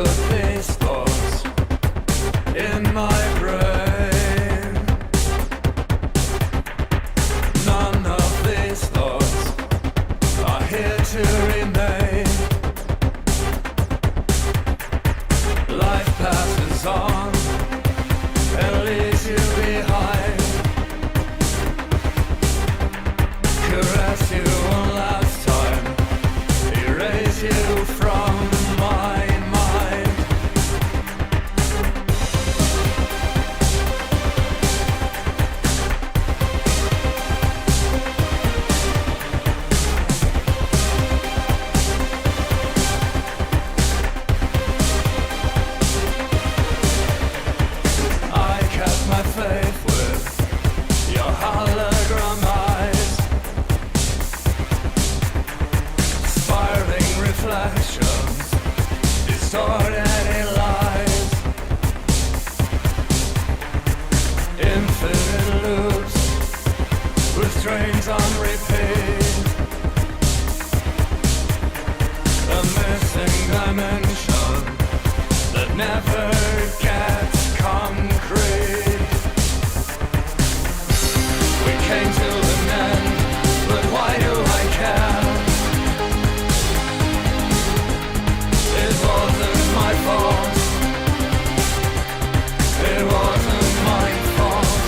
put these thoughts in my brain. None of these thoughts are here to remain. Life passes on and leaves you behind. Caress you one last time, erase you from my mind. I kept my faith with your hologram eyes, spiraling reflections, distorted lies, infinite loops with trains on repeat, a missing dimension that never gets concrete. We came to an end, but why do I care? It wasn't my fault. It wasn't my fault.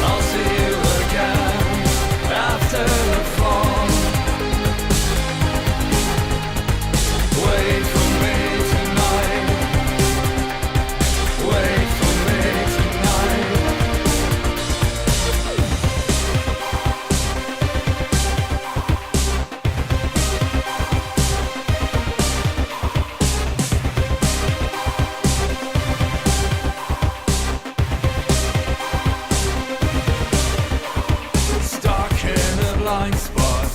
I'll see you again after the fall. Wait for me tonight. Wait for me tonight. Stuck in a blind spot,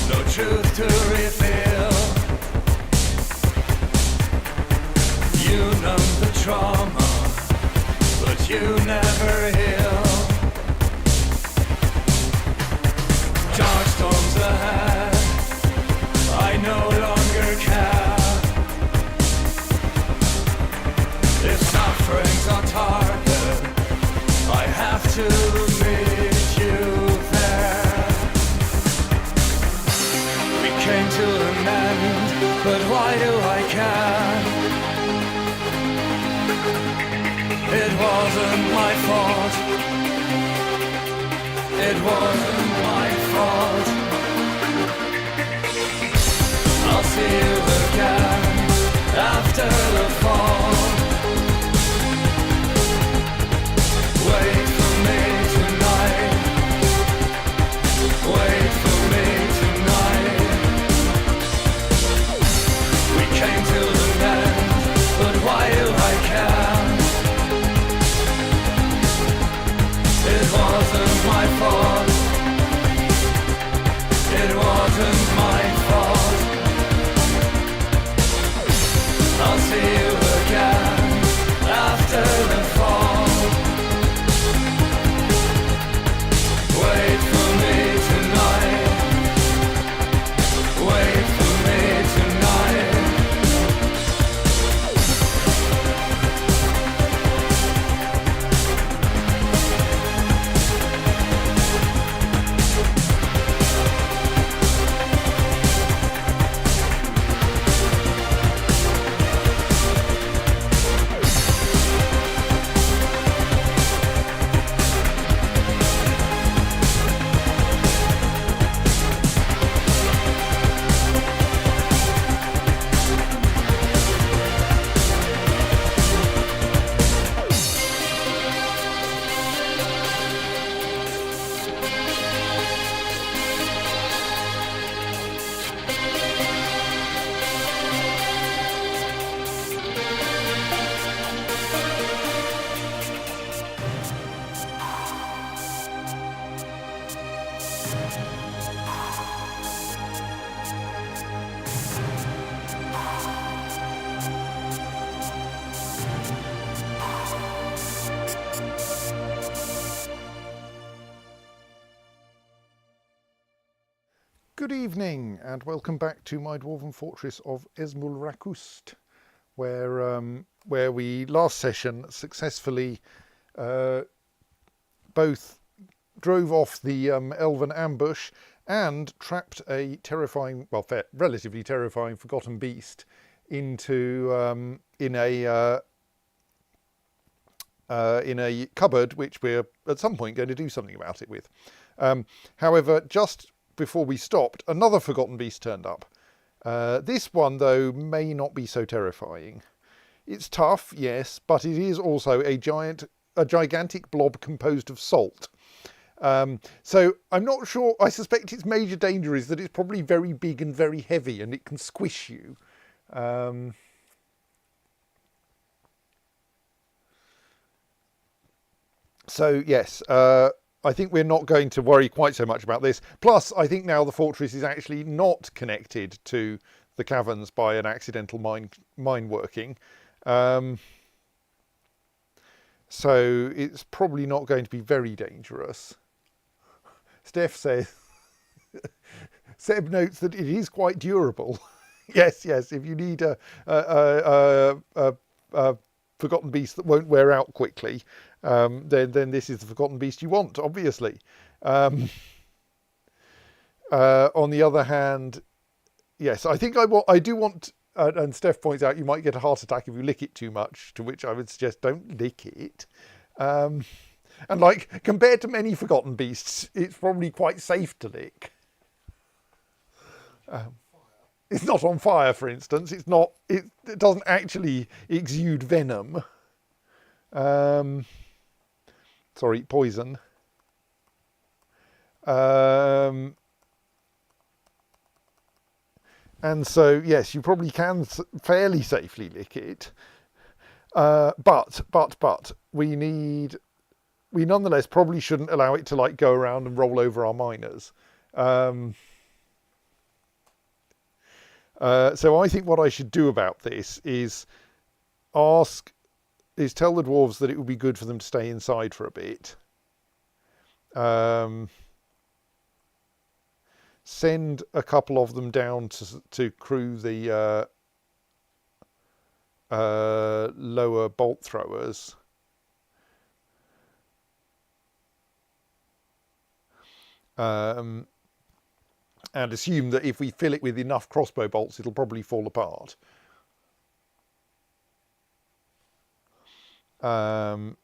no truth to reveal. You numb the trauma, but you never heal. Dark storms ahead, I no longer care. If suffering's our target, I have to meet you there. We came to an end, but why do I care? It wasn't my fault. It wasn't my fault. I'll see you again after the fall. Wait for me tonight. Wait for me tonight. We came to the end, but why do I care? It wasn't my fault. It wasn't my fault. Good evening and welcome back to my dwarven fortress of Esmulrakust, where we last session successfully both drove off the elven ambush and trapped a terrifying, well, relatively terrifying forgotten beast into in a cupboard, which we're at some point going to do something about it with. However, just before we stopped, another forgotten beast turned up. This one, though, may not be so terrifying. It's tough, yes, but it is also a gigantic blob composed of salt. So I'm not sure. I suspect its major danger is that it's probably very big and very heavy, and it can squish you. So yes, I think we're not going to worry quite so much about this. Plus, I think now the fortress is actually not connected to the caverns by an accidental mine working. So it's probably not going to be very dangerous. Steph says, Seb notes that it is quite durable. yes, if you need a forgotten beast that won't wear out quickly, then this is the forgotten beast you want, obviously. On the other hand, yes, I think I do want, and Steph points out you might get a heart attack if you lick it too much, to which I would suggest don't lick it. And like, compared to many forgotten beasts, it's probably quite safe to lick. It's not on fire, for instance. It's not. It doesn't actually exude venom. Sorry, poison. And so, yes, you probably can fairly safely lick it. But we nonetheless probably shouldn't allow it to like go around and roll over our miners. So I think what I should do about this is tell the dwarves that it would be good for them to stay inside for a bit. Send a couple of them down to crew the lower bolt throwers. And assume that if we fill it with enough crossbow bolts, it'll probably fall apart. And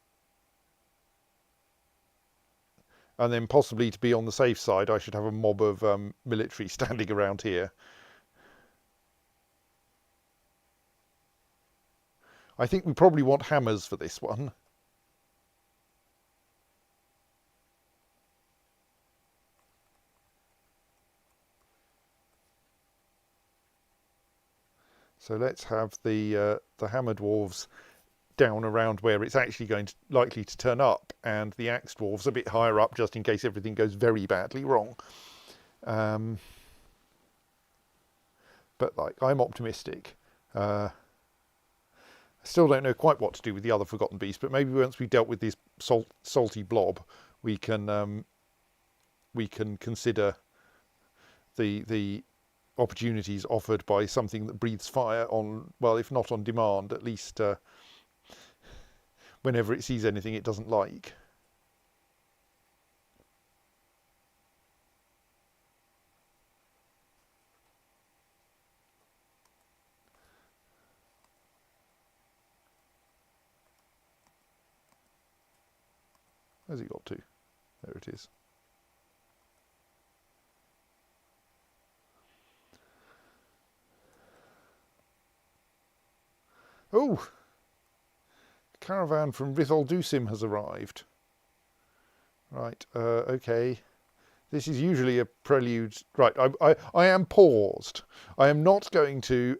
then possibly to be on the safe side, I should have a mob of military standing around here. I think we probably want hammers for this one. So let's have the hammer dwarves down around where it's actually likely to turn up, and the axe dwarves a bit higher up, just in case everything goes very badly wrong. But like, I'm optimistic. I still don't know quite what to do with the other forgotten beast, but maybe once we've dealt with this salty blob, we can consider the opportunities offered by something that breathes fire on, well, if not on demand, at least whenever it sees anything it doesn't like. Where's it got to? There it is. Oh! Caravan from Ritholdusim has arrived. Right, okay. This is usually a prelude. Right, I am paused. I am not going to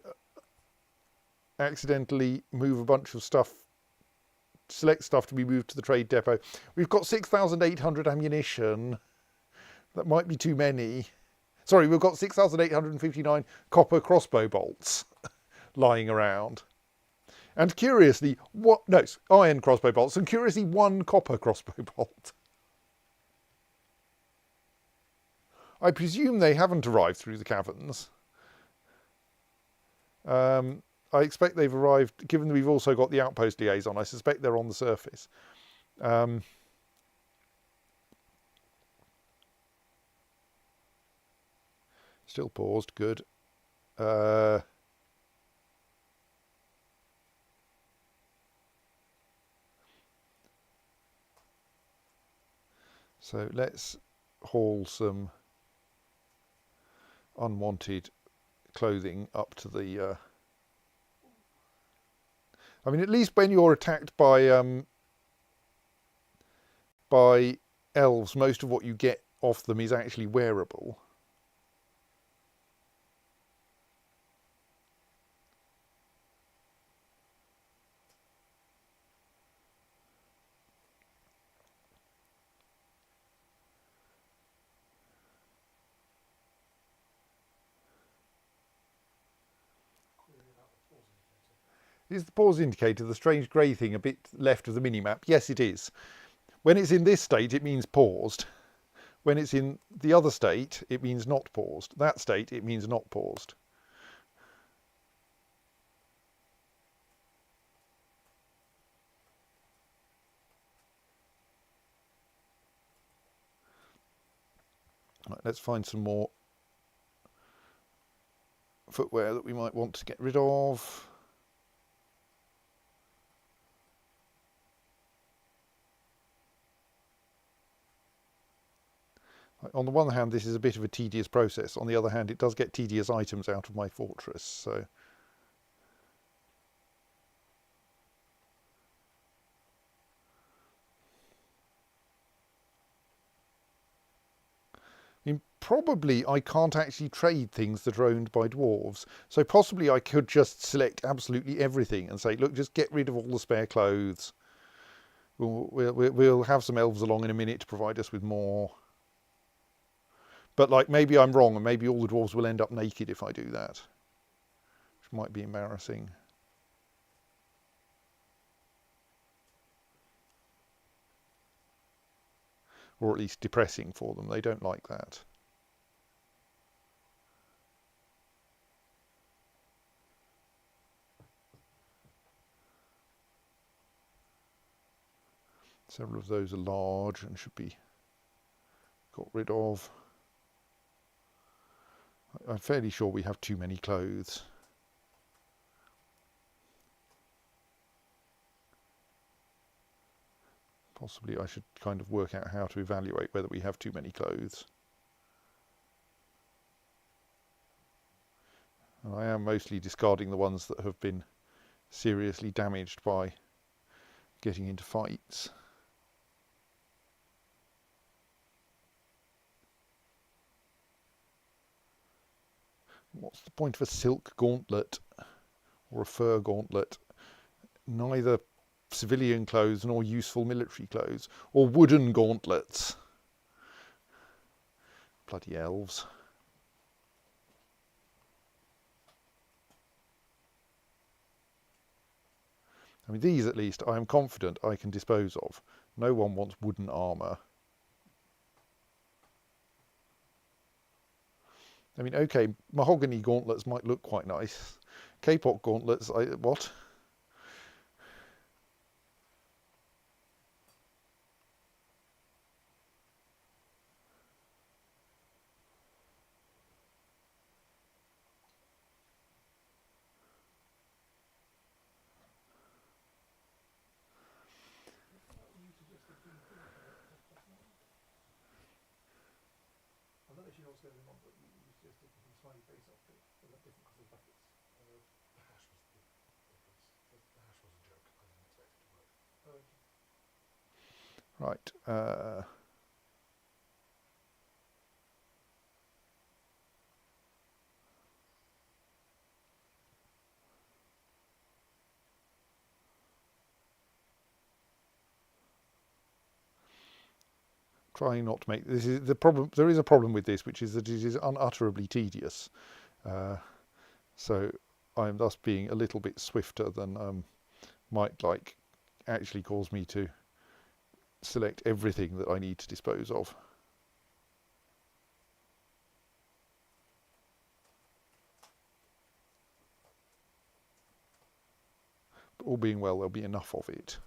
accidentally move a bunch of stuff, select stuff to be moved to the trade depot. We've got 6,800 ammunition. That might be too many. Sorry, we've got 6,859 copper crossbow bolts lying around. And curiously, iron crossbow bolts, and curiously, one copper crossbow bolt. I presume they haven't arrived through the caverns. I expect they've arrived, given that we've also got the outpost liaison, I suspect they're on the surface. Still paused, good. So let's haul some unwanted clothing up to the... I mean, at least when you're attacked by elves, most of what you get off them is actually wearable. Is the pause indicator the strange grey thing a bit left of the mini-map? Yes, it is. When it's in this state, it means paused. When it's in the other state, it means not paused. That state, it means not paused. Right, let's find some more footwear that we might want to get rid of. On the one hand, this is a bit of a tedious process. On the other hand, it does get tedious items out of my fortress. So, I mean, probably I can't actually trade things that are owned by dwarves. So possibly I could just select absolutely everything and say, look, just get rid of all the spare clothes. We'll have some elves along in a minute to provide us with more. But like, maybe I'm wrong, and maybe all the dwarves will end up naked if I do that, which might be embarrassing. Or at least depressing for them. They don't like that. Several of those are large and should be got rid of. I'm fairly sure we have too many clothes. Possibly I should kind of work out how to evaluate whether we have too many clothes. And I am mostly discarding the ones that have been seriously damaged by getting into fights. What's the point of a silk gauntlet or a fur gauntlet? Neither civilian clothes nor useful military clothes. Or wooden gauntlets. Bloody elves. I mean, these at least I am confident I can dispose of. No one wants wooden armour. I mean, okay, mahogany gauntlets might look quite nice. Kapok gauntlets, what? Right. Trying not to make this is the problem. There is a problem with this, which is that it is unutterably tedious. So I'm thus being a little bit swifter than might like actually cause me to select everything that I need to dispose of. all being well, there'll be enough of it.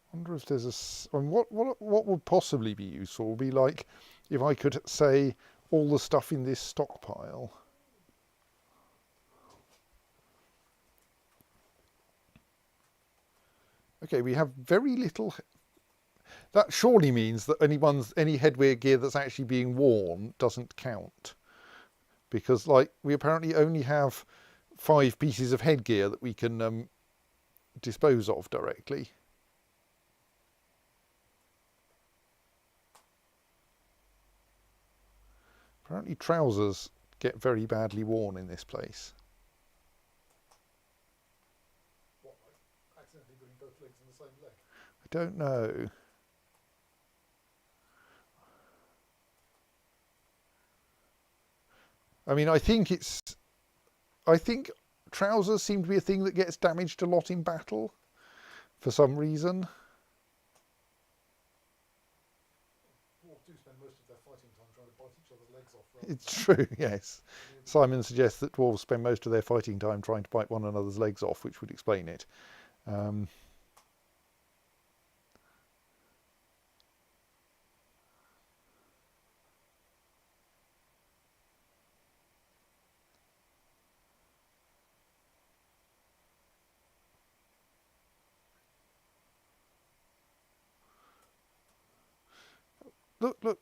I wonder if there's I mean, what would possibly be useful would be like if I could say all the stuff in this stockpile. Okay, we have very little. That surely means that any headwear gear that's actually being worn doesn't count, because like we apparently only have 5 pieces of headgear that we can dispose of directly. Apparently trousers get very badly worn in this place. What, like accidentally putting both legs in the same leg? I don't know. I mean, I think trousers seem to be a thing that gets damaged a lot in battle for some reason. Dwarves do spend most of their fighting time trying to bite each other's legs off. It's true, yes. Simon suggests that dwarves spend most of their fighting time trying to bite one another's legs off, which would explain it. Look,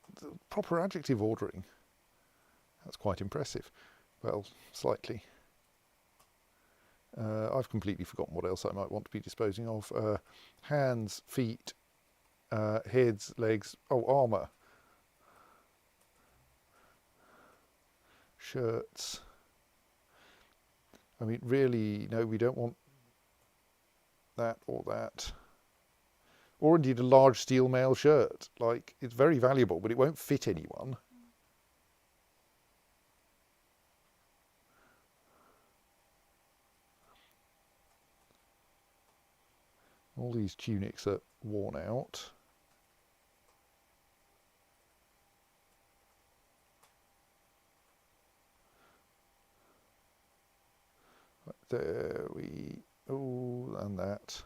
proper adjective ordering. That's quite impressive. Well, slightly. I've completely forgotten what else I might want to be disposing of. Hands, feet, heads, legs. Oh, armour. Shirts. I mean, really, no, we don't want that or that. Or indeed a large steel mail shirt. Like, it's very valuable, but it won't fit anyone. All these tunics are worn out. Right there and that.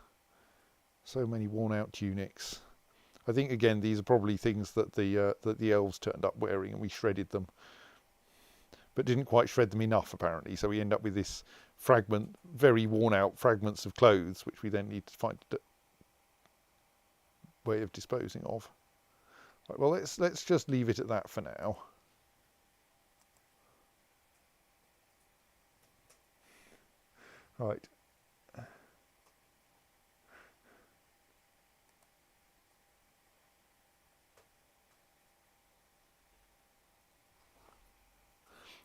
So many worn out tunics. I think again these are probably things that the elves turned up wearing and we shredded them, but didn't quite shred them enough apparently. So we end up with this fragment, very worn out fragments of clothes, which we then need to find a way of disposing of. Right, well, let's just leave it at that for now. Right.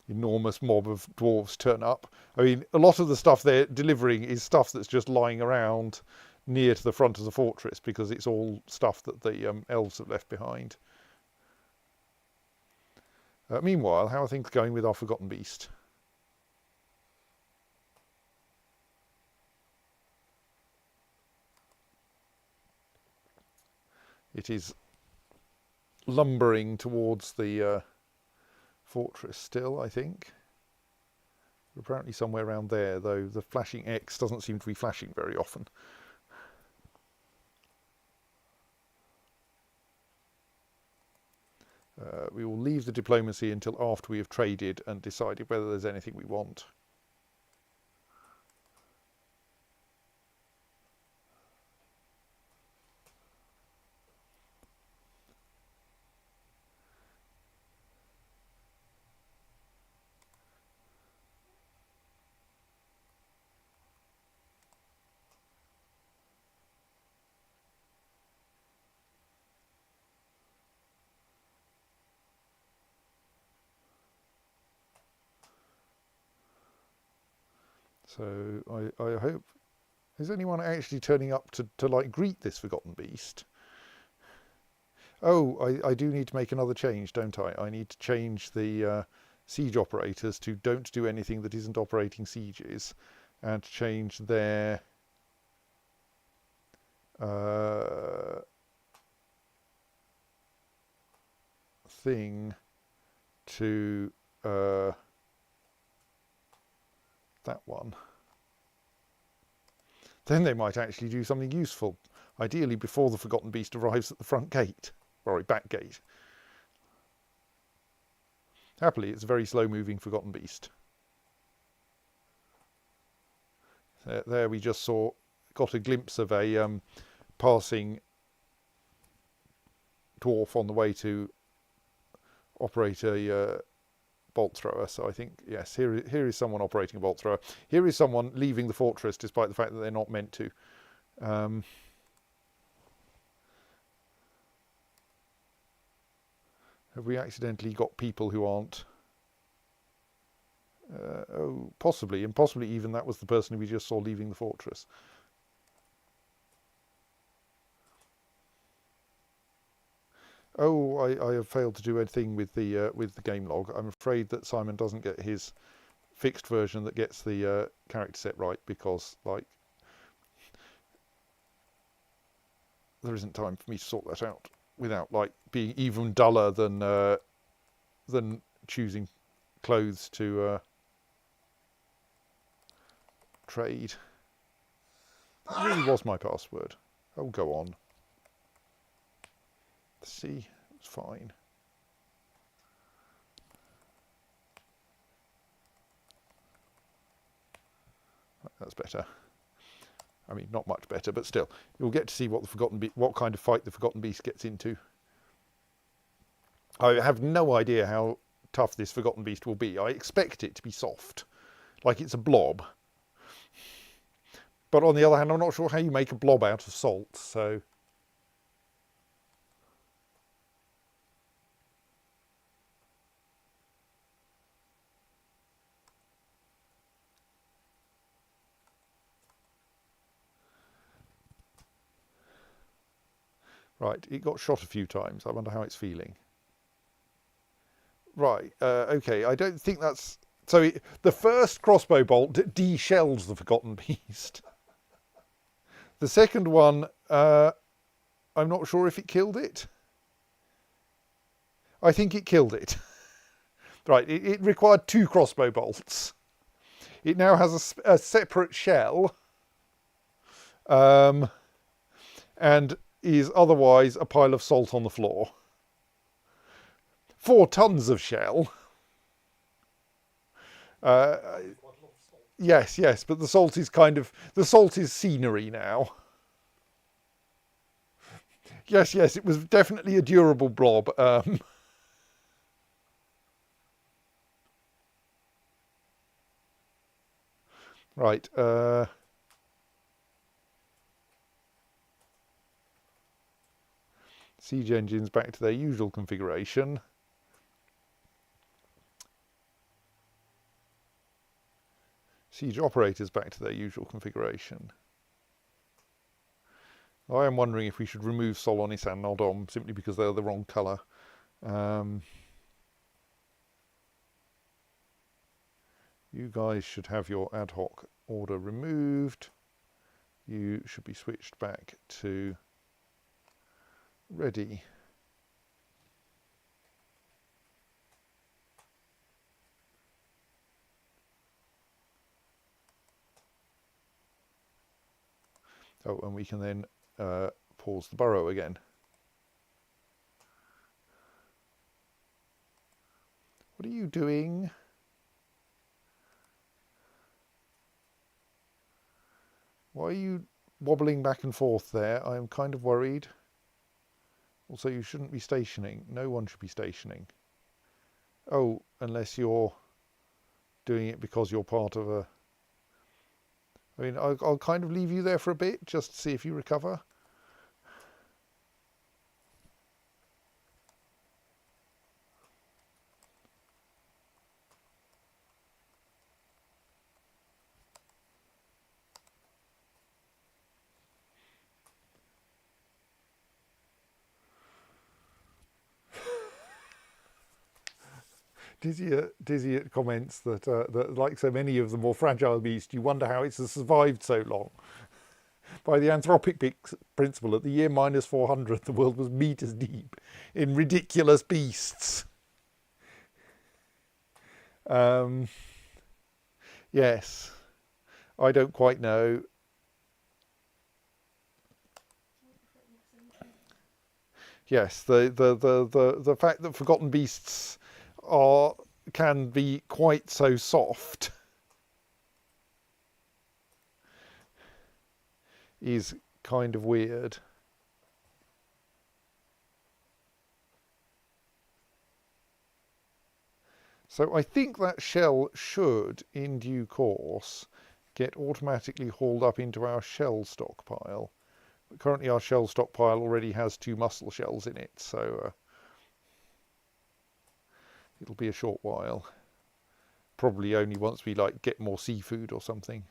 Enormous mob of dwarves turn up. I mean, a lot of the stuff they're delivering is stuff that's just lying around near to the front of the fortress because it's all stuff that the elves have left behind. Meanwhile, how are things going with our forgotten beast? It is lumbering towards the fortress still, I think. We're apparently somewhere around there, though the flashing X doesn't seem to be flashing very often. We will leave the diplomacy until after we have traded and decided whether there's anything we want. So I hope, is anyone actually turning up to like greet this forgotten beast? Oh, I do need to make another change, don't I? I need to change the siege operators to don't do anything that isn't operating sieges, and change their thing to that one. Then they might actually do something useful, ideally before the Forgotten Beast arrives at the front gate, or back gate. Happily, it's a very slow-moving Forgotten Beast. There we just got a glimpse of a passing dwarf on the way to operate a bolt thrower. So I think, yes, here is someone operating a bolt thrower. Here is someone leaving the fortress despite the fact that they're not meant to. Have we accidentally got people who aren't? Oh, possibly, and possibly even that was the person we just saw leaving the fortress. Oh, I have failed to do anything with the game log. I'm afraid that Simon doesn't get his fixed version that gets the character set right, because like there isn't time for me to sort that out without like being even duller than choosing clothes to trade. That really was my password. Oh, go on. See, it's fine. That's better. I mean, not much better, but still, you'll get to see what what kind of fight the Forgotten Beast gets into. I have no idea how tough this Forgotten Beast will be. I expect it to be soft, like it's a blob. But on the other hand, I'm not sure how you make a blob out of salt, so... Right, it got shot a few times. I wonder how it's feeling. Right, okay, I don't think that's... So the first crossbow bolt de-shells the Forgotten Beast. The second one, I'm not sure if it killed it. I think it killed it. Right, it required 2 crossbow bolts. It now has a separate shell. And is otherwise a pile of salt on the floor. 4 tons of shell. Yes, but the salt is the salt is scenery now. Yes, it was definitely a durable blob. Right. Siege engines back to their usual configuration. Siege operators back to their usual configuration. I am wondering if we should remove Solonis and Nodom simply because they're the wrong colour. You guys should have your ad hoc order removed. You should be switched back to ready. Oh, and we can then pause the burrow again. What are you doing? Why are you wobbling back and forth there? I am kind of worried. Also, you shouldn't be stationing. No one should be stationing. Oh, unless you're doing it because you're part of a... I mean, I'll kind of leave you there for a bit, just to see if you recover. Dizzy comments that, like so many of the more fragile beasts, you wonder how it has survived so long. By the anthropic principle, at the year minus 400, the world was meters deep in ridiculous beasts. Yes, I don't quite know. Yes, the fact that forgotten beasts can be quite so soft is kind of weird. So I think that shell should, in due course, get automatically hauled up into our shell stockpile. Currently our shell stockpile already has 2 mussel shells in it, so it'll be a short while. Probably only once we get more seafood or something.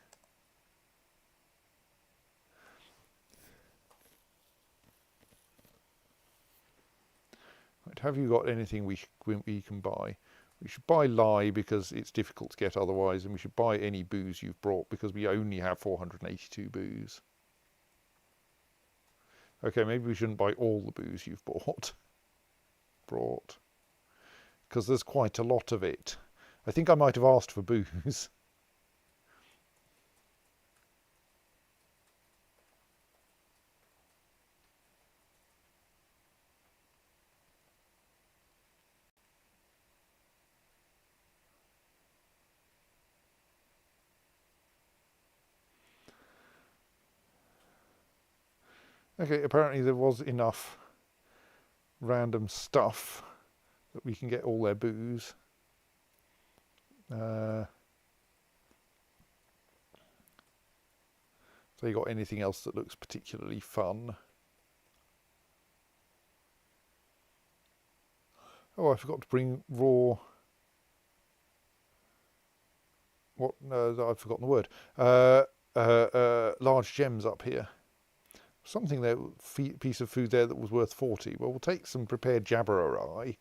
Right, have you got anything we can buy? We should buy lye because it's difficult to get otherwise, and we should buy any booze you've brought because we only have 482 booze. Okay, maybe we shouldn't buy all the booze you've brought, because there's quite a lot of it. I think I might have asked for booze. Okay, apparently there was enough random stuff that we can get all their booze. So you got anything else that looks particularly fun? Oh, I forgot to bring raw. What? No, I've forgotten the word. Large gems up here. Something there, piece of food there that was worth 40. Well, we'll take some prepared jabbereri.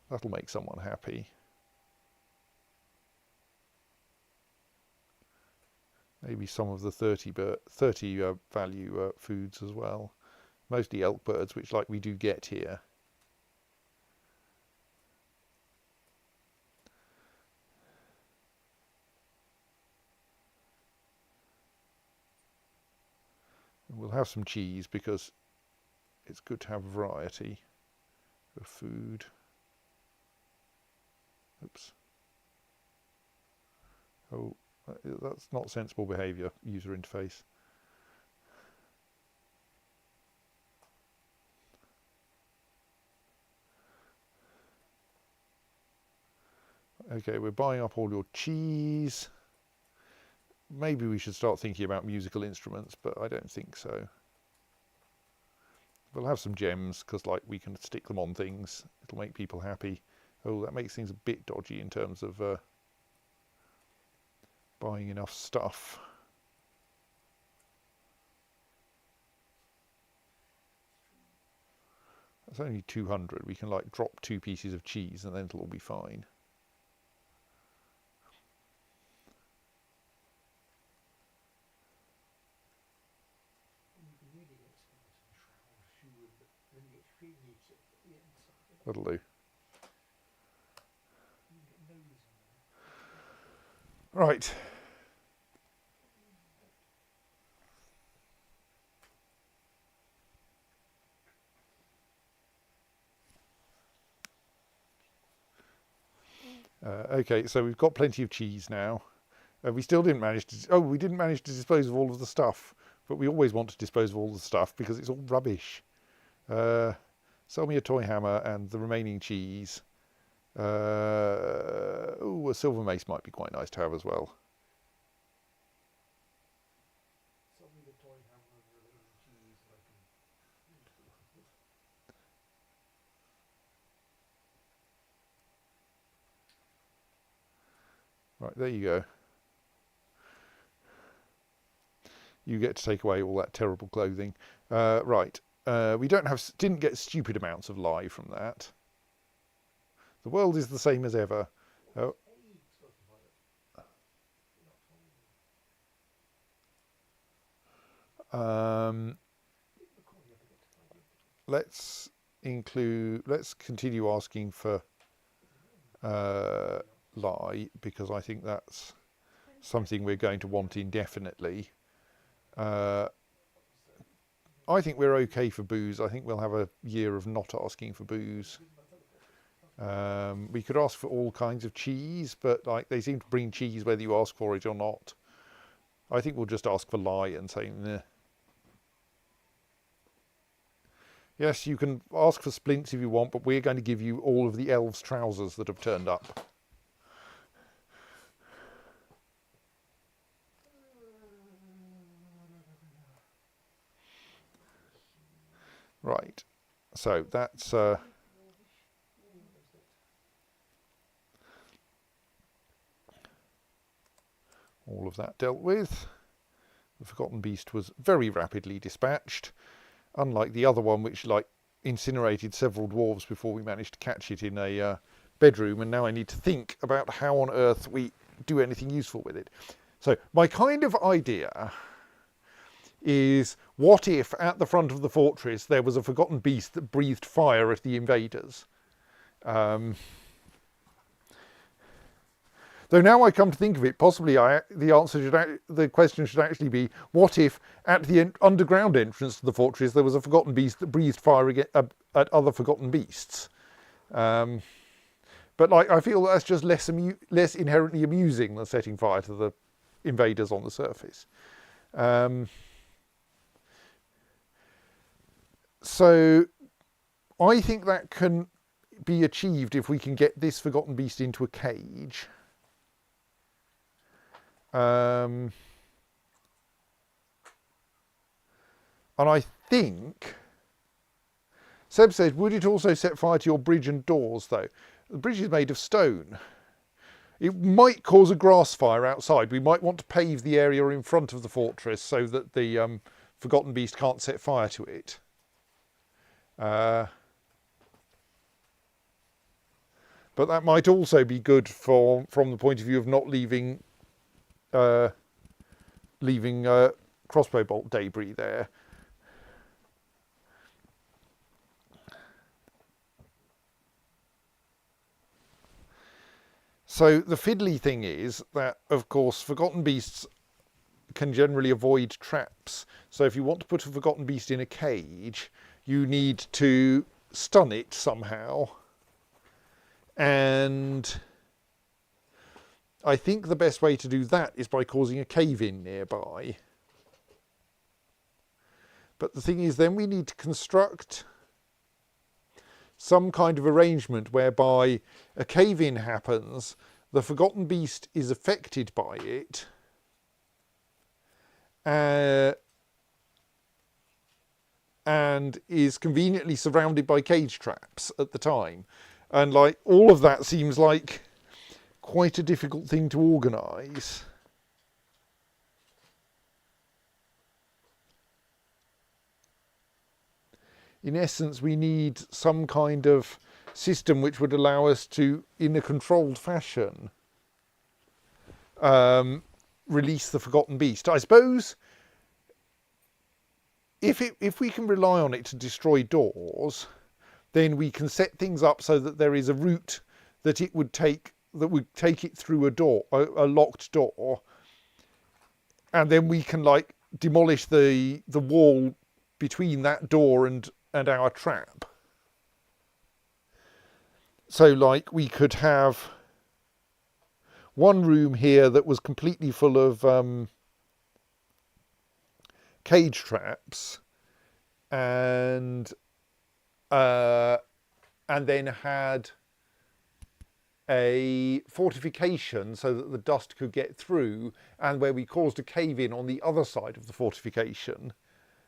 That'll make someone happy. Maybe some of the 30 value foods as well. Mostly elk birds, which we do get here. And we'll have some cheese because it's good to have variety of food. Oops. Oh, that's not sensible behaviour, user interface. Okay, we're buying up all your cheese. Maybe we should start thinking about musical instruments, but I don't think so. We'll have some gems because we can stick them on things. It'll make people happy. Oh, that makes things a bit dodgy in terms of buying enough stuff. That's only 200. We can drop 2 pieces of cheese and then it'll all be fine. That'll do. Right. Okay, so we've got plenty of cheese now. We still didn't manage to... Oh, we didn't manage to dispose of all of the stuff. But we always want to dispose of all the stuff because it's all rubbish. Sell me a toy hammer and the remaining cheese. Oh, a silver mace might be quite nice to have as well. Sell me the toy hammer and the remaining cheese and I can... Right, there you go. You get to take away all that terrible clothing. Right. We didn't get stupid amounts of lye from that. The world is the same as ever. Oh. Let's continue asking for lie, because I think that's something we're going to want indefinitely. I think we're okay for booze. I think we'll have a year of not asking for booze. We could ask for all kinds of cheese, but like they seem to bring cheese whether you ask for it or not. I think we'll just ask for lie and say, nah. Yes, you can ask for splints if you want, but we're going to give you all of the elves' trousers that have turned up. Right, so that's all of that dealt with. The Forgotten Beast was very rapidly dispatched, unlike the other one, which like incinerated several dwarves before we managed to catch it in a bedroom, and now I need to think about how on earth we do anything useful with it. So my kind of idea is, what if at the front of the fortress there was a Forgotten Beast that breathed fire at the invaders? Though now I come to think of it, possibly the question should actually be, what if at the underground entrance to the fortress there was a Forgotten Beast that breathed fire at other Forgotten Beasts? But like, I feel that's just less inherently amusing than setting fire to the invaders on the surface. So I think that can be achieved if we can get this Forgotten Beast into a cage. And I think Seb says, would it also set fire to your bridge and doors though? The bridge is made of stone. It might cause a grass fire outside. We might want to pave the area in front of the fortress so that the Forgotten Beast can't set fire to it. But that might also be good from the point of view of not leaving crossbow bolt debris there. So the fiddly thing is that, of course, Forgotten Beasts can generally avoid traps. So if you want to put a Forgotten Beast in a cage, you need to stun it somehow. And I think the best way to do that is by causing a cave-in nearby. But the thing is, then we need to construct some kind of arrangement whereby a cave-in happens, the Forgotten Beast is affected by it, and is conveniently surrounded by cage traps at the time. And like, all of that seems like quite a difficult thing to organise. In essence, we need some kind of system which would allow us to, in a controlled fashion, release the Forgotten Beast. I suppose if we can rely on it to destroy doors, then we can set things up so that there is a route that it would take, that would take it through a door, a locked door, and then we can like demolish the wall between that door and our trap. So like, we could have one room here that was completely full of cage traps, and then had a fortification so that the dust could get through, and where we caused a cave-in on the other side of the fortification.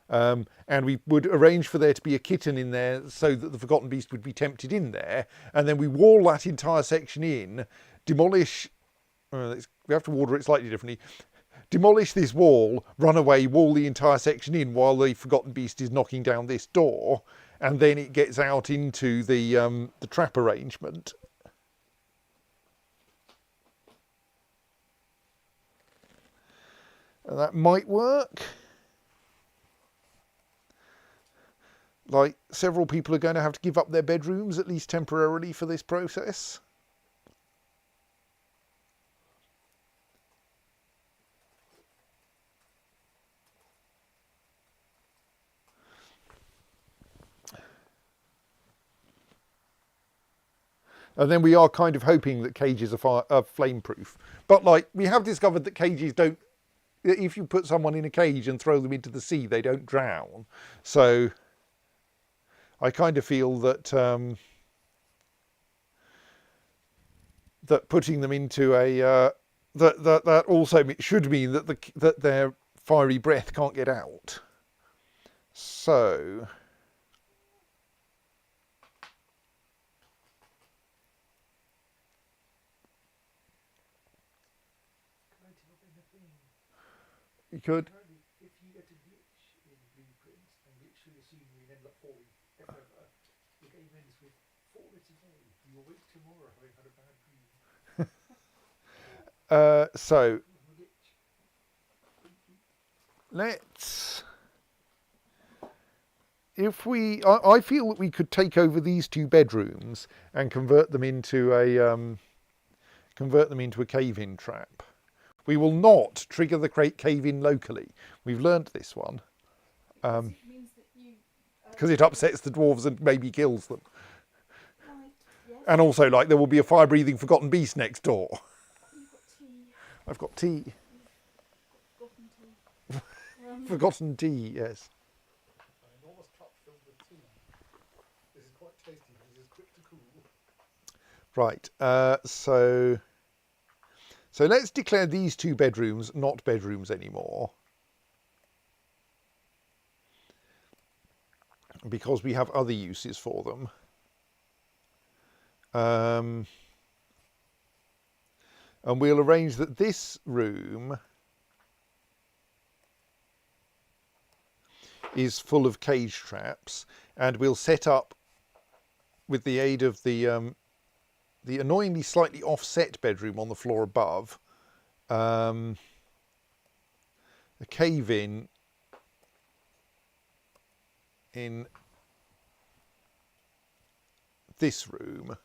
And we would arrange for there to be a kitten in there so that the Forgotten Beast would be tempted in there, and then we wall that entire section in, demolish, we have to order it slightly differently, demolish this wall, run away, wall the entire section in while the Forgotten Beast is knocking down this door, and then it gets out into the trap arrangement. That might work. Like, several people are going to have to give up their bedrooms, at least temporarily, for this process. And then we are kind of hoping that cages are flame-proof. But, like, we have discovered that cages don't... If you put someone in a cage and throw them into the sea, they don't drown. So I kind of feel that that putting them into a... that also should mean that their fiery breath can't get out. So... You could. Apparently, if you get a glitch in blueprints and glitch through the scenery and end up falling forever, the game ends with "fall it today. You will wake tomorrow having had a bad dream." So Glitch. let's... If we... I feel that we could take over these two bedrooms and convert them into a cave-in trap. We will not trigger the cave-in locally. We've learnt this one. Because it upsets the dwarves and maybe kills them. Right, yes. And also, like, there will be a fire-breathing forgotten beast next door. You've got tea. I've got tea. Forgotten tea. Forgotten tea, yes. An enormous cup filled with tea. This is quite tasty, but it is quick to cool. Right, so let's declare these two bedrooms not bedrooms anymore. Because we have other uses for them. And we'll arrange that this room is full of cage traps, and we'll set up, with the aid of the annoyingly slightly offset bedroom on the floor above, a cave-in in this room.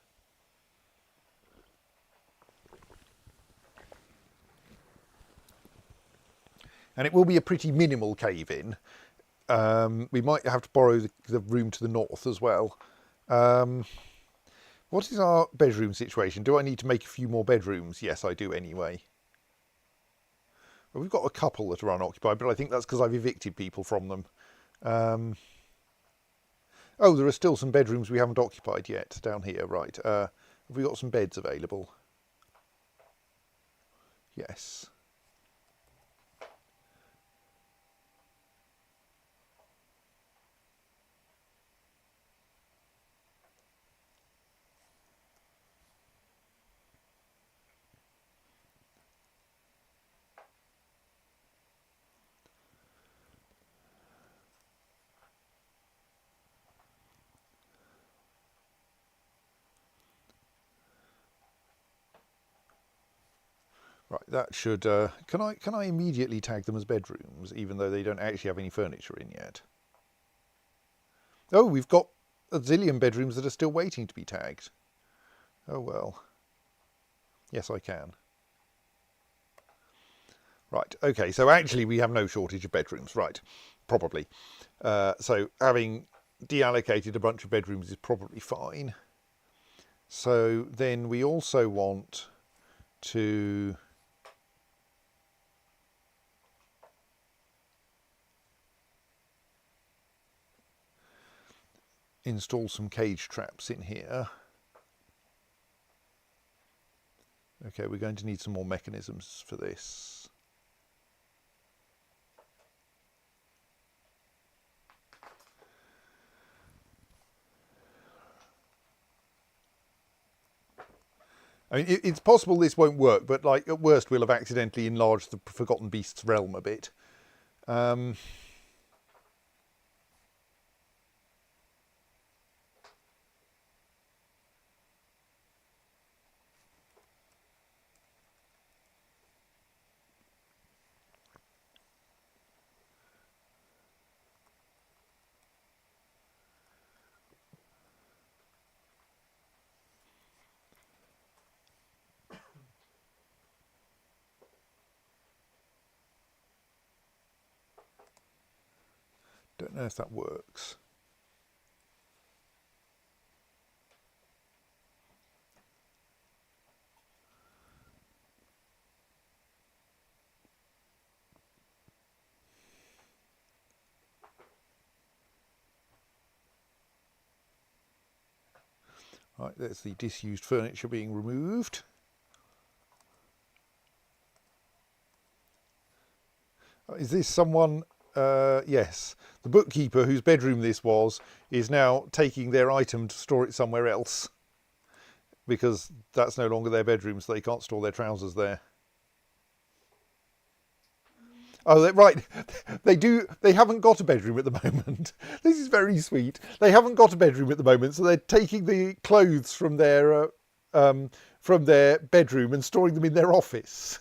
And it will be a pretty minimal cave-in. We might have to borrow the room to the north as well. What is our bedroom situation? Do I need to make a few more bedrooms? Yes, I do anyway. Well, we've got a couple that are unoccupied, but I think that's because I've evicted people from them. Oh, there are still some bedrooms we haven't occupied yet down here, right. Have we got some beds available? Yes. Right, that should... can I immediately tag them as bedrooms, even though they don't actually have any furniture in yet? Oh, we've got a zillion bedrooms that are still waiting to be tagged. Oh well. Yes, I can. Right, okay, so actually we have no shortage of bedrooms, right, probably. So having deallocated a bunch of bedrooms is probably fine. So then we also want to... install some cage traps in here. Okay, we're going to need some more mechanisms for this. I mean, it's possible this won't work, but like at worst we'll have accidentally enlarged the Forgotten Beasts realm a bit. know if that works. Right, there's the disused furniture being removed. Is this someone? Yes, the bookkeeper whose bedroom this was is now taking their item to store it somewhere else because that's no longer their bedroom, so they can't store their trousers there. Oh, right. They do. They haven't got a bedroom at the moment. This is very sweet. They haven't got a bedroom at the moment, so they're taking the clothes from their bedroom and storing them in their office.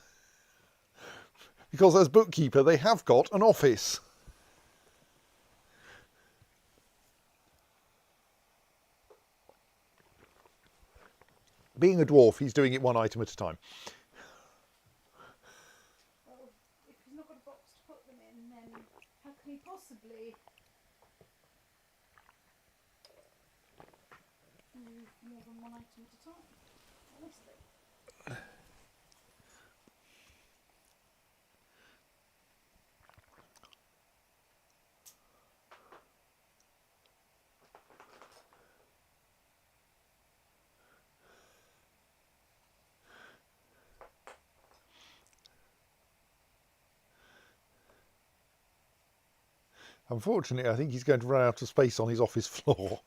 Because as bookkeeper, they have got an office. Being a dwarf, he's doing it one item at a time. Well, if he's not got a box to put them in, then how can he possibly move more than one item at a time? Honestly. Unfortunately, I think he's going to run out of space on his office floor.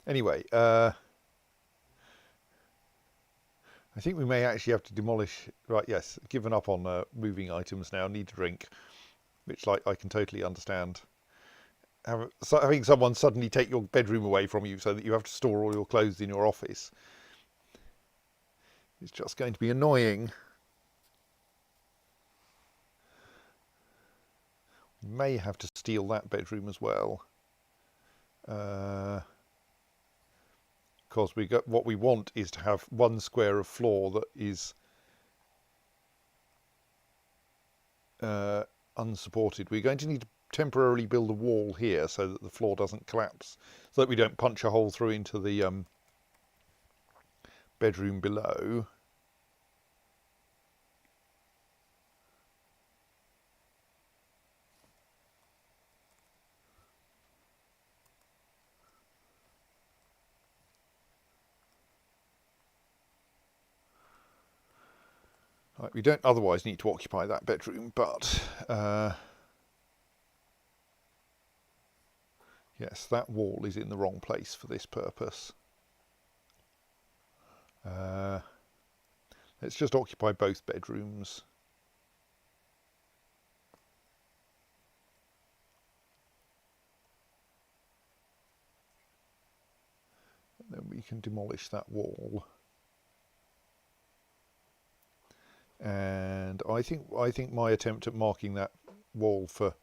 Anyway, I think we may actually have to demolish. Right, yes, given up on moving items now. Need a drink, which I can totally understand. Having someone suddenly take your bedroom away from you so that you have to store all your clothes in your office. It's just going to be annoying. We may have to steal that bedroom as well. Because what we want is to have one square of floor that is unsupported. We're going to need to temporarily build a wall here so that the floor doesn't collapse, so that we don't punch a hole through into the bedroom below. Right, we don't otherwise need to occupy that bedroom, but yes, that wall is in the wrong place for this purpose. Let's just occupy both bedrooms. And then we can demolish that wall. And I think my attempt at marking that wall for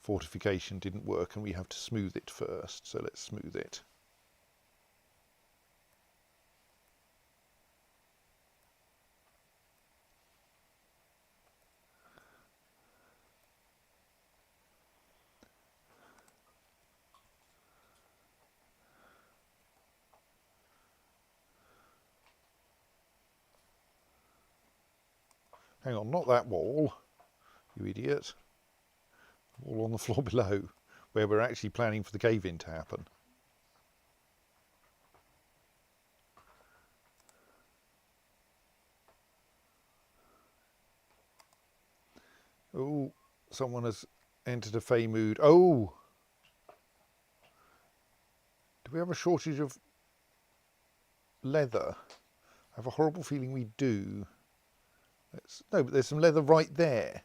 fortification didn't work, and we have to smooth it first. So let's smooth it. Hang on, not that wall, you idiot. Wall on the floor below, where we're actually planning for the cave-in to happen. Oh, someone has entered a fey mood. Oh! Do we have a shortage of leather? I have a horrible feeling we do. No, but there's some leather right there.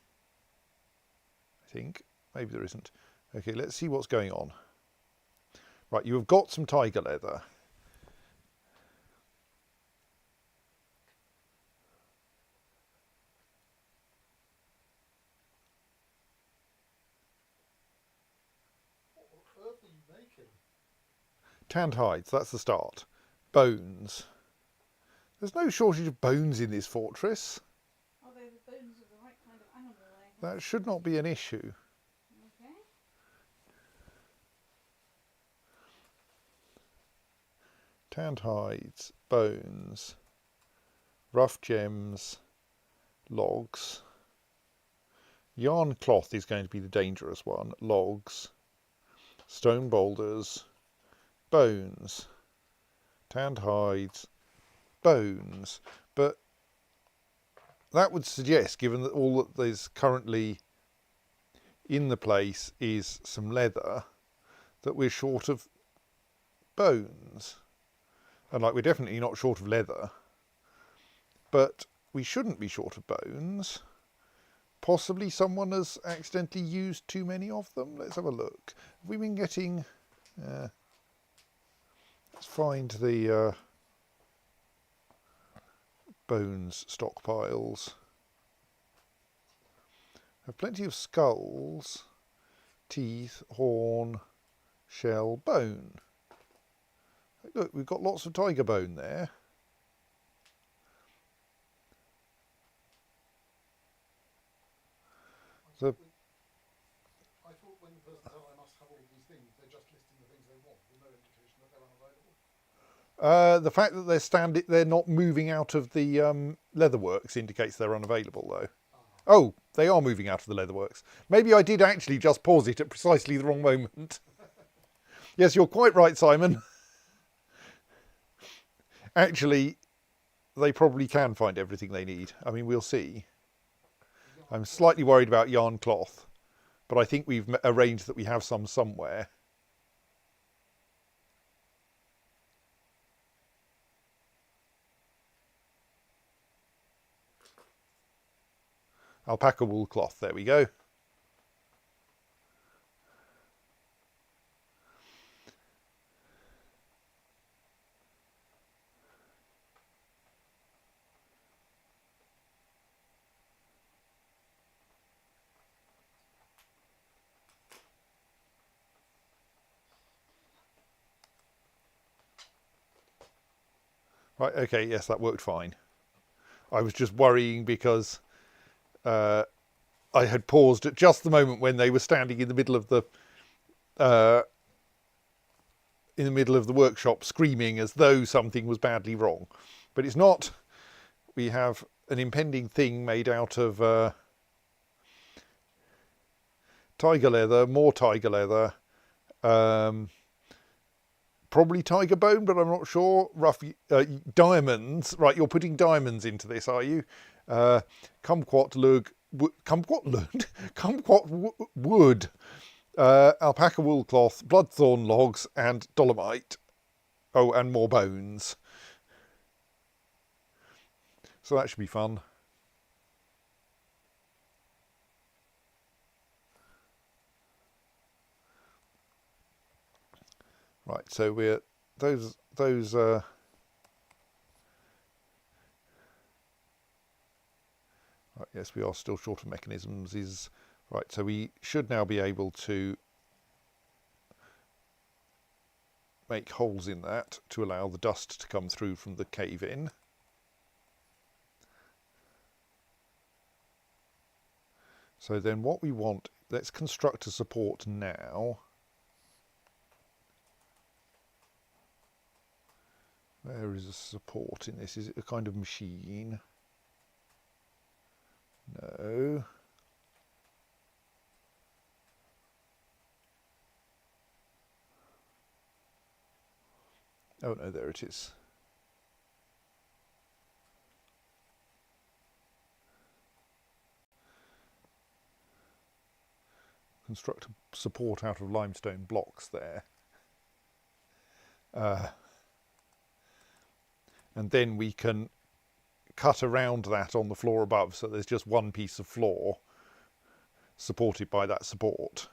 I think. Maybe there isn't. Okay, let's see what's going on. Right, you have got some tiger leather. What on earth are you making? Tanned hides, that's the start. Bones. There's no shortage of bones in this fortress. Are they the bones of the right kind of animal? That should not be an issue. Okay. Tanned hides, bones, rough gems, logs. Yarn cloth is going to be the dangerous one. Logs, stone boulders, bones, tanned hides, bones. But that would suggest, given that all that is currently in the place is some leather, that we're short of bones. And like, we're definitely not short of leather, but we shouldn't be short of bones. Possibly someone has accidentally used too many of them. Let's have a look. Have we been getting... let's find the bones stockpiles. Have plenty of skulls, teeth, horn, shell, bone. Look, we've got lots of tiger bone there. I thought when the person said I must have all of these things, they're just listing the things they want, with no indication that they're unavailable. The fact that they're not moving out of the leatherworks indicates they're unavailable, though. Oh, they are moving out of the leatherworks. Maybe I did actually just pause it at precisely the wrong moment. Yes, you're quite right, Simon. Actually, they probably can find everything they need. I mean, we'll see. I'm slightly worried about yarn cloth, but I think we've arranged that we have some somewhere. Alpaca wool cloth, there we go. Right, okay, yes, that worked fine. I was just worrying because I had paused at just the moment when they were standing in the middle of the workshop screaming as though something was badly wrong. But it's not. We have an impending thing made out of tiger leather, more tiger leather, probably tiger bone, but I'm not sure. Rough diamonds. Right, you're putting diamonds into this, are you? Kumquat wood, alpaca wool cloth, bloodthorn logs, and dolomite. Oh, and more bones. So that should be fun. Right, so we're those right, yes, we are still short of mechanisms. Is right, so we should now be able to make holes in that to allow the dust to come through from the cave in. So then what we want, let's construct a support now. Where is a support in this? Is it a kind of machine? No. Oh no, there it is. Construct a support out of limestone blocks there. And then we can cut around that on the floor above, so there's just one piece of floor supported by that support.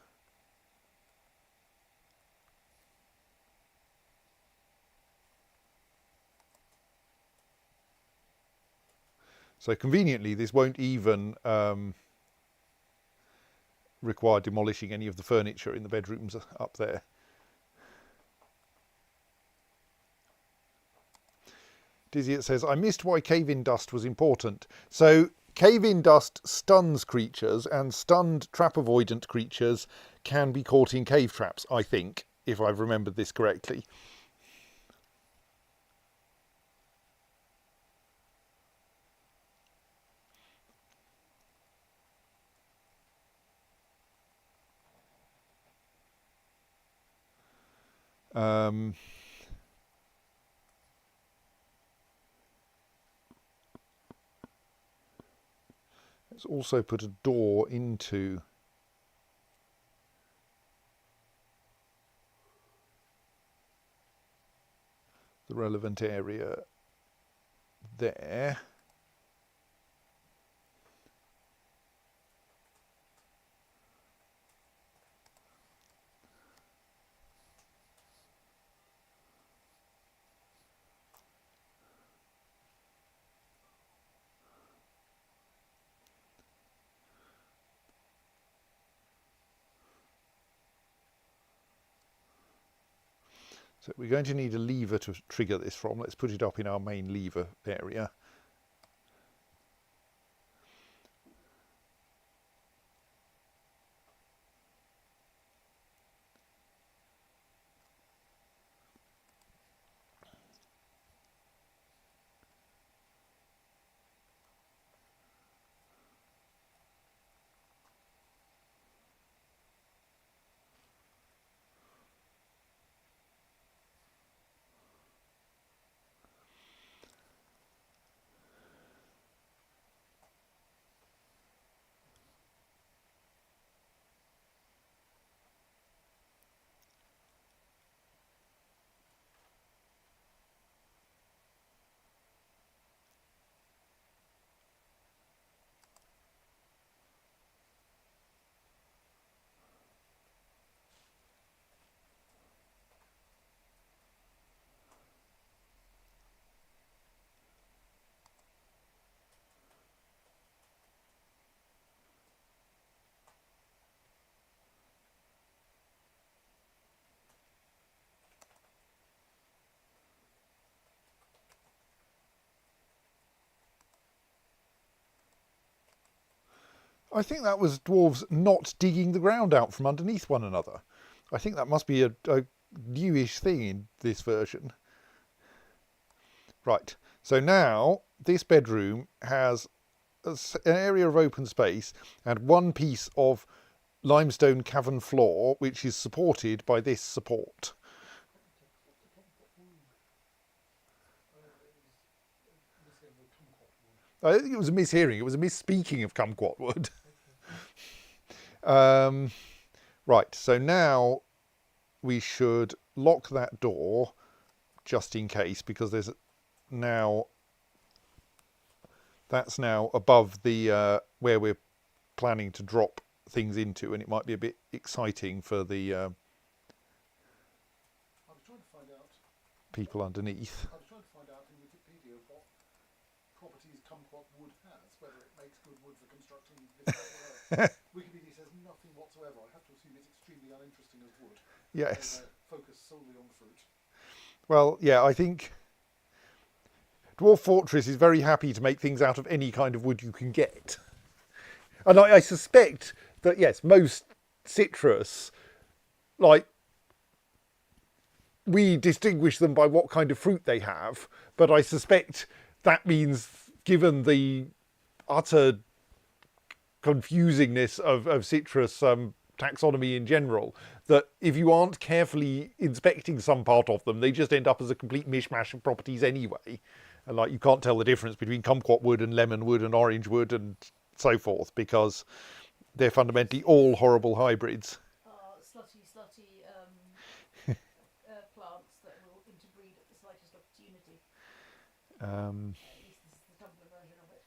So conveniently, this won't even require demolishing any of the furniture in the bedrooms up there. Dizzy says, I missed why cave-in dust was important. So cave-in dust stuns creatures, and stunned trap-avoidant creatures can be caught in cave traps, I think, if I've remembered this correctly. Let's also put a door into the relevant area there. So we're going to need a lever to trigger this from. Let's put it up in our main lever area. I think that was dwarves not digging the ground out from underneath one another. I think that must be a newish thing in this version. Right, so now this bedroom has an area of open space and one piece of limestone cavern floor which is supported by this support. I think it was a mishearing, it was a misspeaking of kumquat wood. Right, so now we should lock that door just in case, because there's now, that's now above the where we're planning to drop things into, and it might be a bit exciting for the I was trying to find out. people underneath. I was trying to find out in Wikipedia what properties kumquat wood has, whether it makes good wood for constructing this or that. Wikipedia says nothing whatsoever. I have to assume it's extremely uninteresting as wood. Yes. They focus solely on fruit. Well, yeah, I think Dwarf Fortress is very happy to make things out of any kind of wood you can get. And I suspect that, yes, most citrus, like, we distinguish them by what kind of fruit they have, but I suspect that means, given the utter confusingness of citrus taxonomy in general, that if you aren't carefully inspecting some part of them, they just end up as a complete mishmash of properties anyway. And like, you can't tell the difference between kumquat wood and lemon wood and orange wood and so forth, because they're fundamentally all horrible hybrids. Slutty plants that will interbreed at the slightest opportunity. At least this is the Tumblr version of it.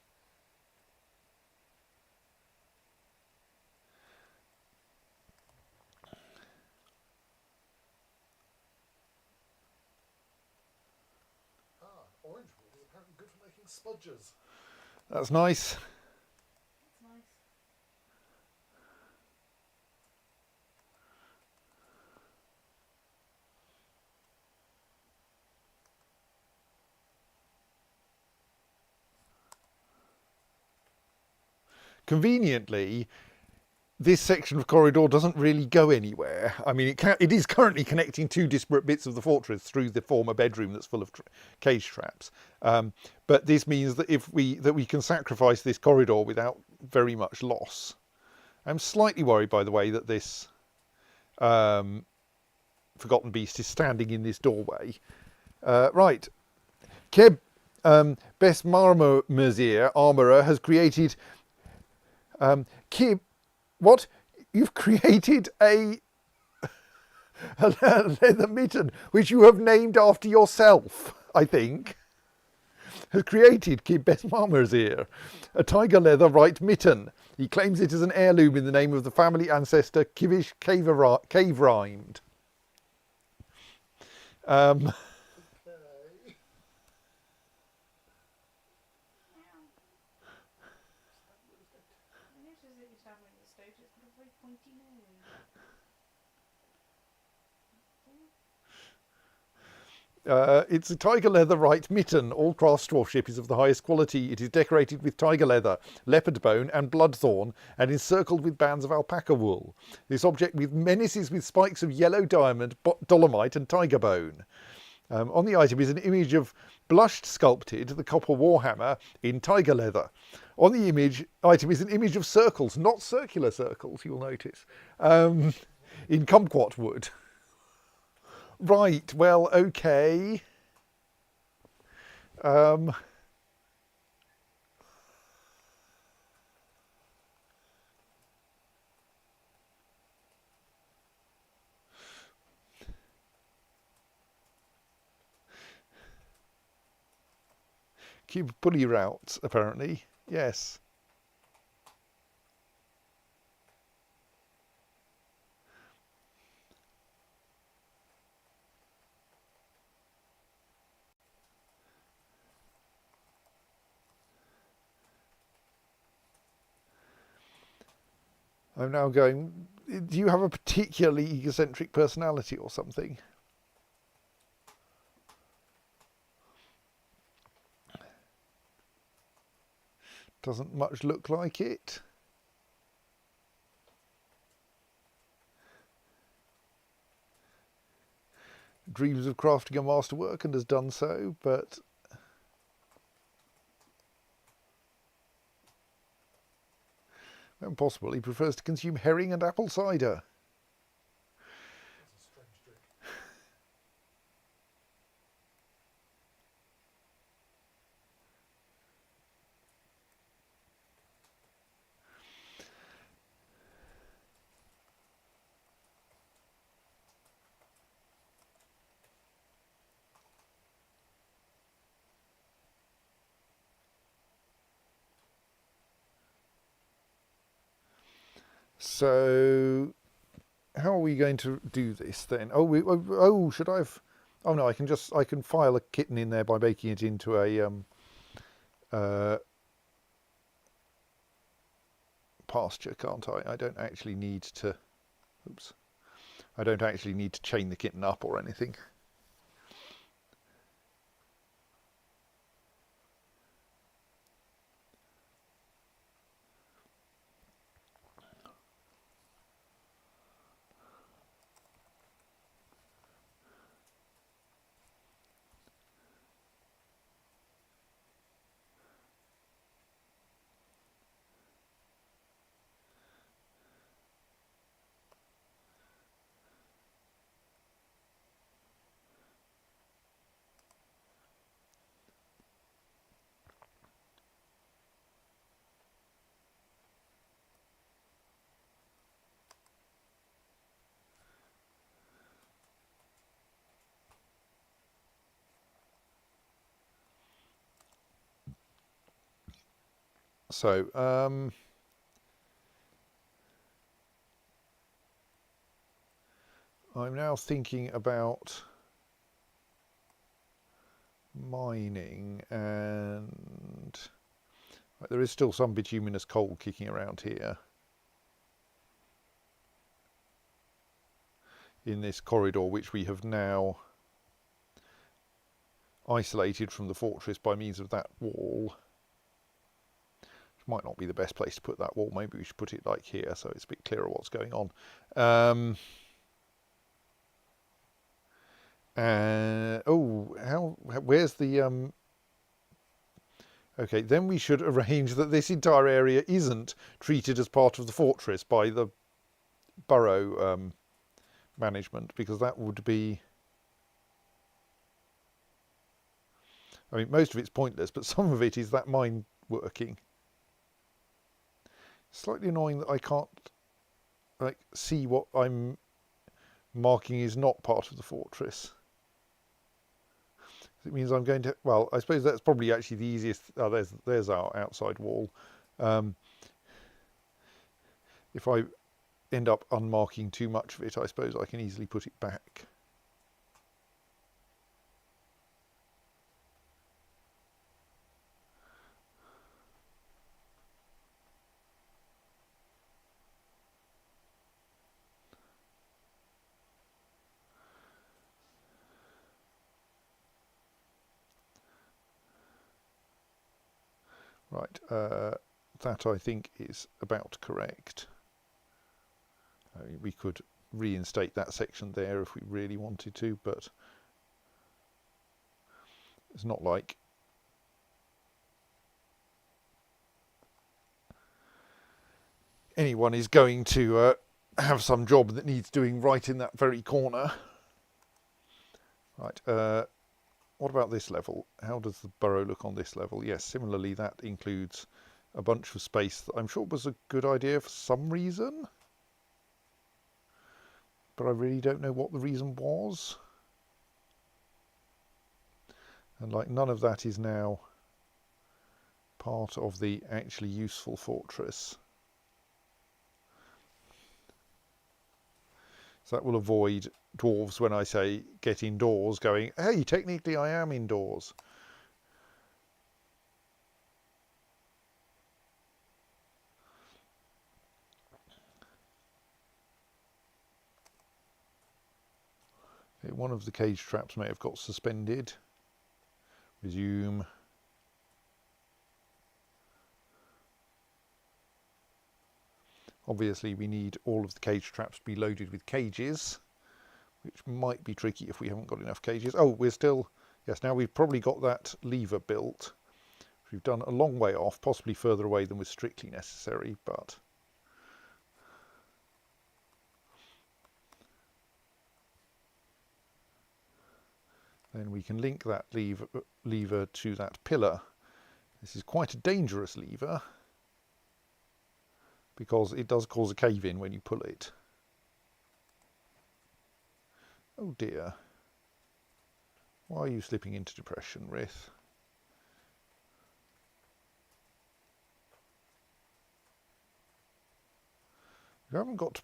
Orange wood is apparently good for making spudgers. That's nice. That's nice. conveniently, this section of corridor doesn't really go anywhere. I mean, it is currently connecting two disparate bits of the fortress through the former bedroom that's full of cage traps. But this means that we can sacrifice this corridor without very much loss. I'm slightly worried, by the way, that this Forgotten Beast is standing in this doorway. Right. Keb Besmarmazir, Armourer, has created... Kib... What? You've created a leather mitten, which you have named after yourself, I think. Has created Kib Besmarmazir, a tiger leather right mitten. He claims it as an heirloom in the name of the family ancestor Kivish Cave Rhymed. It's a tiger leather right mitten. All craft dwarfship is of the highest quality. It is decorated with tiger leather, leopard bone and bloodthorn, and encircled with bands of alpaca wool. This object menaces with spikes of yellow diamond, dolomite and tiger bone. On the item is an image of blushed sculpted, the copper warhammer, in tiger leather. On the item is an image of circles, not circular circles, you'll notice, in kumquat wood. Right, well, okay. Cube pulley routes, apparently. Yes. I'm now going, do you have a particularly egocentric personality or something? Doesn't much look like it. Dreams of crafting a masterwork and has done so, but when possible, he prefers to consume herring and apple cider. That's a strange drink. So, how are we going to do this then? Oh, should I have? Oh no, I can file a kitten in there by making it into a pasture, can't I? I don't actually need to. Oops. I don't actually need to chain the kitten up or anything. So, I'm now thinking about mining, and there is still some bituminous coal kicking around here in this corridor, which we have now isolated from the fortress by means of that wall. Might not be the best place to put that wall. Maybe we should put it like here so it's a bit clearer what's going on. Where's the... Okay, then we should arrange that this entire area isn't treated as part of the fortress by the borough management, because that would be... I mean, most of it's pointless, but some of it is that mine working. Slightly annoying that I can't see what I'm marking is not part of the fortress. It means I'm going to, well, I suppose that's probably actually the easiest. Oh, there's our outside wall. If I end up unmarking too much of it, I suppose I can easily put it back. Right, that I think is about correct. We could reinstate that section there if we really wanted to, but it's not like anyone is going to have some job that needs doing right in that very corner. Right, what about this level? How does the borough look on this level? Yes, similarly that includes a bunch of space that I'm sure was a good idea for some reason, but I really don't know what the reason was. And like none of that is now part of the actually useful fortress. So that will avoid dwarves when I say get indoors going, hey, technically I am indoors. Okay, one of the cage traps may have got suspended. Resume. Obviously we need all of the cage traps to be loaded with cages, which might be tricky if we haven't got enough cages. Oh, we're still, yes, now we've probably got that lever built. We've done a long way off, possibly further away than was strictly necessary, but then we can link that lever to that pillar. This is quite a dangerous lever because it does cause a cave-in when you pull it. Oh dear. Why are you slipping into depression, Rith? You haven't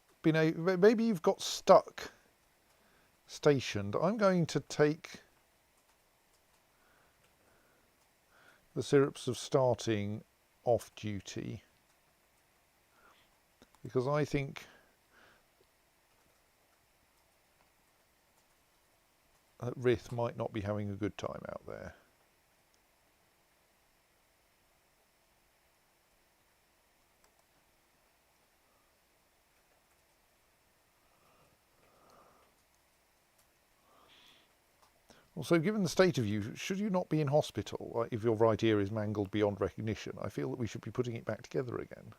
maybe you've got stuck stationed. I'm going to take the syrups of starting off duty because I think that Rith might not be having a good time out there. Also, given the state of you, should you not be in hospital? If your right ear is mangled beyond recognition, I feel that we should be putting it back together again.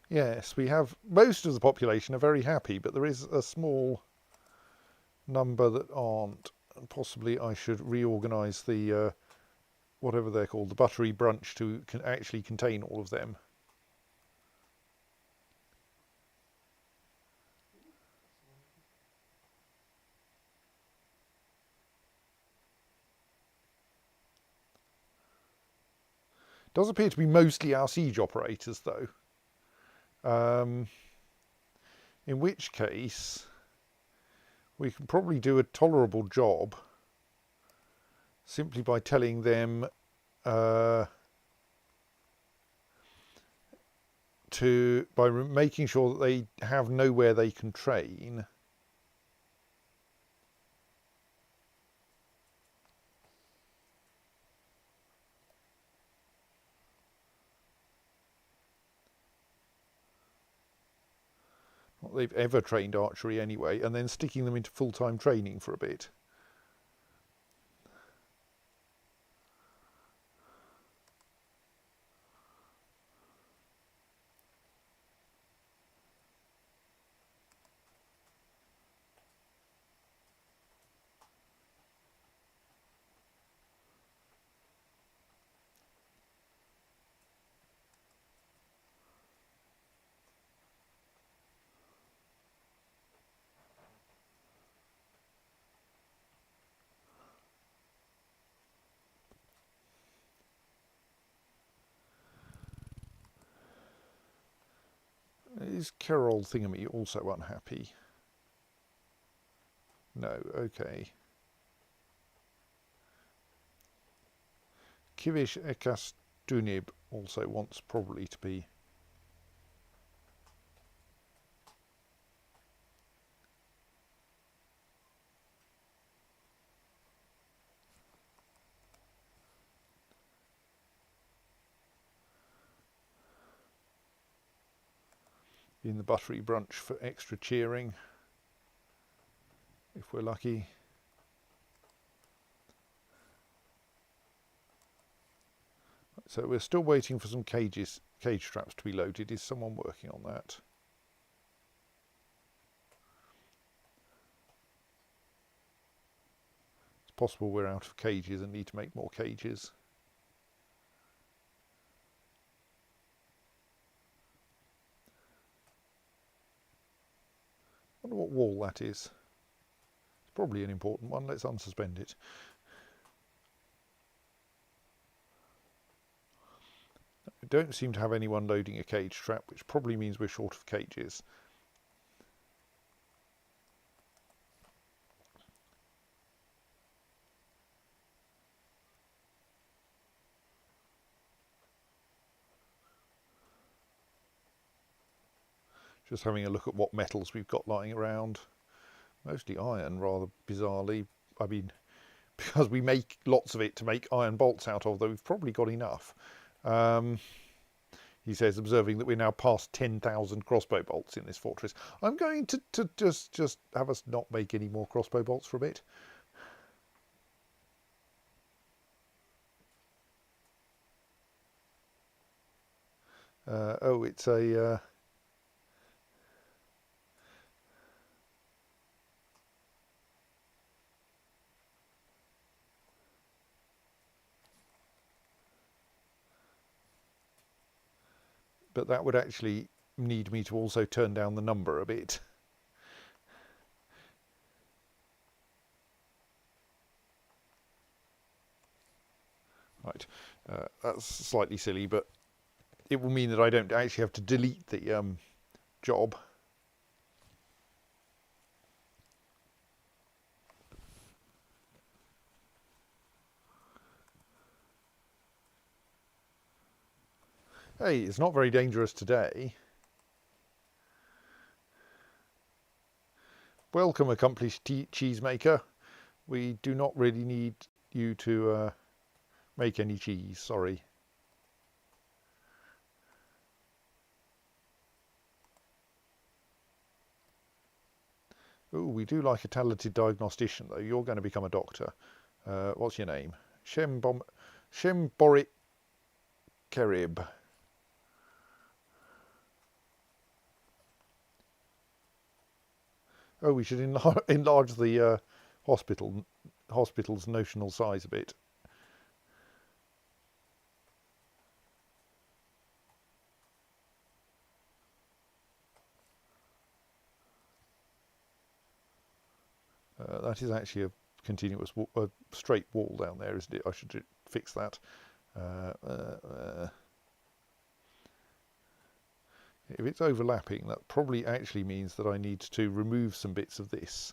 Yes, we have most of the population are very happy, but there is a small number that aren't. And possibly I should reorganise the whatever they're called, the buttery brunch, to actually contain all of them. Does appear to be mostly our siege operators, though. In which case we can probably do a tolerable job simply by telling them by making sure that they have nowhere they can train. Not that they've ever trained archery anyway, and then sticking them into full-time training for a bit. Is Carol Thingamy also unhappy? No, okay. Kivish Ekastunib also wants probably to be. In the buttery brunch for extra cheering, if we're lucky. So we're still waiting for some cage traps to be loaded. Is someone working on that? It's possible we're out of cages and need to make more cages. I wonder what wall that is. It's probably an important one. Let's unsuspend it. We don't seem to have anyone loading a cage trap, which probably means we're short of cages. Just having a look at what metals we've got lying around. Mostly iron, rather bizarrely. I mean, because we make lots of it to make iron bolts out of, though we've probably got enough. He says, observing that we're now past 10,000 crossbow bolts in this fortress. I'm going to just have us not make any more crossbow bolts for a bit. Oh, it's a... but that would actually need me to also turn down the number a bit. Right, that's slightly silly, but it will mean that I don't actually have to delete the job. Hey, it's not very dangerous today. Welcome, accomplished cheesemaker. We do not really need you to make any cheese, sorry. Oh, we do like a talented diagnostician, though. You're going to become a doctor. What's your name? Shemborit Kerib. Oh, we should enlarge the hospital's notional size a bit. That is actually a continuous, a straight wall down there, isn't it? I should fix that. If it's overlapping, that probably actually means that I need to remove some bits of this.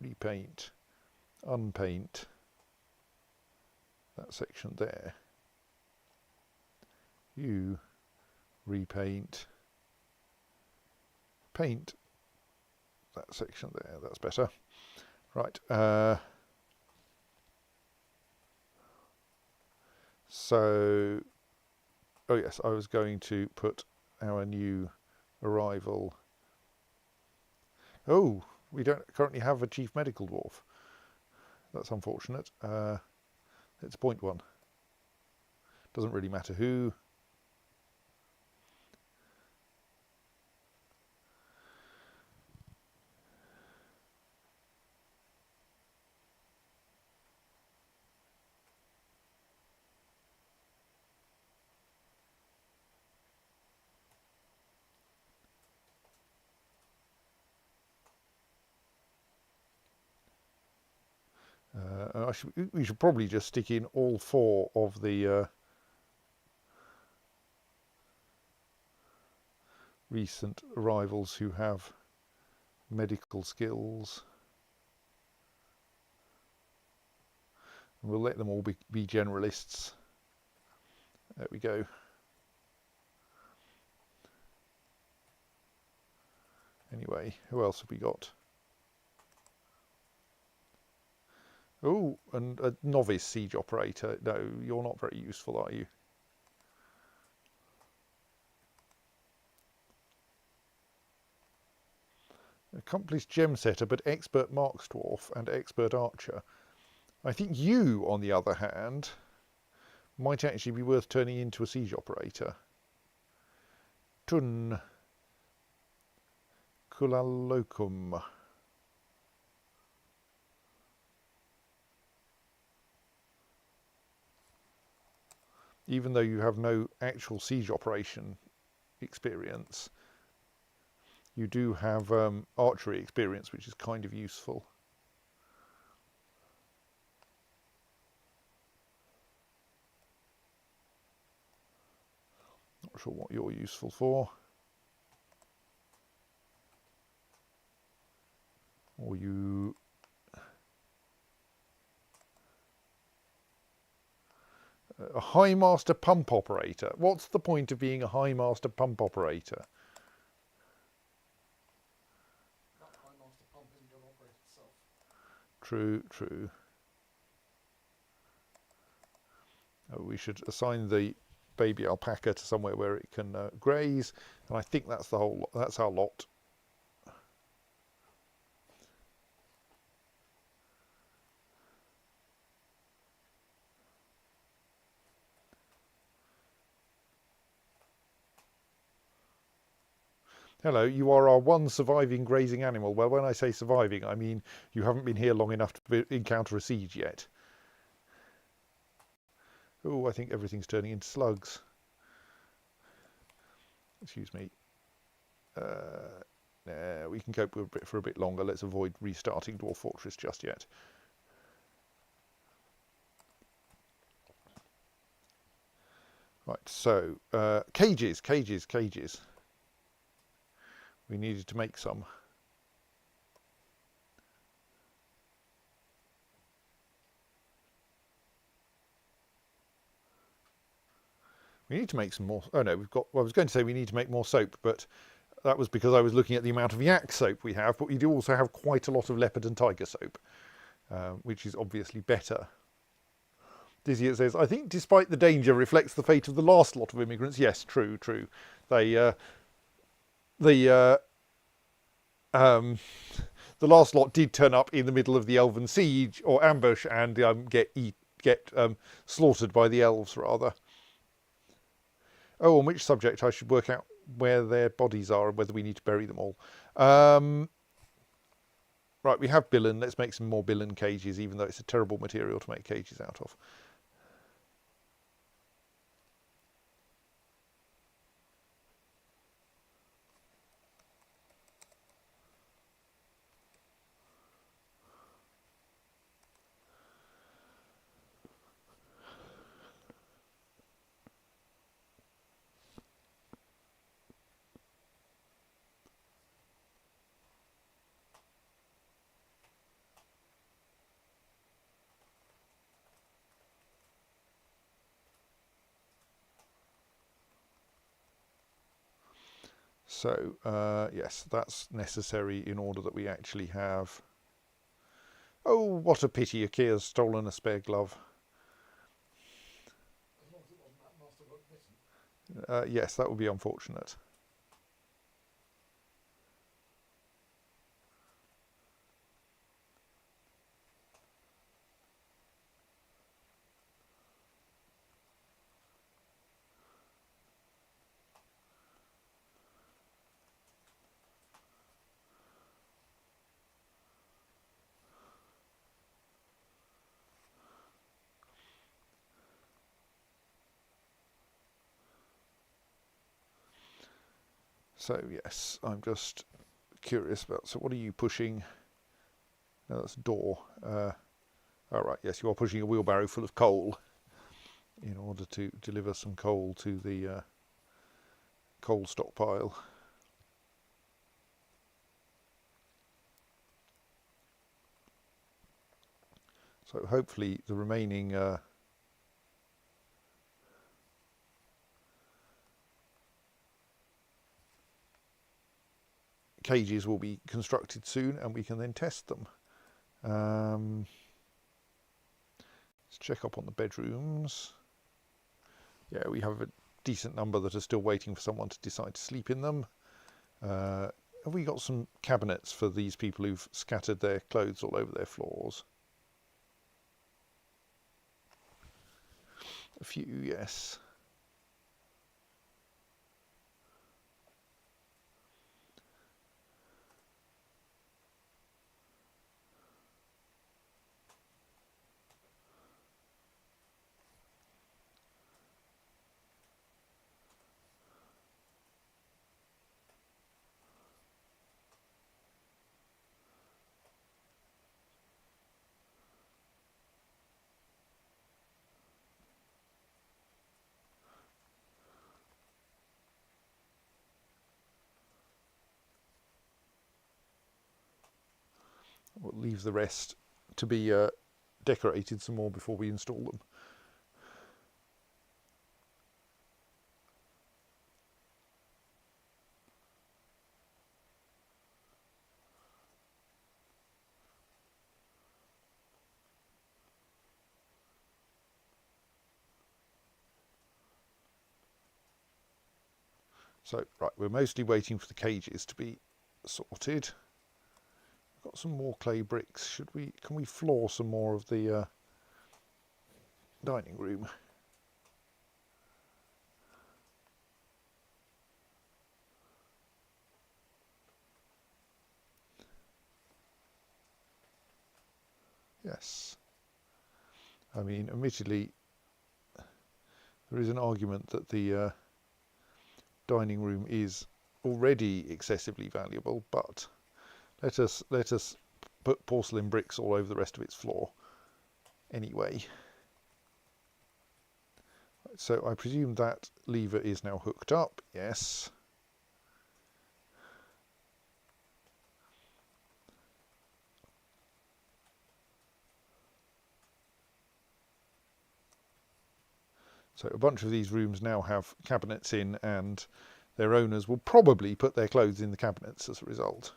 Repaint, unpaint that section there. You repaint, paint that section there, that's better. Right, so, oh yes, I was going to put our new arrival. Oh, we don't currently have a chief medical dwarf. That's unfortunate. Let's appoint one. Doesn't really matter who. We should probably just stick in all 4 of the recent arrivals who have medical skills. And we'll let them all be generalists. There we go. Anyway, who else have we got? Oh, and a novice siege operator. No, you're not very useful, are you? Accomplished gem setter, but expert marks dwarf and expert archer. I think you, on the other hand, might actually be worth turning into a siege operator. Tun Kulalocum. Even though you have no actual siege operation experience, you do have archery experience, which is kind of useful. Not sure what you're useful for. Or you... A High Master pump operator. What's the point of being a High Master pump operator? That High Master pump isn't going to operate itself. True, true. Oh, we should assign the baby alpaca to somewhere where it can graze, and I think that's the whole. That's our lot. Hello, you are our one surviving grazing animal. Well, when I say surviving, I mean you haven't been here long enough to encounter a siege yet. Oh, I think everything's turning into slugs. Excuse me. Nah, we can cope with it for a bit longer. Let's avoid restarting Dwarf Fortress just yet. Right, so cages. We needed to make some. We need to make some more. Oh no, we've got. Well, I was going to say we need to make more soap, but that was because I was looking at the amount of yak soap we have. But we do also have quite a lot of leopard and tiger soap, which is obviously better. Dizzy says, I think despite the danger reflects the fate of the last lot of immigrants. Yes, true. They the last lot did turn up in the middle of the elven siege or ambush and get slaughtered by the elves rather. Oh, on which subject I should work out where their bodies are and whether we need to bury them all. Right, we have billen. Let's make some more billen cages, even though it's a terrible material to make cages out of. So yes, that's necessary in order that we actually have... Oh, what a pity Akia's stolen a spare glove. As long as it wasn't that master look missing. Yes, that would be unfortunate. So yes, I'm just curious about, so what are you pushing? No, that's a door. All right, yes, you are pushing a wheelbarrow full of coal in order to deliver some coal to the coal stockpile. So hopefully the remaining cages will be constructed soon and we can then test them. Let's check up on the bedrooms. Yeah, we have a decent number that are still waiting for someone to decide to sleep in them. Have we got some cabinets for these people who've scattered their clothes all over their floors? A few, yes. We'll leave the rest to be decorated some more before we install them. So, right, we're mostly waiting for the cages to be sorted. We've got some more clay bricks. Can we floor some more of the dining room? Yes. I mean, admittedly, there is an argument that the dining room is already excessively valuable, but let us put porcelain bricks all over the rest of its floor anyway. So I presume that lever is now hooked up. Yes. So a bunch of these rooms now have cabinets in, and their owners will probably put their clothes in the cabinets as a result.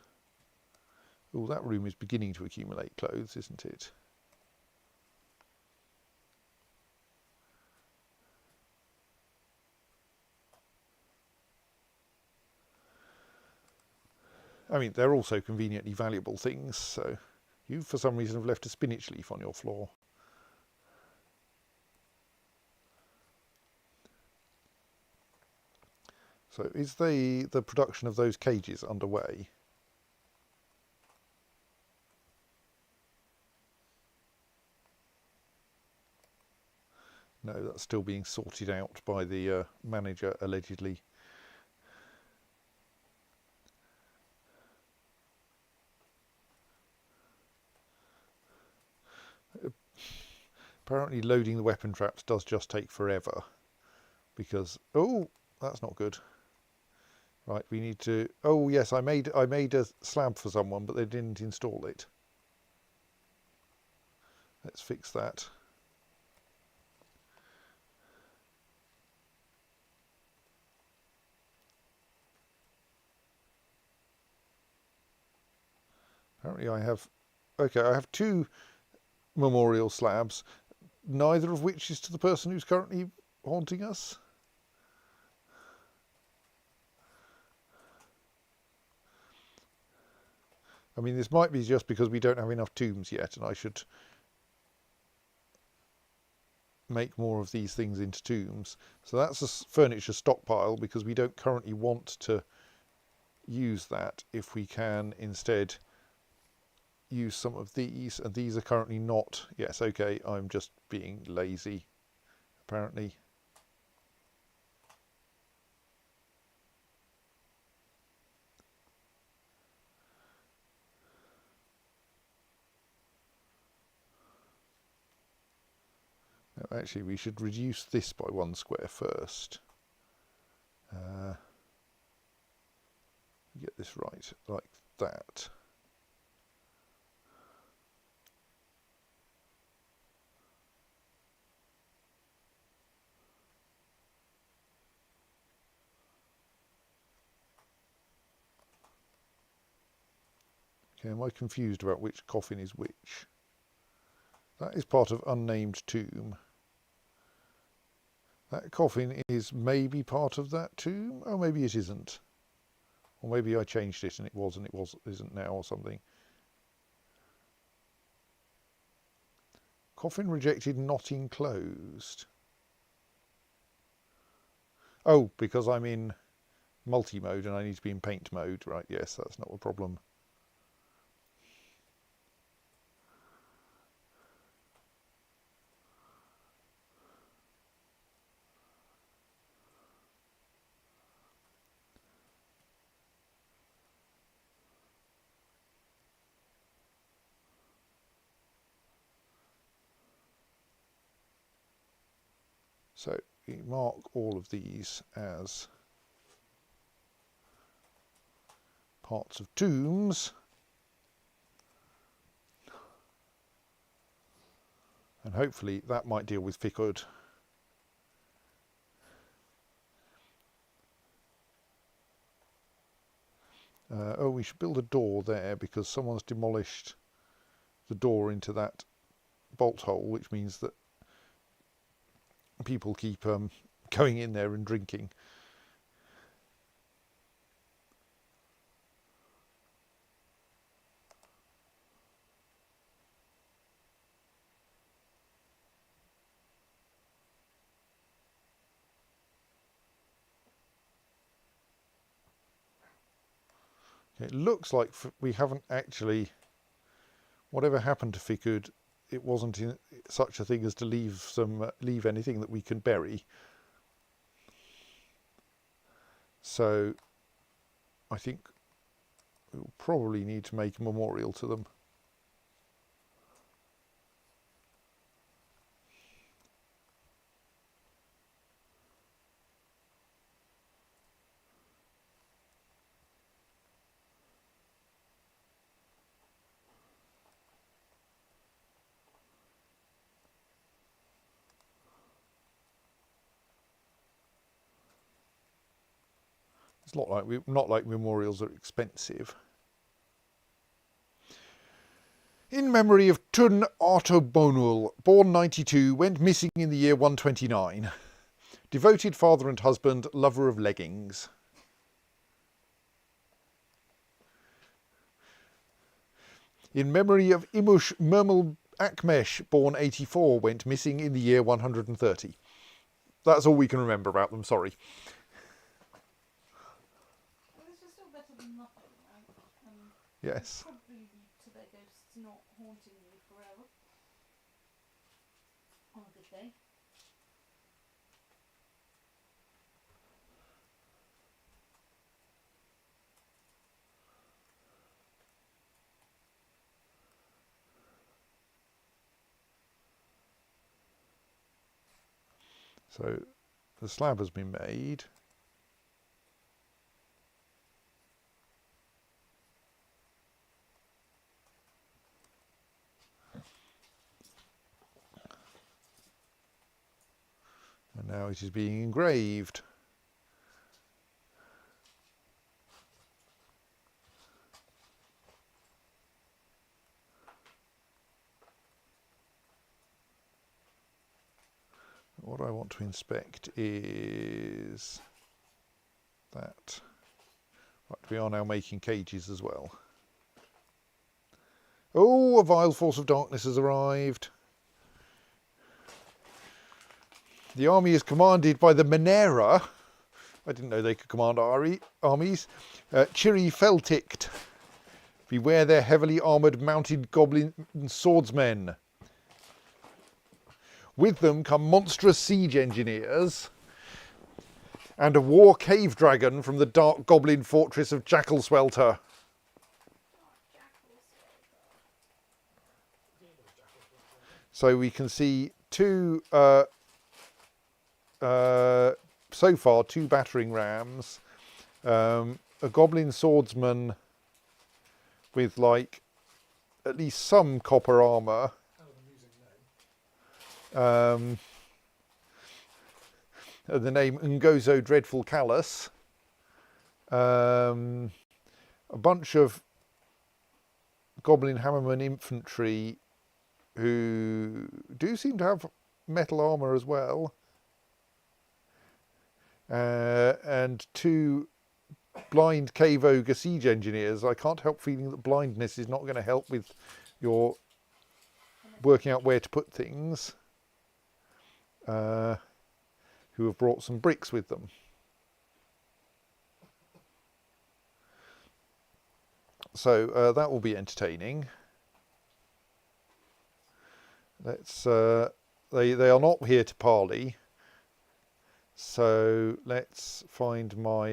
Oh, that room is beginning to accumulate clothes, isn't it? I mean, they're also conveniently valuable things, so you, for some reason, have left a spinach leaf on your floor. So is the production of those cages underway? No, that's still being sorted out by the manager, allegedly. Apparently loading the weapon traps does just take forever, because... Oh, that's not good. Right, we need to... Oh yes, I made a slab for someone, but they didn't install it. Let's fix that. Apparently I have, okay, I have 2 memorial slabs, neither of which is to the person who's currently haunting us. I mean, this might be just because we don't have enough tombs yet, and I should make more of these things into tombs. So that's a furniture stockpile because we don't currently want to use that. If we can instead use some of these, and these are currently not. Yes, okay, I'm just being lazy, apparently. No, actually, we should reduce this by 1 square first. Get this right, like that. Okay, am I confused about which coffin is which? That is part of unnamed tomb. That coffin is maybe part of that tomb? Oh, maybe it isn't. Or maybe I changed it and it was isn't now or something. Coffin rejected, not enclosed. Oh, because I'm in multi-mode and I need to be in paint mode. Right, yes, that's not a problem. So we mark all of these as parts of tombs. And hopefully that might deal with Fikud. Oh, we should build a door there because someone's demolished the door into that bolt hole, which means that people keep going in there and drinking. It looks like we haven't actually, whatever happened to Fikud, it wasn't in such a thing as to leave anything that we can bury. So I think we'll probably need to make a memorial to them. It's not like memorials are expensive. In memory of Tun Artobonul, born 92, went missing in the year 129. Devoted father and husband, lover of leggings. In memory of Imush Murmel Akmesh, born 84, went missing in the year 130. That's all we can remember about them, sorry. Well, it's just still better than nothing, right? Yes. Probably to their ghosts not haunting you forever. On a good day. So the slab has been made. And now it is being engraved. What I want to inspect is that. Right, we are now making cages as well. Oh, a vile force of darkness has arrived. The army is commanded by the Menera. I didn't know they could command armies. Chiri Feltict. Beware their heavily armoured mounted goblin swordsmen. With them come monstrous siege engineers and a war cave dragon from the dark goblin fortress of Jackalswelter. So we can see two, so far, two battering rams, a goblin swordsman with like at least some copper armour. The name Ngozo Dreadful Callus. A bunch of goblin hammerman infantry who do seem to have metal armour as well. And two blind cave ogre siege engineers. I can't help feeling that blindness is not going to help with your working out where to put things. Who have brought some bricks with them. So that will be entertaining. Let's. They are not here to parley. So let's find my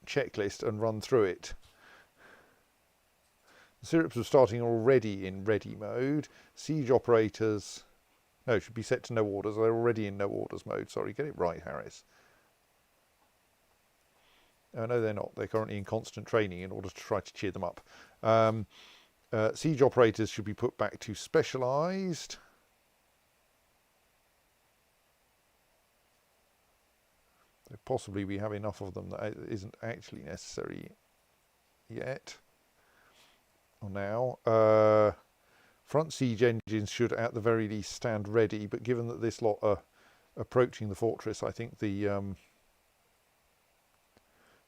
checklist and run through it. The syrups are starting already in ready mode. Siege operators, no, should be set to no orders. They're already in no orders mode. Sorry, get it right, Harris. No, they're not. They're currently in constant training in order to try to cheer them up. Siege operators should be put back to specialised. Possibly we have enough of them that isn't actually necessary yet. Or now. Front siege engines should at the very least stand ready, but given that this lot are approaching the fortress, I think the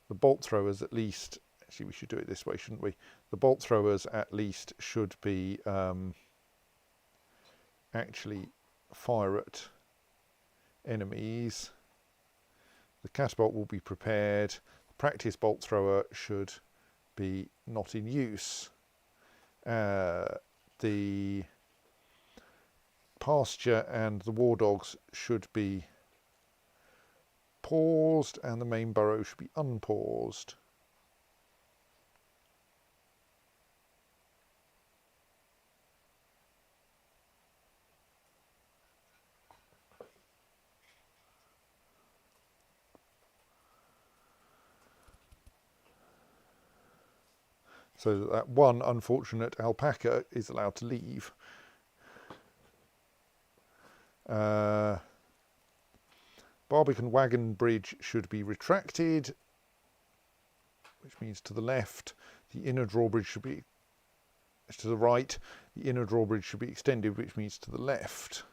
bolt throwers at least, actually we should do it this way, shouldn't we? The bolt throwers at least should be actually fire at enemies. The catapult will be prepared. The practice bolt thrower should be not in use. The pasture and the war dogs should be paused, and the main burrow should be unpaused. So that one unfortunate alpaca is allowed to leave. Barbican wagon bridge should be retracted, which means to the left. The inner drawbridge should be to the right. The inner drawbridge should be extended, which means to the left.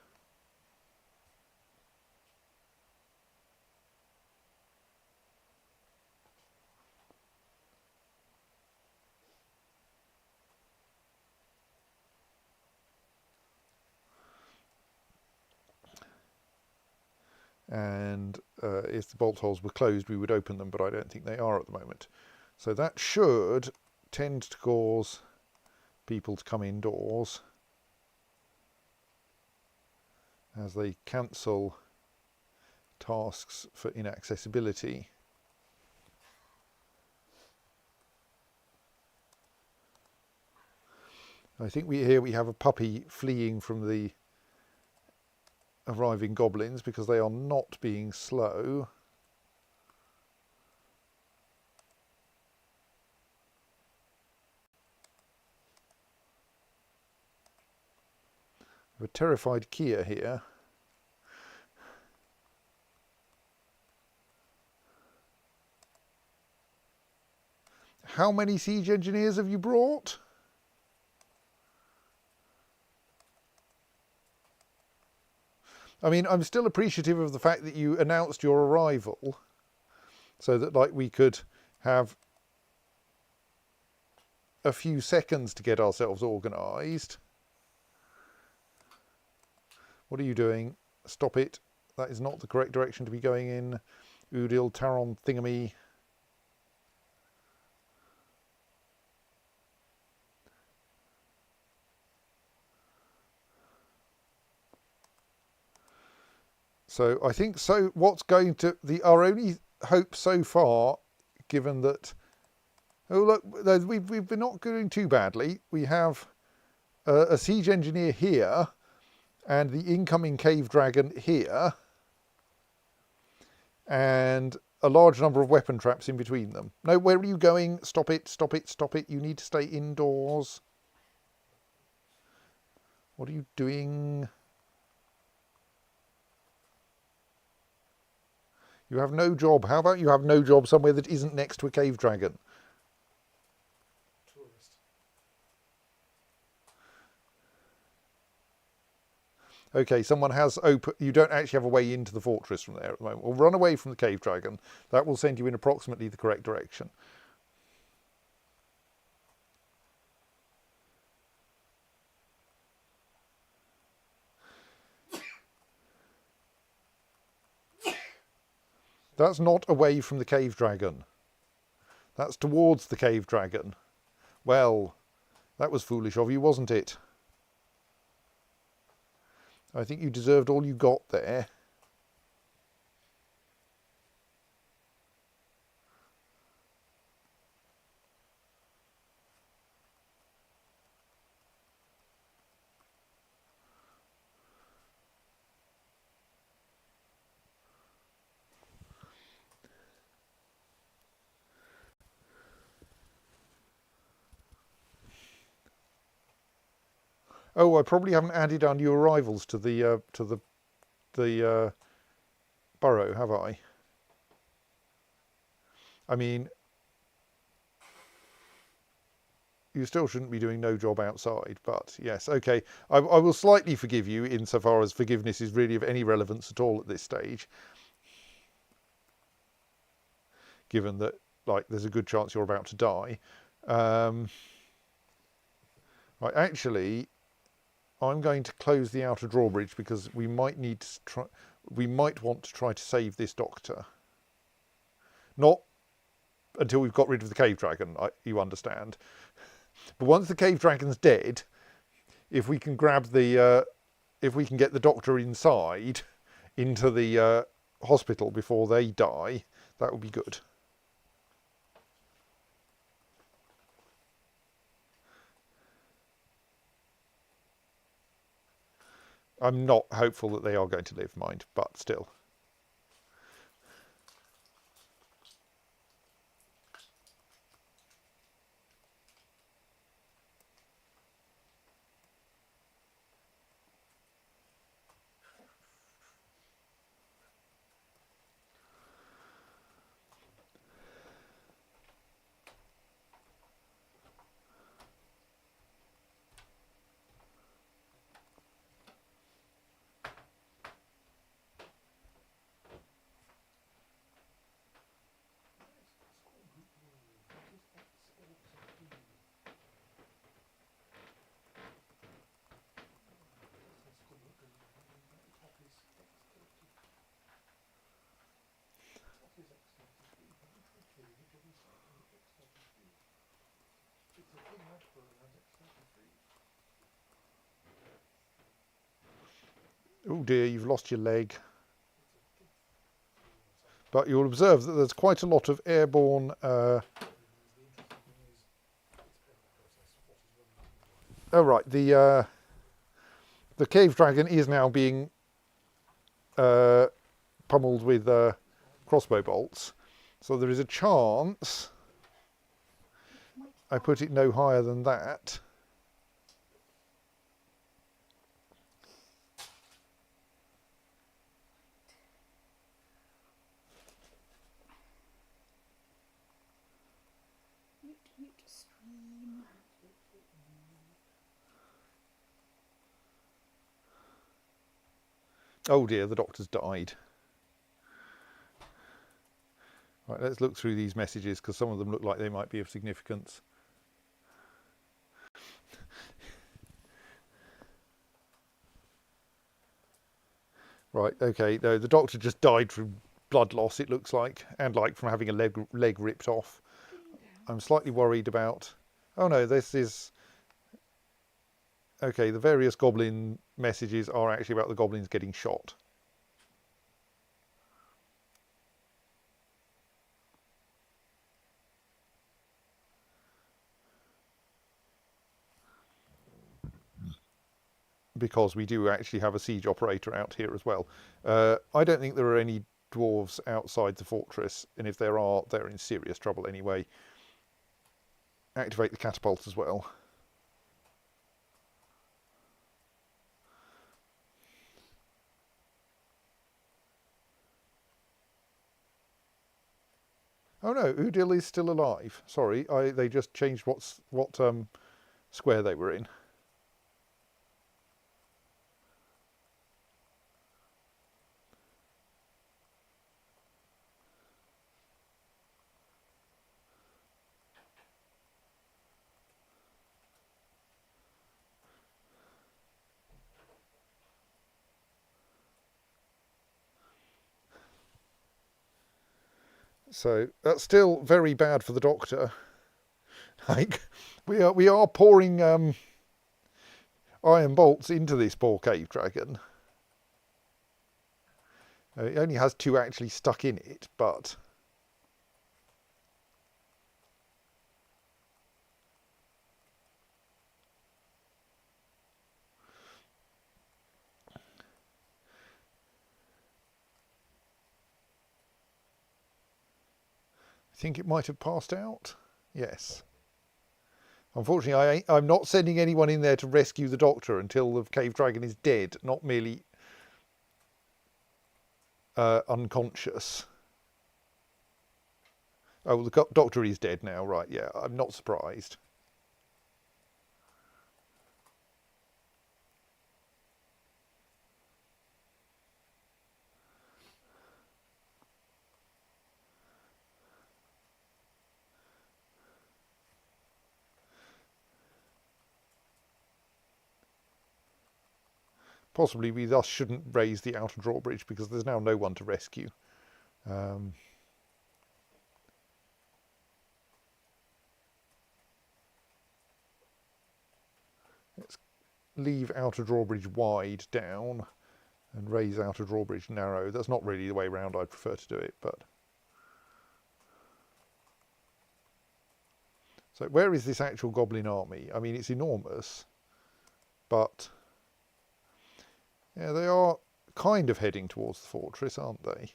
And if the bolt holes were closed, we would open them, but I don't think they are at the moment. So that should tend to cause people to come indoors as they cancel tasks for inaccessibility. I think we have a puppy fleeing from the arriving goblins because they are not being slow. We have a terrified Kia here. How many siege engineers have you brought? I mean, I'm still appreciative of the fact that you announced your arrival so that, like, we could have a few seconds to get ourselves organised. What are you doing? Stop it. That is not the correct direction to be going in. Udil Taron thingamy. So I think so. What's going to our only hope so far, given that, oh look, we've been not doing too badly. We have a siege engineer here, and the incoming cave dragon here, and a large number of weapon traps in between them. No, where are you going? Stop it! Stop it! Stop it! You need to stay indoors. What are you doing? You have no job. How about you have no job somewhere that isn't next to a cave dragon? Tourist. Okay, someone has open. You don't actually have a way into the fortress from there at the moment. Well, run away from the cave dragon. That will send you in approximately the correct direction. That's not away from the cave dragon. That's towards the cave dragon. Well, that was foolish of you, wasn't it? I think you deserved all you got there. Oh, I probably haven't added our new arrivals to the burrow, have I? I mean, you still shouldn't be doing no job outside, but yes, okay. I will slightly forgive you insofar as forgiveness is really of any relevance at all at this stage, given that, like, there's a good chance you're about to die. Right, actually, I'm going to close the outer drawbridge because we might need to try. We might want to try to save this doctor. Not until we've got rid of the cave dragon, you understand. But once the cave dragon's dead, if we can grab the, if we can get the doctor inside into the hospital before they die, that would be good. I'm not hopeful that they are going to live, mind, but still. Oh dear, you've lost your leg. But you'll observe that there's quite a lot of airborne... Oh right, the cave dragon is now being pummeled with crossbow bolts. So there is a chance I put it no higher than that. Oh dear, the doctor's died. Right, let's look through these messages because some of them look like they might be of significance. Right, okay, no, the doctor just died from blood loss, it looks like, and like from having a leg ripped off. I'm slightly worried about... Oh no, this is... Okay, the various goblin messages are actually about the goblins getting shot. Because we do actually have a siege operator out here as well. I don't think there are any dwarves outside the fortress, and if there are, they're in serious trouble anyway. Activate the catapult as well. Oh no, Udil is still alive. Sorry, they just changed what square they were in. So that's still very bad for the doctor. Like we are pouring iron bolts into this poor cave dragon. It only has 2 actually stuck in it, but I think it might have passed out. Yes. Unfortunately, I'm not sending anyone in there to rescue the doctor until the cave dragon is dead, not merely unconscious. Oh, the doctor is dead now, right, yeah, I'm not surprised. Possibly we thus shouldn't raise the outer drawbridge because there's now no one to rescue. Let's leave outer drawbridge wide down and raise outer drawbridge narrow. That's not really the way round I'd prefer to do it, but... So where is this actual goblin army? I mean, it's enormous, but... Yeah, they are kind of heading towards the fortress, aren't they?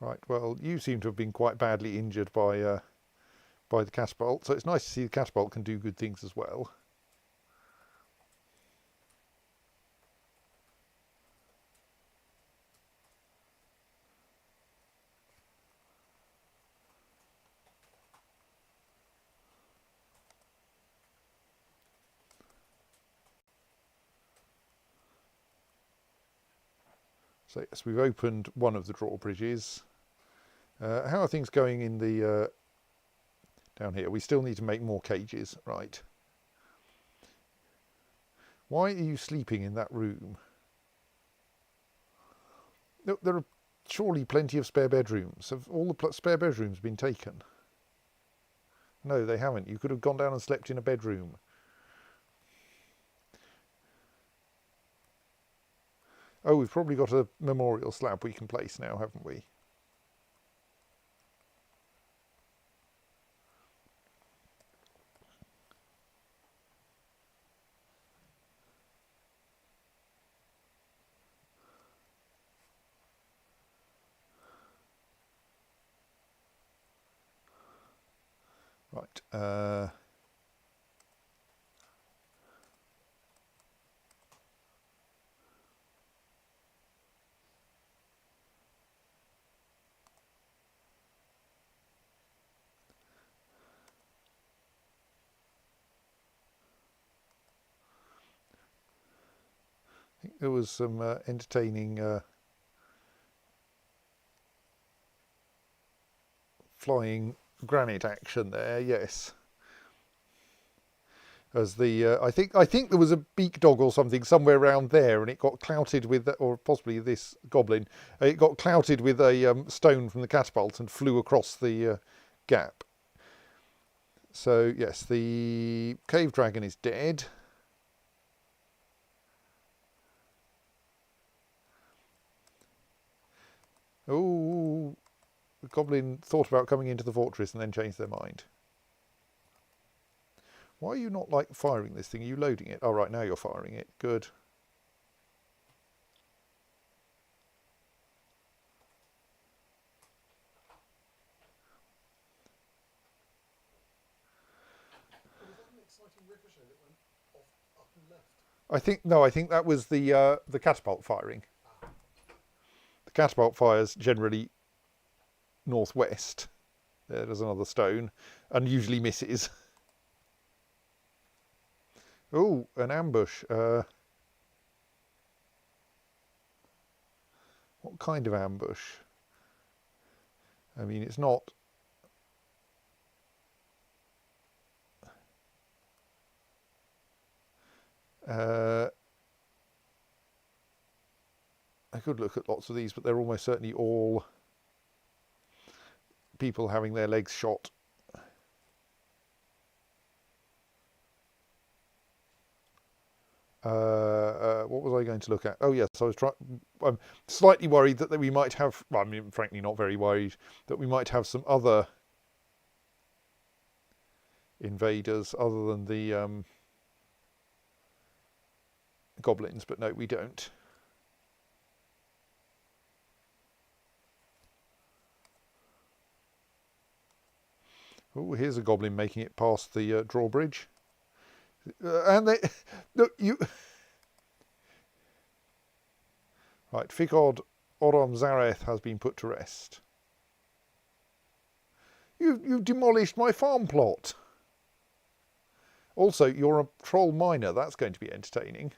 Right, well, you seem to have been quite badly injured by the catapult, so it's nice to see the catapult can do good things as well. So yes, we've opened one of the drawbridges. How are things going in the down here? We still need to make more cages, right? Why are you sleeping in that room? There are surely plenty of spare bedrooms. Have all the spare bedrooms been taken? No, they haven't. You could have gone down and slept in a bedroom. Oh, we've probably got a memorial slab we can place now, haven't we? Right. There was some entertaining flying granite action there, yes. As the I think there was a beak dog or something somewhere around there, and it got clouted with, or possibly this goblin, it got clouted with a stone from the catapult and flew across the gap. So yes, the cave dragon is dead. Oh, the goblin thought about coming into the fortress and then changed their mind. Why are you not like firing this thing? Are you loading it? Oh right, now you're firing it. Good. Was that an exciting ricochet that went off up and left? I think that was the catapult firing. The catapult fires generally northwest. There's another stone, and usually misses. Oh, an ambush. What kind of ambush? I mean, it's not... I could look at lots of these, but they're almost certainly all people having their legs shot. What was I going to look at? Oh yes, I'm slightly worried that we might have, well, I mean, frankly not very worried, that we might have some other invaders other than the goblins, but no, we don't. Oh, here's a goblin making it past the drawbridge. And they... Look, you... Right, Ficod Orom Zareth has been put to rest. You've demolished my farm plot. Also, you're a troll miner. That's going to be entertaining.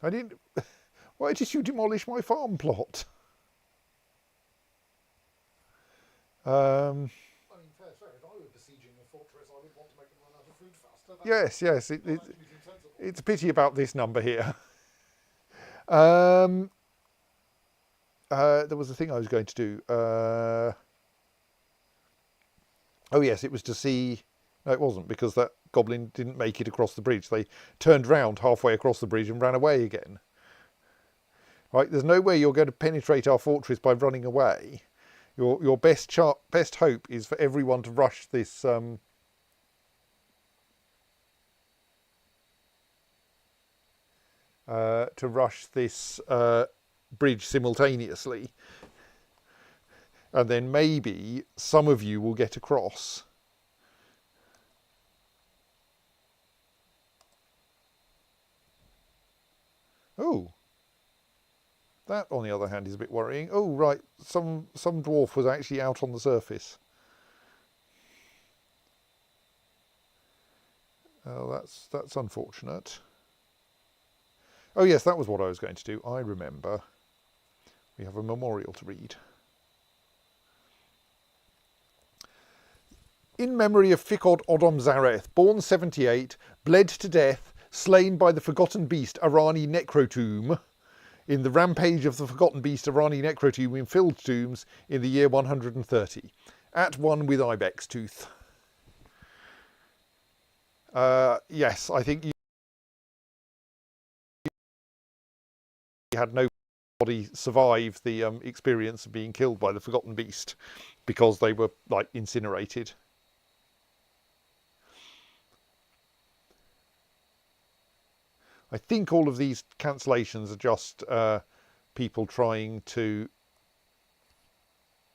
I didn't... Why did you demolish my farm plot? I mean, fair. If I were besieging a fortress, I would want to make them run out of food faster. Yes, yes. It's a pity about this number here. There was a thing I was going to do. Oh yes, it was to see... No, it wasn't, because that goblin didn't make it across the bridge. They turned round halfway across the bridge and ran away again. Right, there's no way you're going to penetrate our fortress by running away. Your best hope is for everyone to rush this bridge simultaneously, and then maybe some of you will get across. Oh, that on the other hand is a bit worrying. Oh right, some dwarf was actually out on the surface. Oh, that's unfortunate. Oh yes, that was what I was going to do. I remember. We have a memorial to read. In memory of Ficod Odom Zareth, born 78, bled to death, slain by the forgotten beast Arani Necrotomb, in the rampage of the forgotten beast Arani Necrotomb in filled tombs in the year 130. At one with ibex tooth. Yes, I think you had nobody survive the experience of being killed by the forgotten beast because they were like incinerated. I think all of these cancellations are just people trying to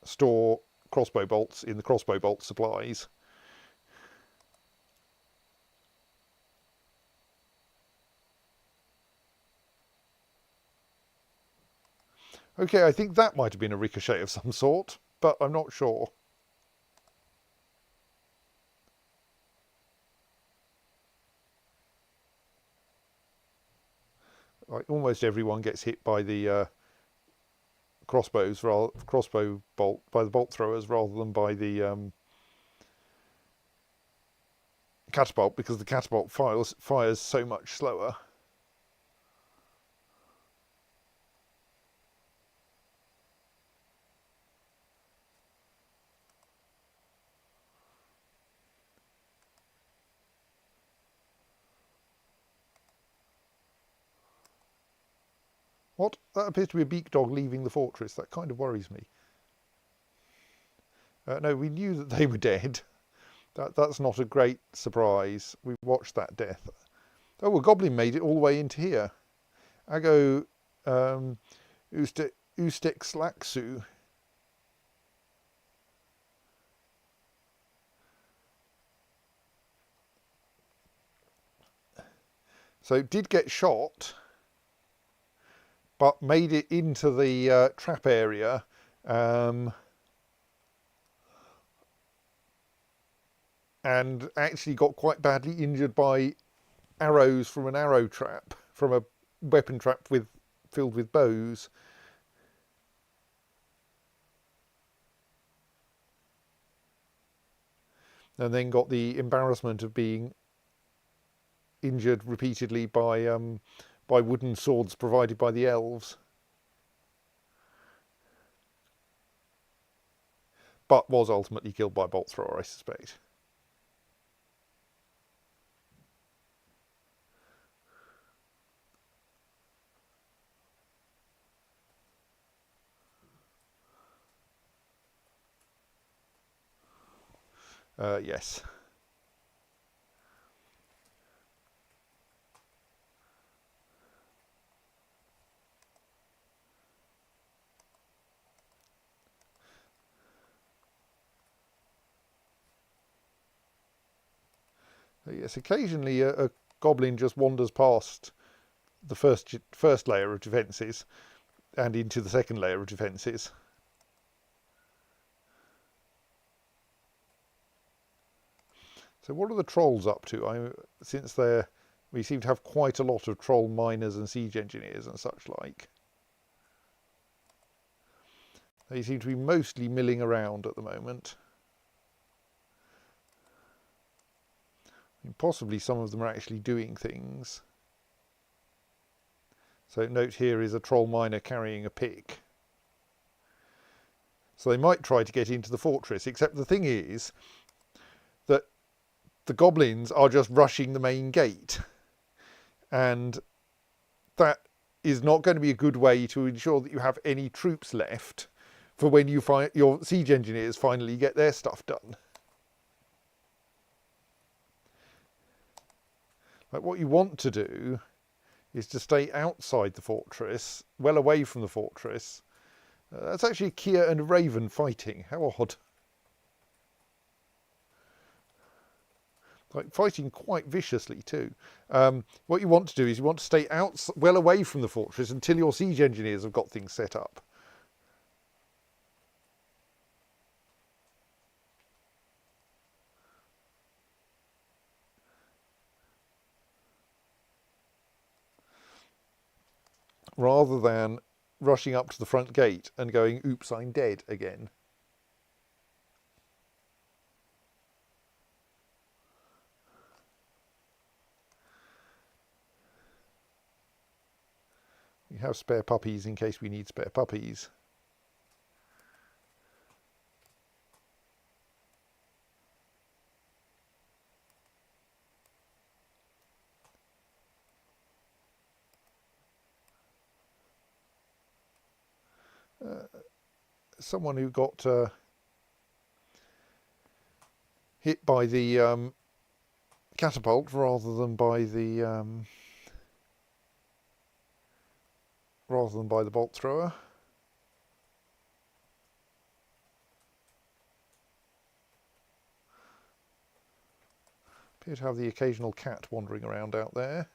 store crossbow bolts in the crossbow bolt supplies. Okay, I think that might have been a ricochet of some sort, but I'm not sure. Like almost everyone gets hit by the crossbow bolt, by the bolt throwers rather than by the catapult, because the catapult fires so much slower. What? That appears to be a beak dog leaving the fortress. That kind of worries me. No, we knew that they were dead. That's not a great surprise. We watched that death. Oh, a goblin made it all the way into here. Ago Ustek Slaksu. So did get shot, but made it into the trap area. And actually got quite badly injured by arrows from an arrow trap, from a weapon trap filled with bows. And then got the embarrassment of being injured repeatedly by wooden swords provided by the elves. But was ultimately killed by bolt thrower, I suspect. Yes. Yes, occasionally a goblin just wanders past the first layer of defences and into the second layer of defences. So what are the trolls up to? Since we seem to have quite a lot of troll miners and siege engineers and such like. They seem to be mostly milling around at the moment. And possibly some of them are actually doing things. So note here is a troll miner carrying a pick. So they might try to get into the fortress, except the thing is that the goblins are just rushing the main gate. And that is not going to be a good way to ensure that you have any troops left for when your siege engineers finally get their stuff done. Like what you want to do is to stay outside the fortress, well away from the fortress. That's actually Kia and Raven fighting. How odd. Like fighting quite viciously too. What you want to do is you want to stay well away from the fortress until your siege engineers have got things set up. Rather than rushing up to the front gate and going, oops, I'm dead again. We have spare puppies in case we need spare puppies. Someone who got hit by the catapult rather than by the bolt thrower. Appear to have the occasional cat wandering around out there.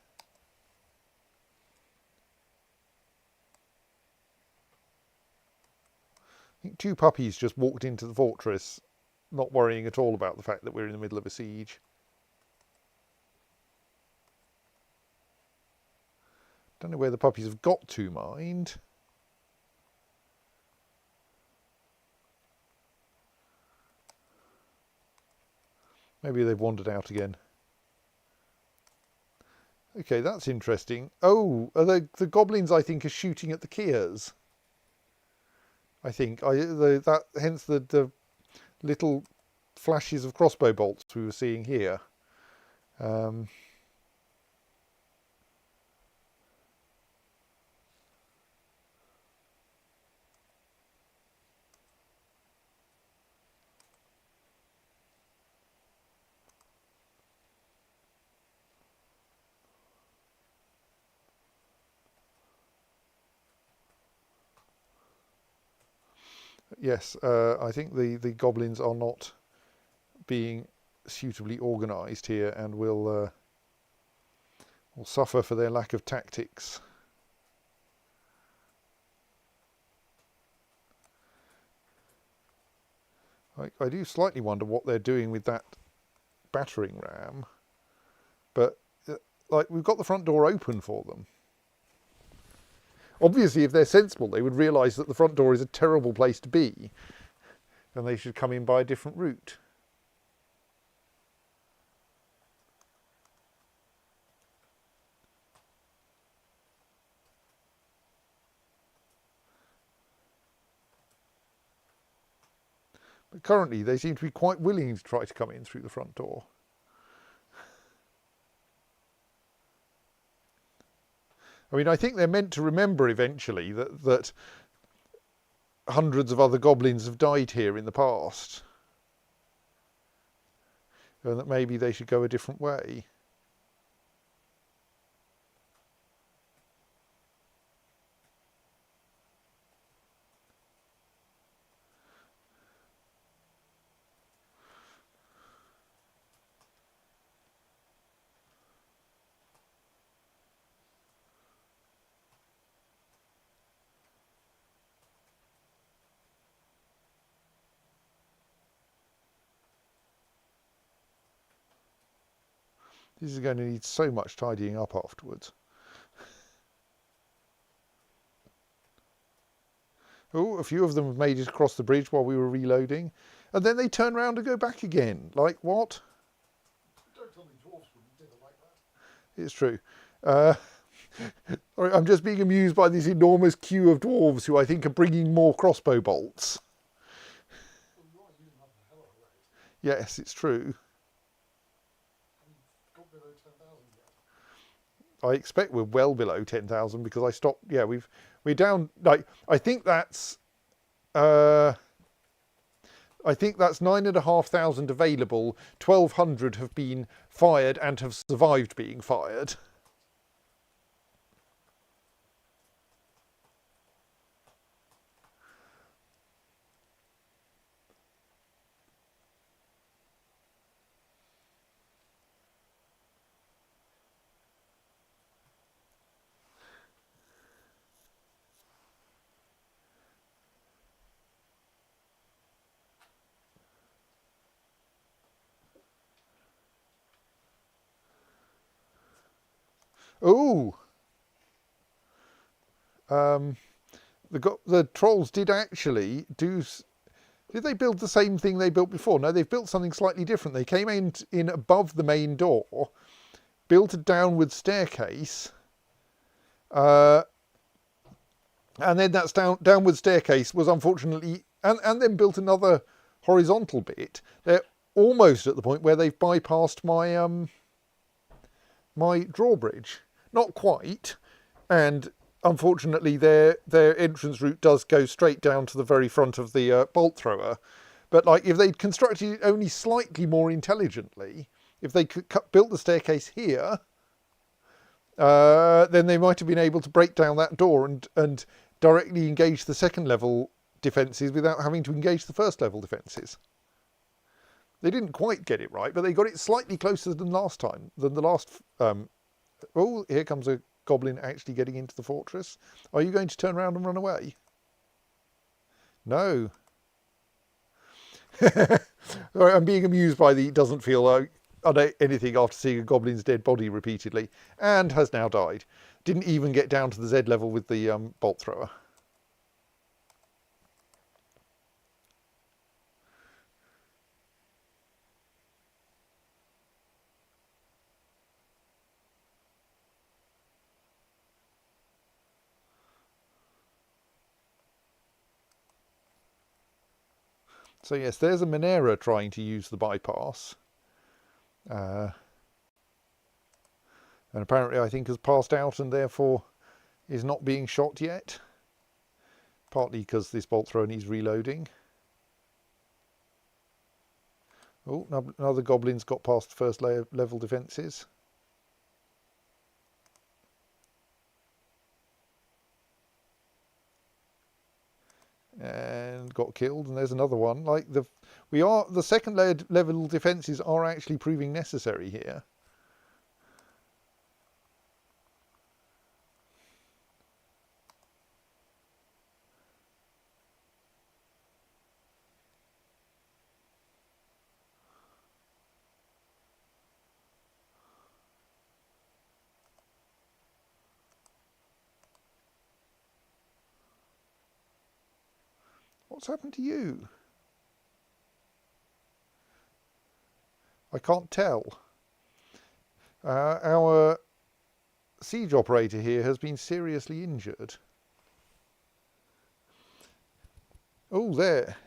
I think 2 puppies just walked into the fortress, not worrying at all about the fact that we're in the middle of a siege. Don't know where the puppies have got to, mind. Maybe they've wandered out again. Okay, that's interesting. Oh, the goblins, I think, are shooting at the Kias. I think. Hence the little flashes of crossbow bolts we were seeing here. Yes, I think the goblins are not being suitably organised here and will suffer for their lack of tactics. I do slightly wonder what they're doing with that battering ram, but like, we've got the front door open for them. Obviously, if they're sensible, they would realise that the front door is a terrible place to be, and they should come in by a different route. But currently, they seem to be quite willing to try to come in through the front door. I mean, I think they're meant to remember eventually that hundreds of other goblins have died here in the past, and that maybe they should go a different way. This is going to need so much tidying up afterwards. Oh, a few of them have made it across the bridge while we were reloading. And then they turn around and go back again. Like, what? Don't tell me dwarves wouldn't dither like that. It's true. I'm just being amused by this enormous queue of dwarves who I think are bringing more crossbow bolts. Well, you are using up a hell of a rate. Yes, it's true. Got below 10,000 yet. I expect we're well below 10,000 because I stopped. Yeah, we're down. Like, I think that's 9,500 available. 1,200 have been fired and have survived being fired. Oh, the trolls did actually do. Did they build the same thing they built before? No, they've built something slightly different. They came in above the main door, built a downward staircase, and then that downward staircase was unfortunately, and then built another horizontal bit. They're almost at the point where they've bypassed my my drawbridge. Not quite, and unfortunately their entrance route does go straight down to the very front of the bolt thrower. But like, if they'd constructed it only slightly more intelligently, if they could built the staircase here, then they might have been able to break down that door and directly engage the second level defences without having to engage the first level defences. They didn't quite get it right, but they got it slightly closer than last time, than the last. Oh, here comes a goblin actually getting into the fortress. Are you going to turn around and run away? No. I'm being amused by the doesn't feel like anything after seeing a goblin's dead body repeatedly, and has now died. Didn't even get down to the Z level with the bolt thrower. So yes, there's a Monera trying to use the bypass. And apparently I think has passed out and therefore is not being shot yet. Partly because this bolt thrower needs reloading. Oh, another goblin's got past the first level defences. And got killed, and there's another one. Like the second level defences are actually proving necessary here. What's happened to you? I can't tell. Our siege operator here has been seriously injured. Oh, there.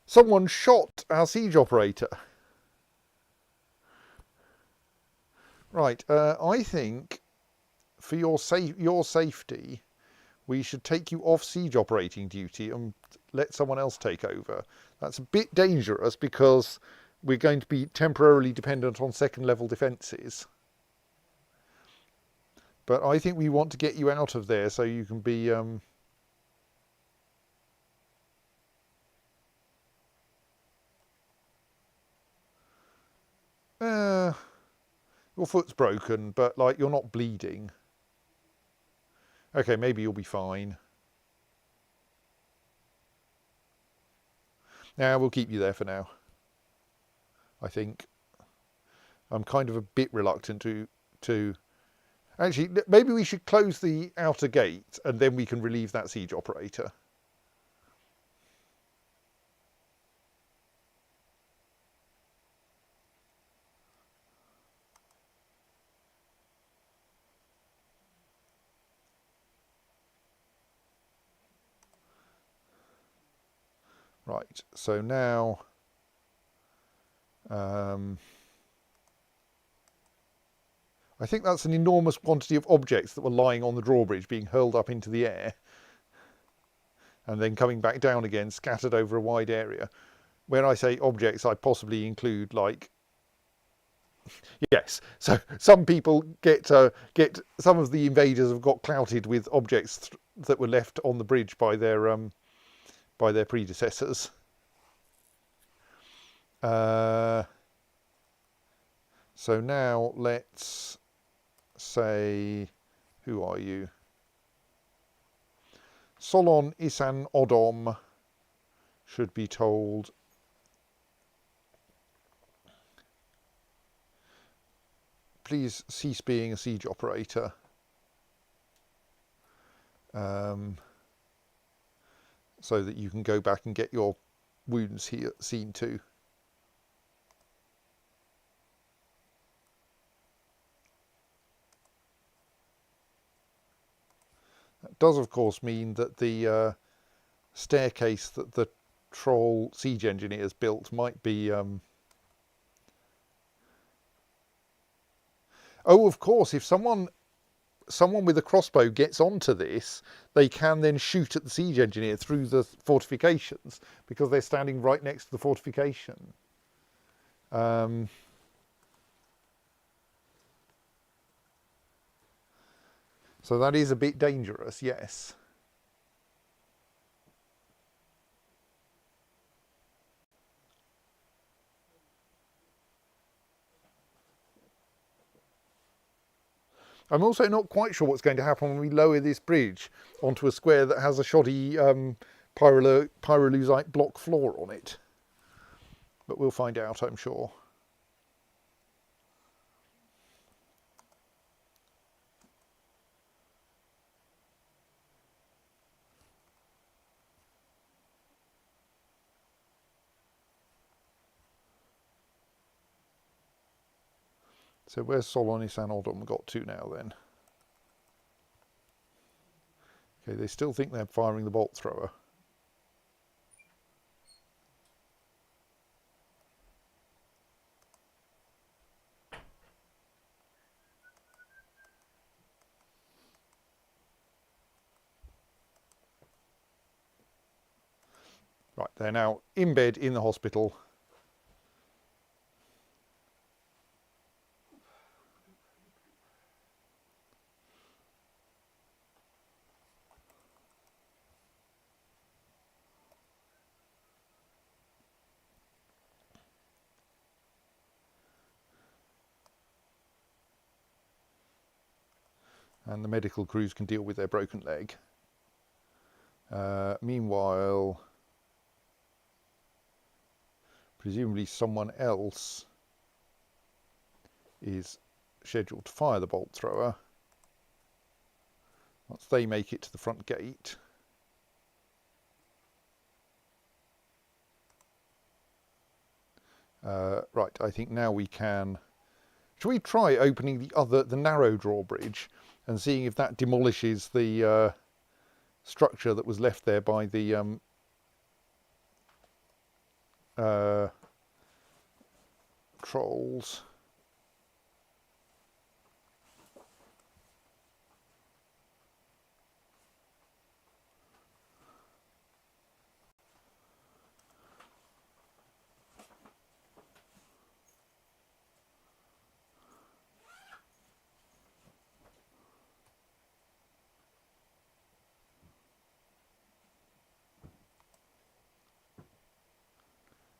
Someone shot our siege operator. Right, I think for your safety, we should take you off siege operating duty and let someone else take over. That's a bit dangerous because we're going to be temporarily dependent on second level defences. But I think we want to get you out of there so you can be... your foot's broken, but like you're not bleeding. Okay, maybe you'll be fine. Now we'll keep you there for now. I think. I'm kind of a bit reluctant to... Actually, maybe we should close the outer gate and then we can relieve that siege operator. Right, so now I think that's an enormous quantity of objects that were lying on the drawbridge being hurled up into the air and then coming back down again, scattered over a wide area. When I say objects, I possibly include like... Yes, so some people get some of the invaders have got clouted with objects that were left on the bridge by their predecessors. So now let's say, who are you? Solon Isan Odom should be told please cease being a siege operator. So that you can go back and get your wounds here seen to. That does, of course, mean that the staircase that the troll siege engineers built might be... Oh, of course, if someone with a crossbow gets onto this, they can then shoot at the siege engineer through the fortifications because they're standing right next to the fortification. So that is a bit dangerous, yes. I'm also not quite sure what's going to happen when we lower this bridge onto a square that has a shoddy pyroluzite block floor on it. But we'll find out, I'm sure. So where's Solonis and Odom got to now then? Okay, they still think they're firing the bolt thrower. Right, they're now in bed in the hospital. And the medical crews can deal with their broken leg. Meanwhile, presumably someone else is scheduled to fire the bolt thrower once they make it to the front gate. Right, I think now we can... Shall we try opening the narrow drawbridge and seeing if that demolishes the structure that was left there by the trolls?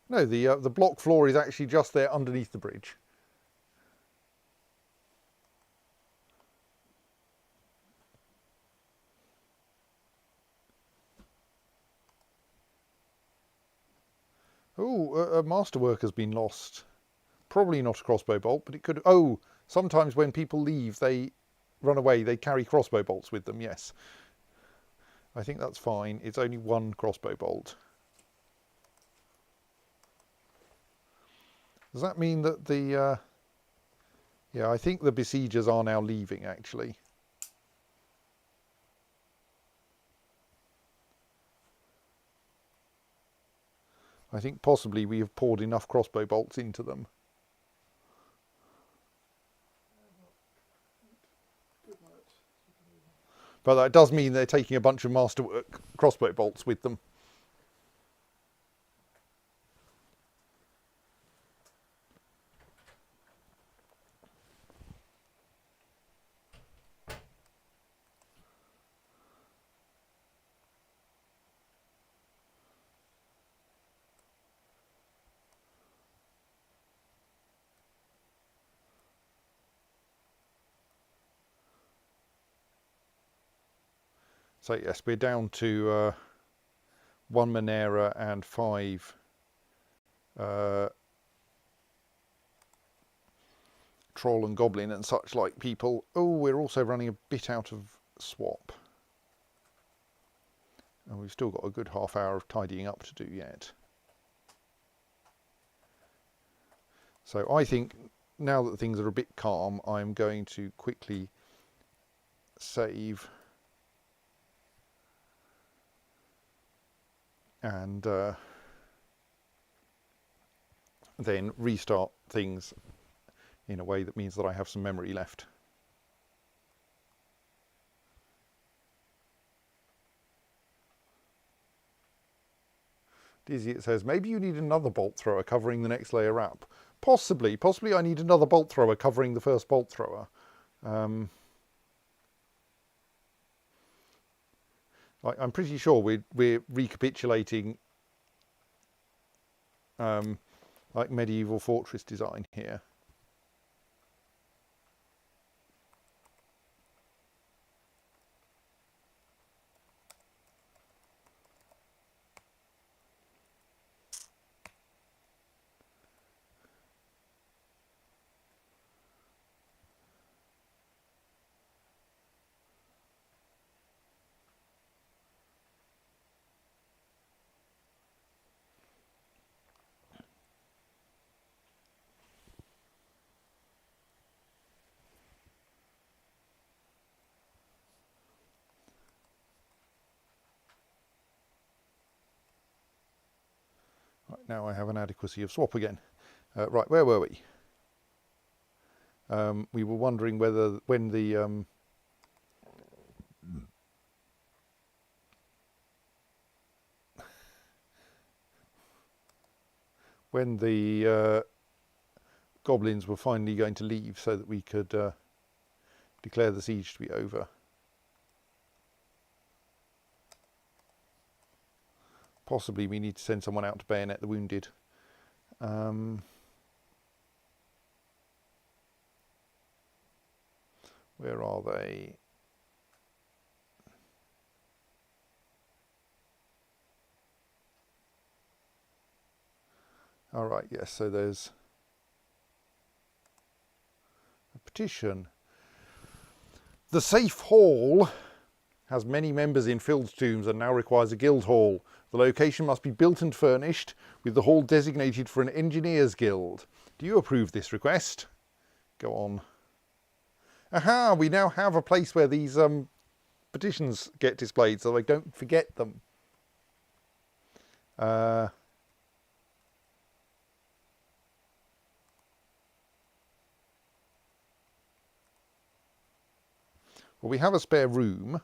No, the block floor is actually just there underneath the bridge. Oh, a masterwork has been lost. Probably not a crossbow bolt, but it could... Oh, sometimes when people leave, they run away. They carry crossbow bolts with them, yes. I think that's fine. It's only one crossbow bolt. Does that mean that the... yeah, I think the besiegers are now leaving, actually. I think possibly we have poured enough crossbow bolts into them. But that does mean they're taking a bunch of masterwork crossbow bolts with them. So yes, we're down to 1 Monera and 5 troll and goblin and such like people. Oh, we're also running a bit out of swap. And we've still got a good half hour of tidying up to do yet. So I think now that things are a bit calm, I'm going to quickly save and then restart things in a way that means that I have some memory left. Dizzy, it says, maybe you need another bolt thrower covering the next layer up. Possibly I need another bolt thrower covering the first bolt thrower. I'm pretty sure we're recapitulating like medieval fortress design here. Right, now I have an adequacy of swap again. Right, where were we? We were wondering whether when the goblins were finally going to leave so that we could declare the siege to be over. Possibly we need to send someone out to bayonet the wounded. Where are they? All right, yes, so there's a petition. The safe hall has many members in filled tombs and now requires a guild hall. The location must be built and furnished, with the hall designated for an engineers guild. Do you approve this request? Go on. Aha, we now have a place where these petitions get displayed so I don't forget them. Well, we have a spare room.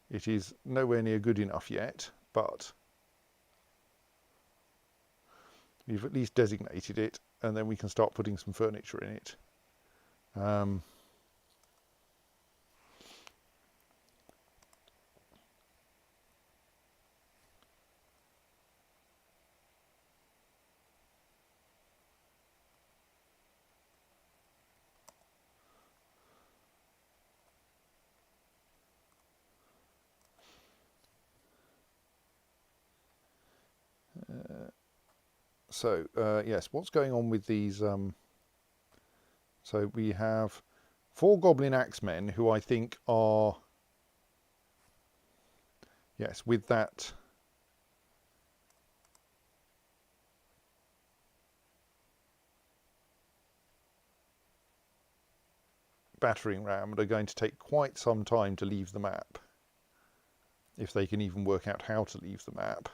It is nowhere near good enough yet, but we've at least designated it, and then we can start putting some furniture in it. Yes, what's going on with these? So we have 4 goblin axemen who I think are, yes, with that battering ram, are going to take quite some time to leave the map, if they can even work out how to leave the map.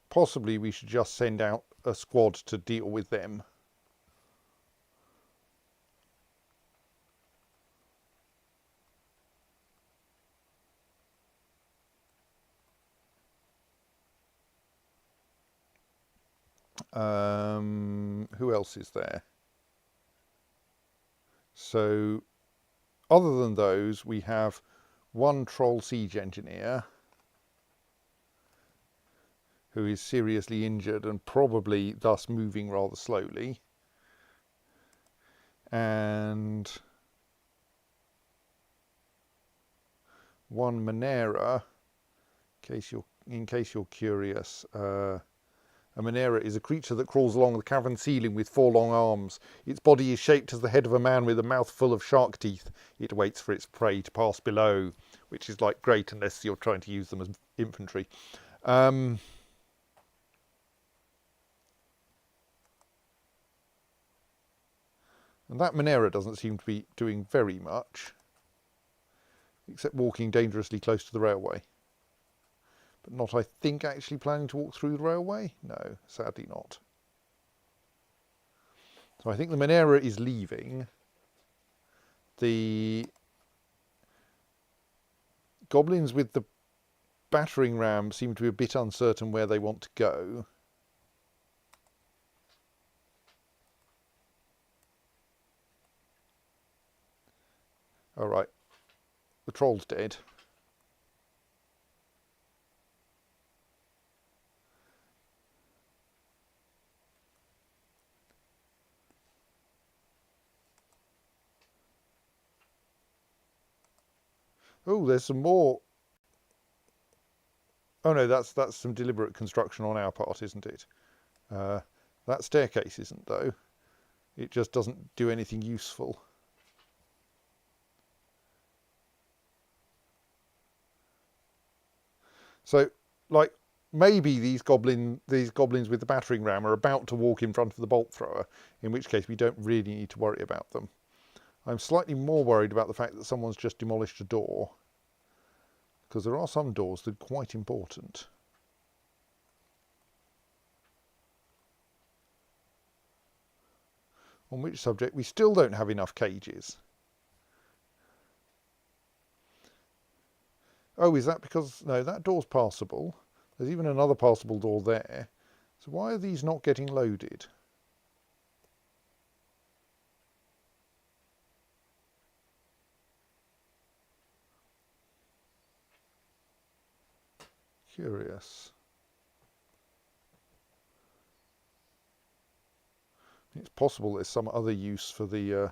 Possibly we should just send out a squad to deal with them. Who else is there? So, other than those, we have 1 troll siege engineer who is seriously injured and probably thus moving rather slowly, and 1 Monera. In case you're curious, a Monera is a creature that crawls along the cavern ceiling with 4 long arms. Its body is shaped as the head of a man with a mouth full of shark teeth. It waits for its prey to pass below, which is like great unless you're trying to use them as infantry. And that Monera doesn't seem to be doing very much, except walking dangerously close to the railway. But not, I think, actually planning to walk through the railway? No, sadly not. So I think the Monera is leaving. The goblins with the battering ram seem to be a bit uncertain where they want to go. All right, the troll's dead. Oh, there's some more. Oh no, that's some deliberate construction on our part, isn't it? That staircase isn't, though. It just doesn't do anything useful. So, like, maybe these goblins with the battering ram are about to walk in front of the bolt thrower, in which case we don't really need to worry about them. I'm slightly more worried about the fact that someone's just demolished a door, because there are some doors that are quite important. On which subject we still don't have enough cages. Oh, is that because... No, that door's passable. There's even another passable door there. So why are these not getting loaded? Curious. It's possible there's some other use for the...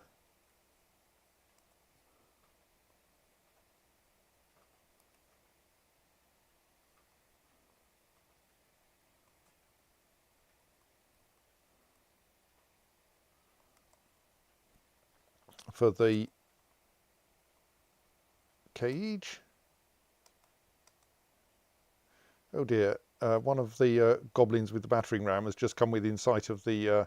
for the cage. Oh dear, one of the goblins with the battering ram has just come within sight of the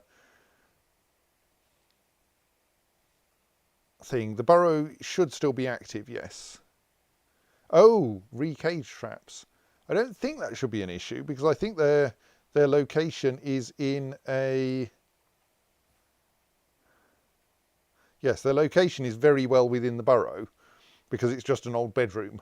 thing. The burrow should still be active, yes. Oh, re-cage traps. I don't think that should be an issue, because I think their location is in a... Yes, their location is very well within the burrow, because it's just an old bedroom.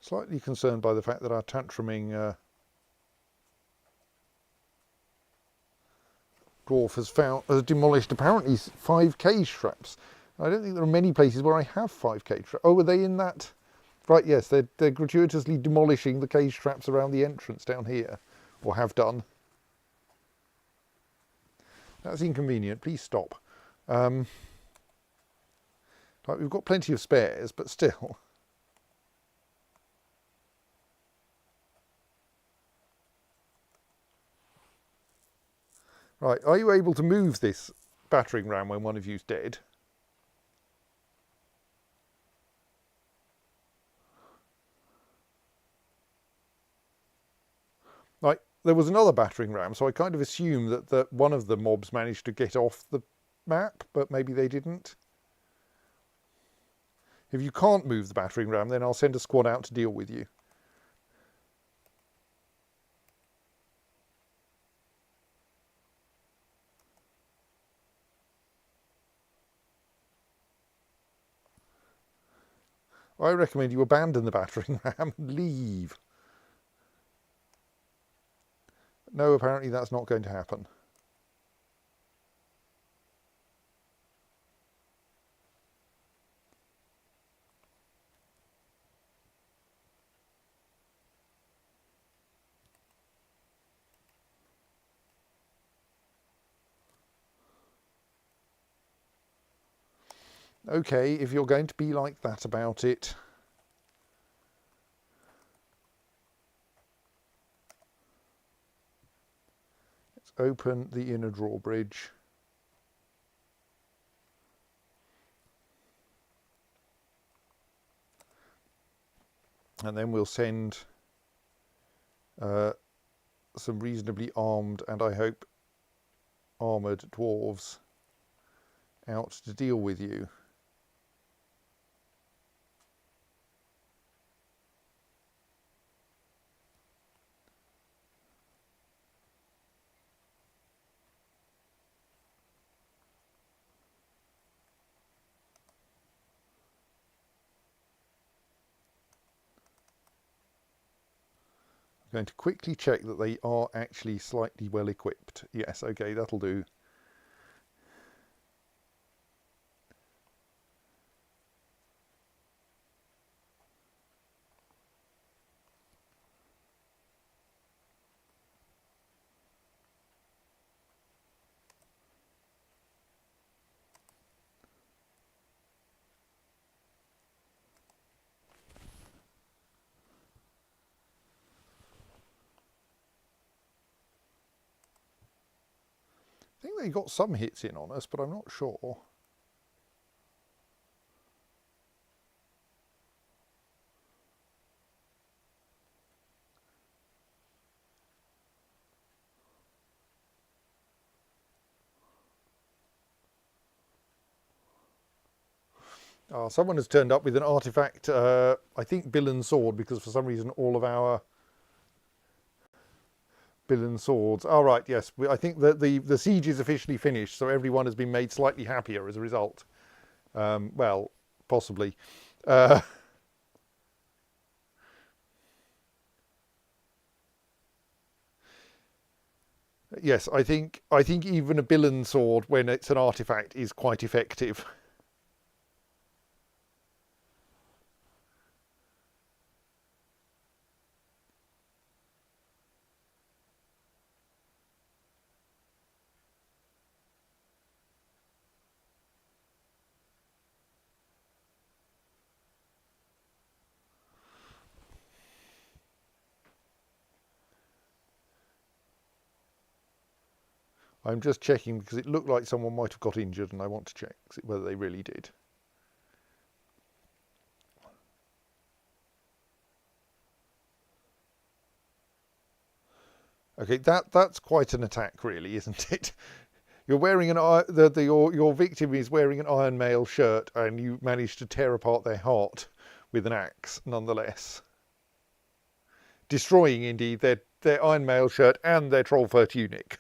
Slightly concerned by the fact that our tantruming dwarf has demolished apparently 5 cage traps. I don't think there are many places where I have 5 cage traps. Oh, were they in that? Right, yes, they're gratuitously demolishing the cage traps around the entrance down here, or have done. That's inconvenient. Please stop. Like, we've got plenty of spares, but still. Right, are you able to move this battering ram when one of you's dead? Like, there was another battering ram, so I kind of assume that one of the mobs managed to get off the map, but maybe they didn't. If you can't move the battering ram, then I'll send a squad out to deal with you. I recommend you abandon the battering ram and leave. No, apparently that's not going to happen. Okay, if you're going to be like that about it. Let's open the inner drawbridge. And then we'll send some reasonably armed and I hope armoured dwarves out to deal with you. I'm going to quickly check that they are actually slightly well equipped. Yes, okay, that'll do. they got some hits in on us, but I'm not sure. Someone has turned up with an artifact, I think bill and sword, because for some reason all of our bill and swords. Oh, right, yes. I think that the siege is officially finished, so everyone has been made slightly happier as a result. Well, possibly. Yes, I think even a bill and sword, when it's an artifact, is quite effective. I'm just checking because it looked like someone might have got injured, and I want to check whether they really did. Okay, that's quite an attack, really, isn't it? You're wearing your victim is wearing an Iron Mail shirt, and you managed to tear apart their heart with an axe, nonetheless. Destroying, indeed, their Iron Mail shirt and their troll fur tunic.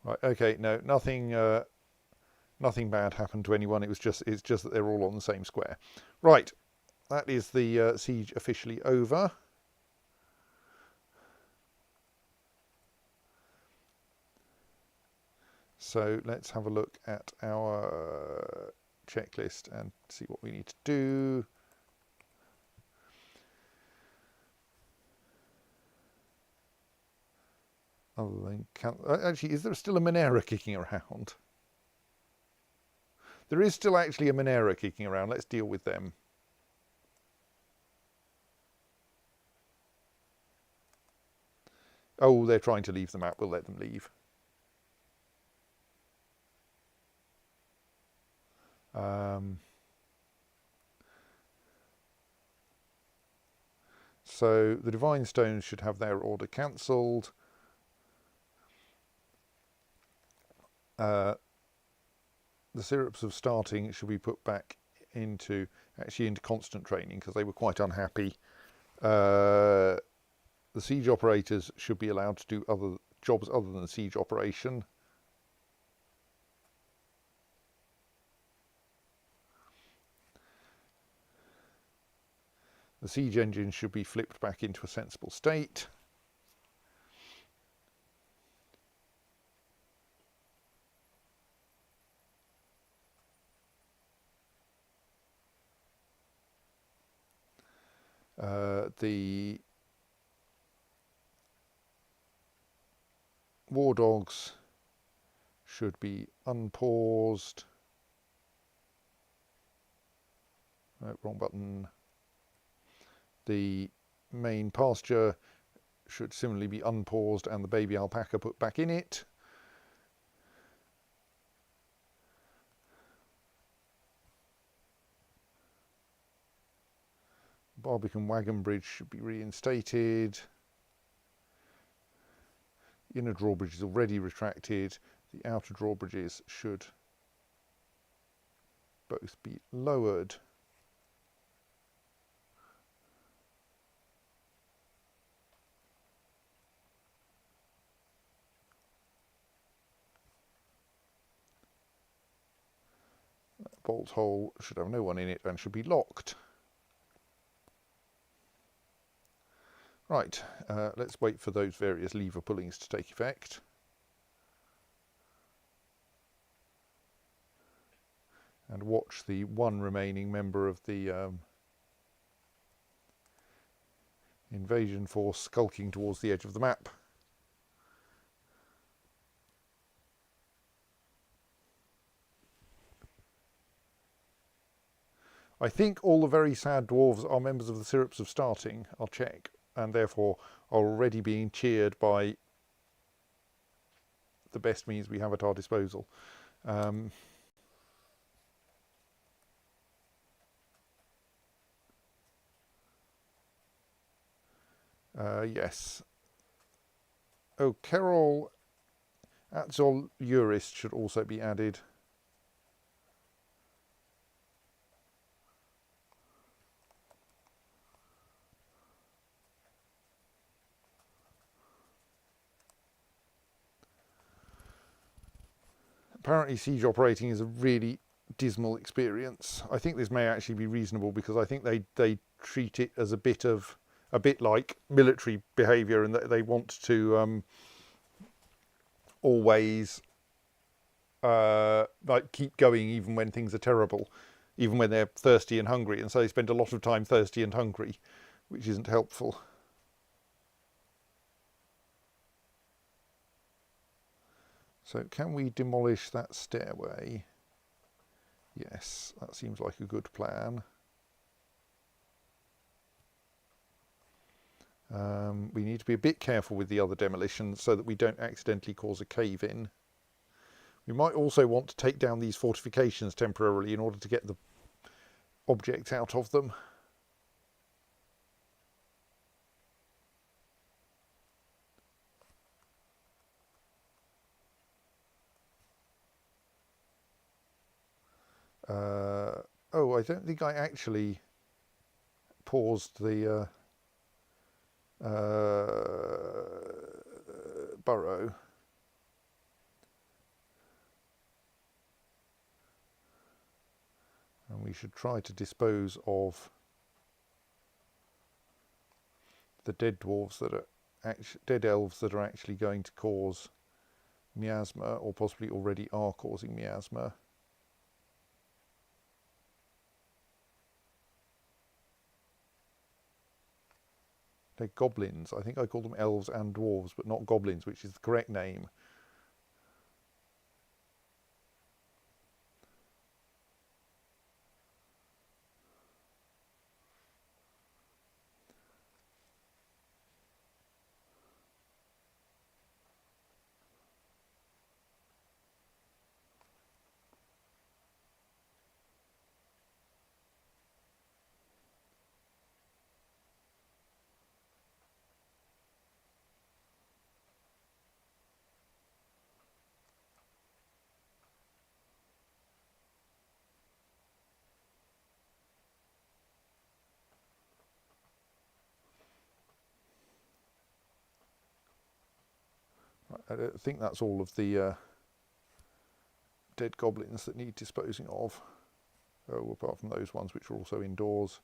Right, okay, no, nothing bad happened to anyone. It's just that they're all on the same square. Right, that is the siege officially over. So let's have a look at our checklist and see what we need to do. Other than actually, is there still a Monera kicking around? There is still actually a Monera kicking around. Let's deal with them. Oh, they're trying to leave the map. We'll let them leave. So the Divine Stones should have their order cancelled. The syrups of starting should be put back into constant training because they were quite unhappy. The siege operators should be allowed to do other jobs other than siege operation. The siege engine should be flipped back into a sensible state. The war dogs should be unpaused. Wrong button. The main pasture should similarly be unpaused and the baby alpaca put back in it. Barbican wagon bridge should be reinstated. The inner drawbridge is already retracted. The outer drawbridges should both be lowered. bolt hole should have no one in it and should be locked. Right, let's wait for those various lever pullings to take effect. And watch the one remaining member of the invasion force skulking towards the edge of the map. I think all the very sad dwarves are members of the Syrups of Starting. I'll check, and therefore are already being cheered by the best means we have at our disposal. Yes. Oh, Kerol Atzol Urist should also be added. Apparently siege operating is a really dismal experience. I think this may actually be reasonable because I think they treat it as a bit like military behaviour, and that they want to always like keep going even when things are terrible, even when they're thirsty and hungry, and so they spend a lot of time thirsty and hungry, which isn't helpful. So can we demolish that stairway? Yes, that seems like a good plan. We need to be a bit careful with the other demolitions so that we don't accidentally cause a cave-in. We might also want to take down these fortifications temporarily in order to get the objects out of them. Oh, I don't think I actually paused the burrow. And we should try to dispose of the dead dwarves that are dead elves that are actually going to cause miasma, or possibly already are causing miasma. They're goblins. I think I call them elves and dwarves, but not goblins, which is the correct name. I think that's all of the dead goblins that need disposing of. Oh, apart from those ones which are also indoors.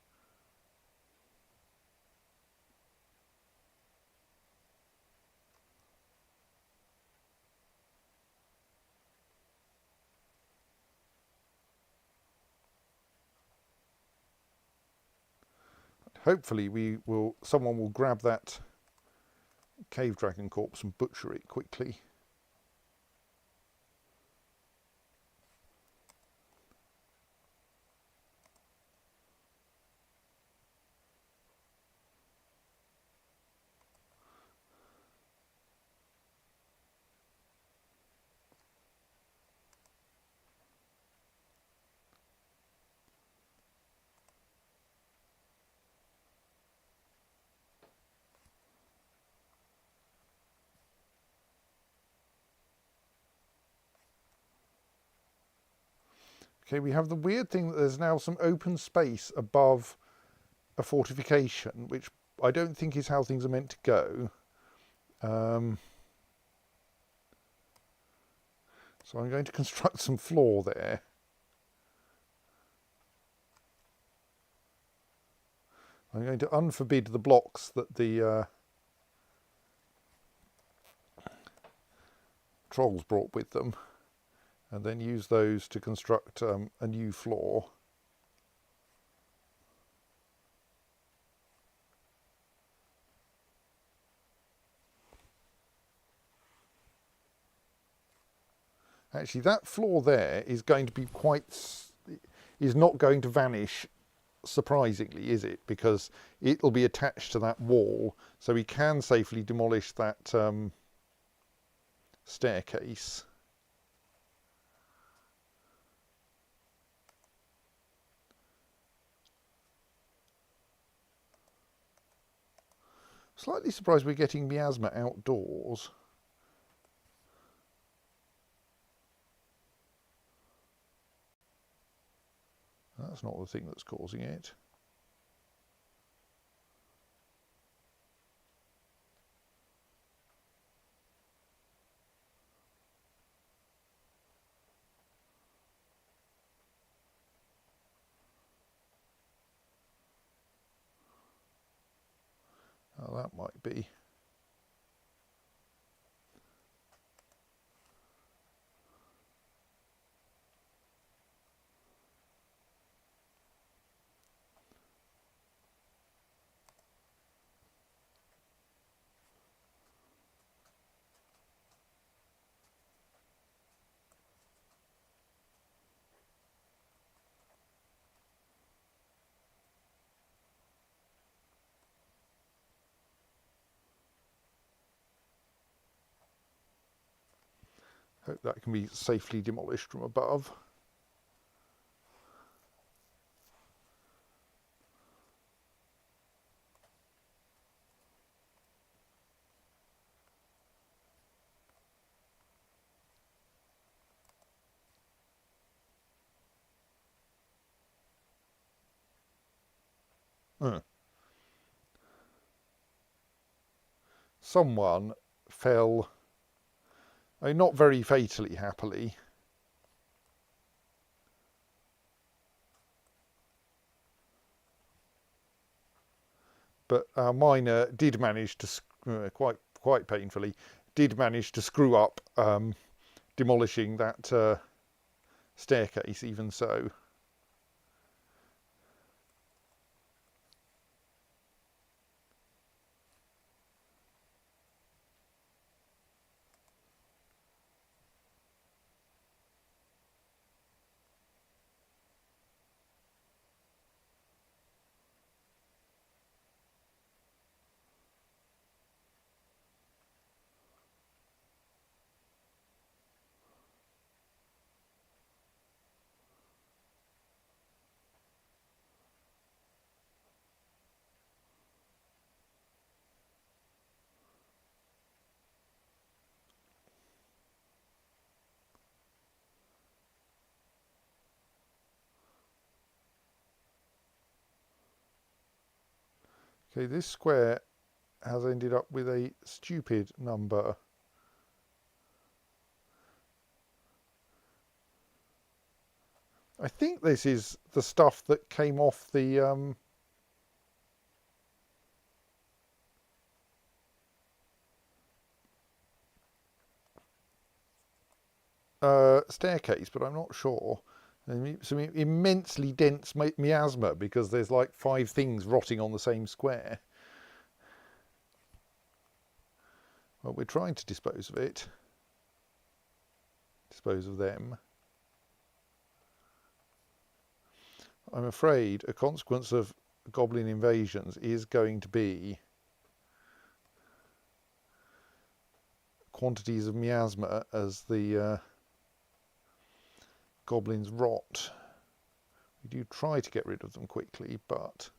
Hopefully someone will grab that cave dragon corpse and butcher it quickly. Okay, we have the weird thing that there's now some open space above a fortification, which I don't think is how things are meant to go. So I'm going to construct some floor there. I'm going to unforbid the blocks that the trolls brought with them, and then use those to construct a new floor. Actually, that floor there is going to be is not going to vanish surprisingly, is it? Because it'll be attached to that wall, so we can safely demolish that staircase. Slightly surprised we're getting miasma outdoors. That's not the thing that's causing it. Oh, that might be. Hope that can be safely demolished from above. Someone fell, I mean, not very fatally, happily. But our miner did manage to, quite painfully, did manage to screw up demolishing that staircase, even so. Okay, this square has ended up with a stupid number. I think this is the stuff that came off the staircase, but I'm not sure. Some immensely dense miasma, because there's like 5 things rotting on the same square. Well, we're trying to dispose of it. Dispose of them. I'm afraid a consequence of goblin invasions is going to be quantities of miasma as the goblins rot. We do try to get rid of them quickly, but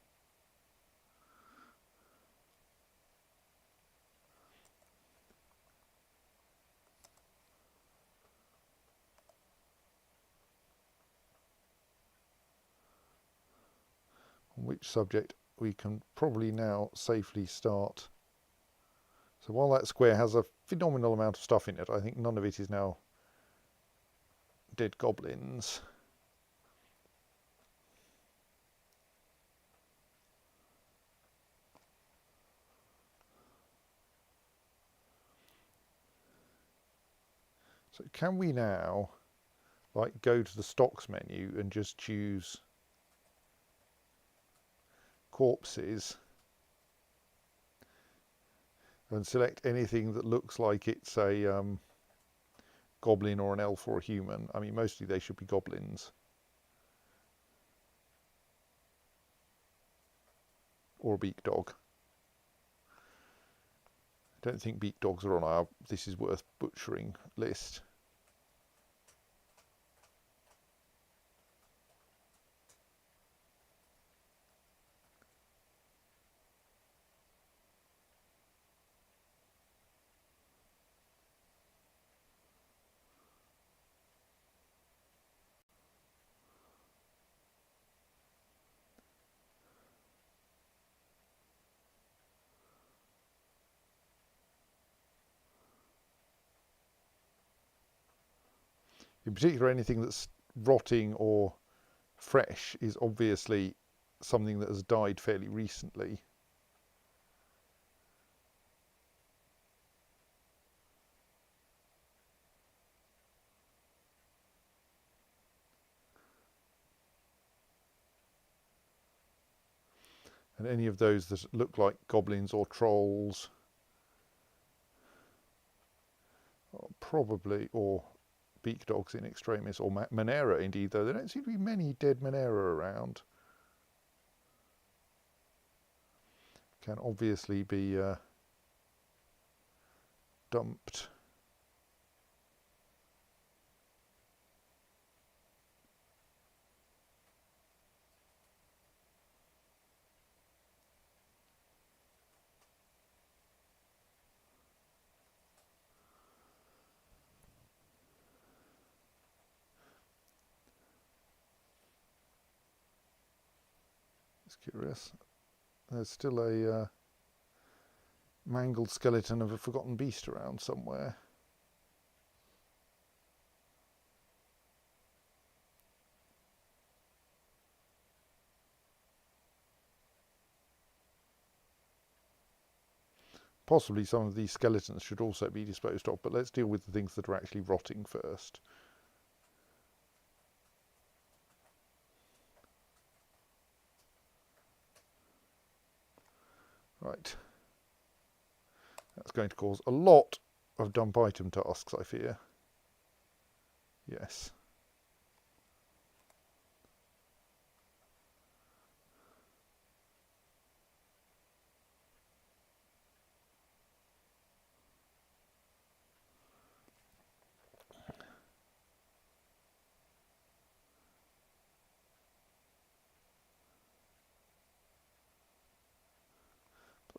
on which subject we can probably now safely start. So while that square has a phenomenal amount of stuff in it, I think none of it is now dead goblins. So can we now like go to the stocks menu and just choose corpses and select anything that looks like it's a goblin or an elf or a human? I mean, mostly they should be goblins. Or a beak dog. I don't think beak dogs are on our this is worth butchering list. In particular, anything that's rotting or fresh is obviously something that has died fairly recently. And any of those that look like goblins or trolls, probably, or beak dogs in extremis, or Monera indeed, though there don't seem to be many dead Monera around. Can obviously be dumped. It's curious. There's still a mangled skeleton of a forgotten beast around somewhere. Possibly some of these skeletons should also be disposed of, but let's deal with the things that are actually rotting first. Right. That's going to cause a lot of dump item tasks, I fear. Yes.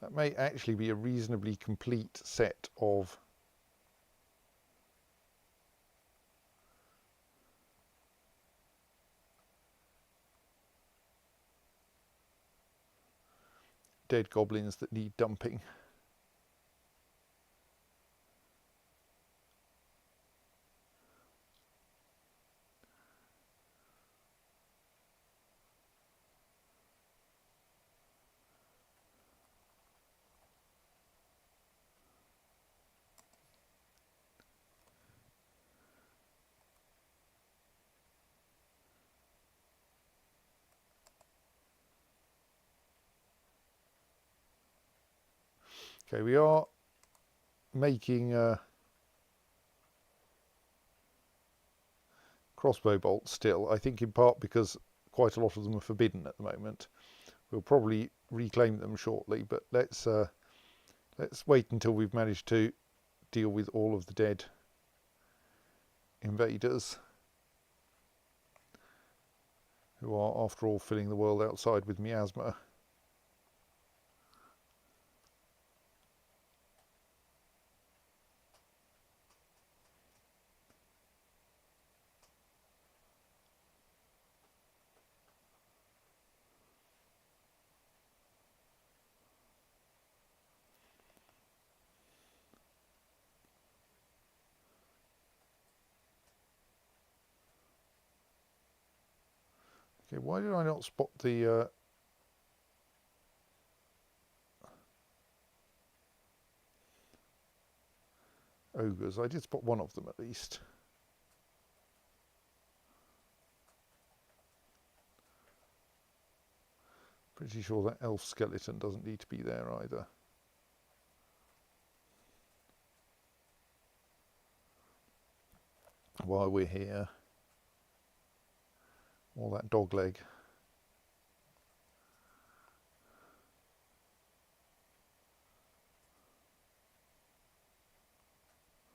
That may actually be a reasonably complete set of dead goblins that need dumping. Okay, we are making crossbow bolts still, I think in part because quite a lot of them are forbidden at the moment. We'll probably reclaim them shortly, but let's wait until we've managed to deal with all of the dead invaders who are, after all, filling the world outside with miasma. Okay, why did I not spot the ogres. I did spot one of them at least. Pretty sure that elf skeleton doesn't need to be there either. While we're here, all that dog leg.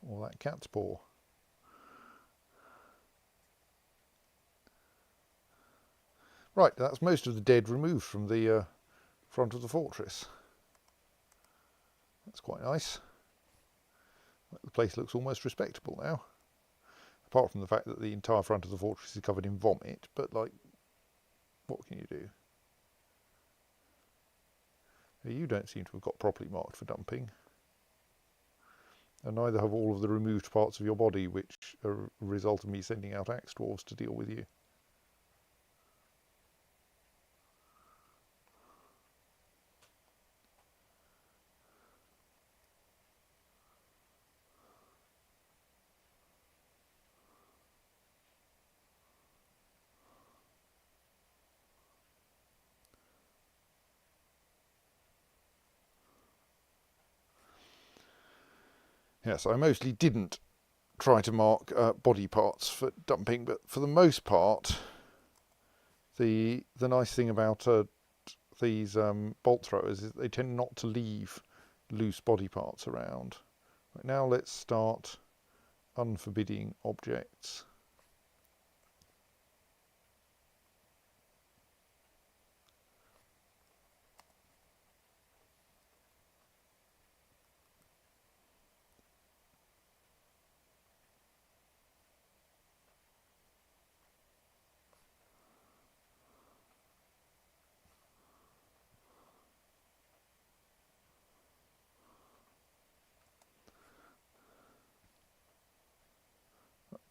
All that cat's paw. Right, that's most of the dead removed from the front of the fortress. That's quite nice. The place looks almost respectable now. Apart from the fact that the entire front of the fortress is covered in vomit, but like, what can you do? You don't seem to have got properly marked for dumping. And neither have all of the removed parts of your body, which are a result of me sending out axe dwarves to deal with you. Yes, I mostly didn't try to mark body parts for dumping, but for the most part, the nice thing about these bolt throwers is they tend not to leave loose body parts around. Right, now let's start unforbidding objects.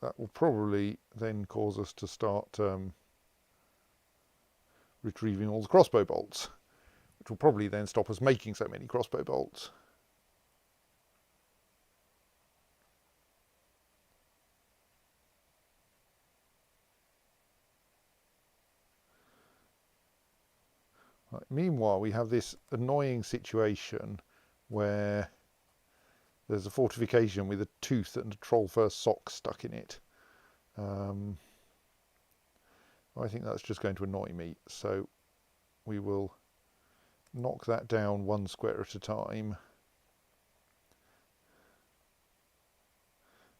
That will probably then cause us to start retrieving all the crossbow bolts, which will probably then stop us making so many crossbow bolts. Right, meanwhile, we have this annoying situation where there's a fortification with a tooth and a troll fur sock stuck in it. I think that's just going to annoy me, so we will knock that down one square at a time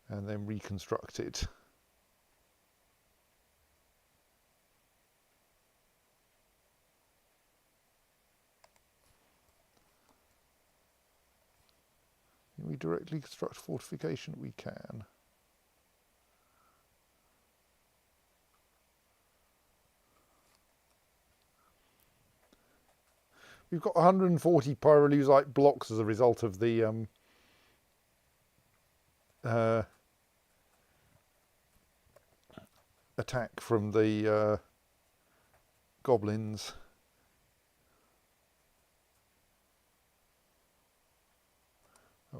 and then reconstruct it. Can we directly construct a fortification? We can. We've got 140 pyrolusite blocks as a result of the attack from the goblins.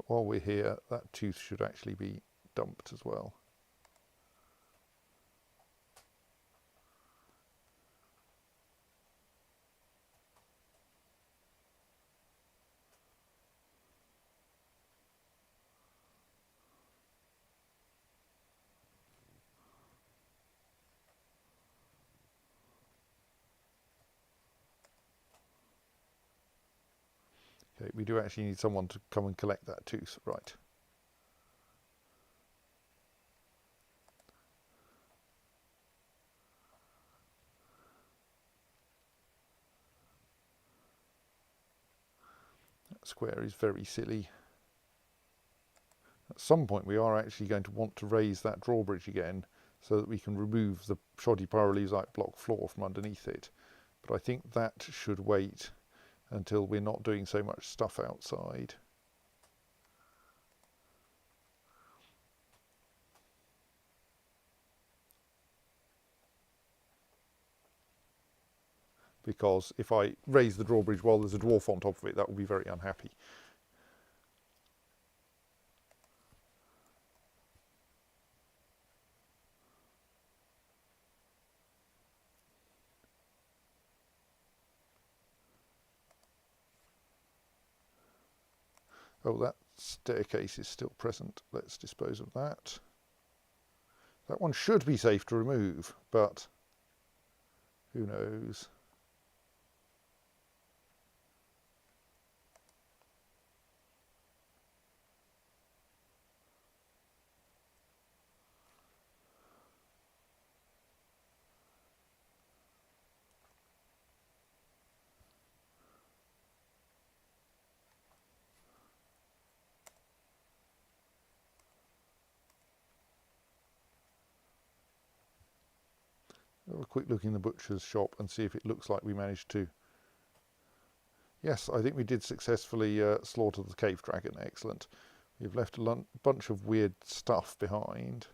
While we're here, that tooth should actually be dumped as well. Okay, we do actually need someone to come and collect that tooth, right. That square is very silly. At some point we are actually going to want to raise that drawbridge again so that we can remove the shoddy pyrolusite block floor from underneath it. But I think that should wait until we're not doing so much stuff outside. Because if I raise the drawbridge while there's a dwarf on top of it, that will be very unhappy. Oh, that staircase is still present. Let's dispose of that. That one should be safe to remove, but who knows? Have a quick look in the butcher's shop and see if it looks like we managed to. Yes, I think we did successfully slaughter the cave dragon. Excellent. We've left a bunch of weird stuff behind.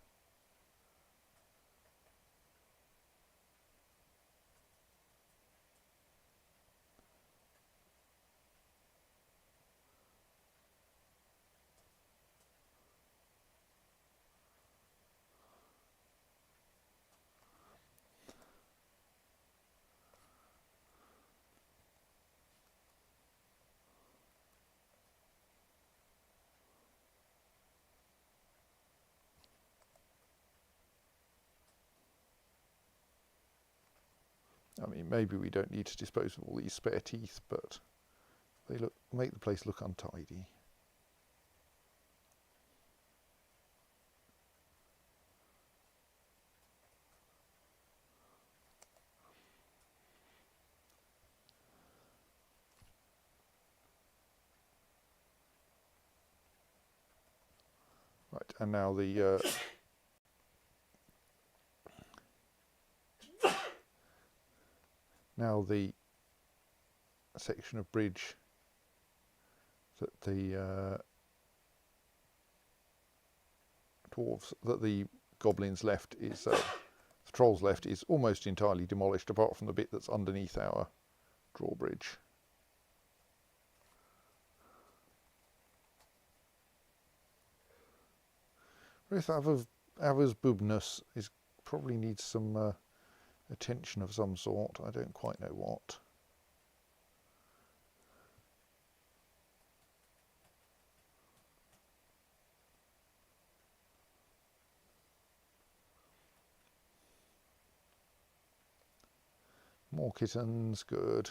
I mean, maybe we don't need to dispose of all these spare teeth, but they make the place look untidy. Right, and now the section of bridge that the goblins left is the trolls left is almost entirely demolished, apart from the bit that's underneath our drawbridge. Ruth Avers Bubnus probably needs some attention of some sort. I don't quite know what. More kittens, good.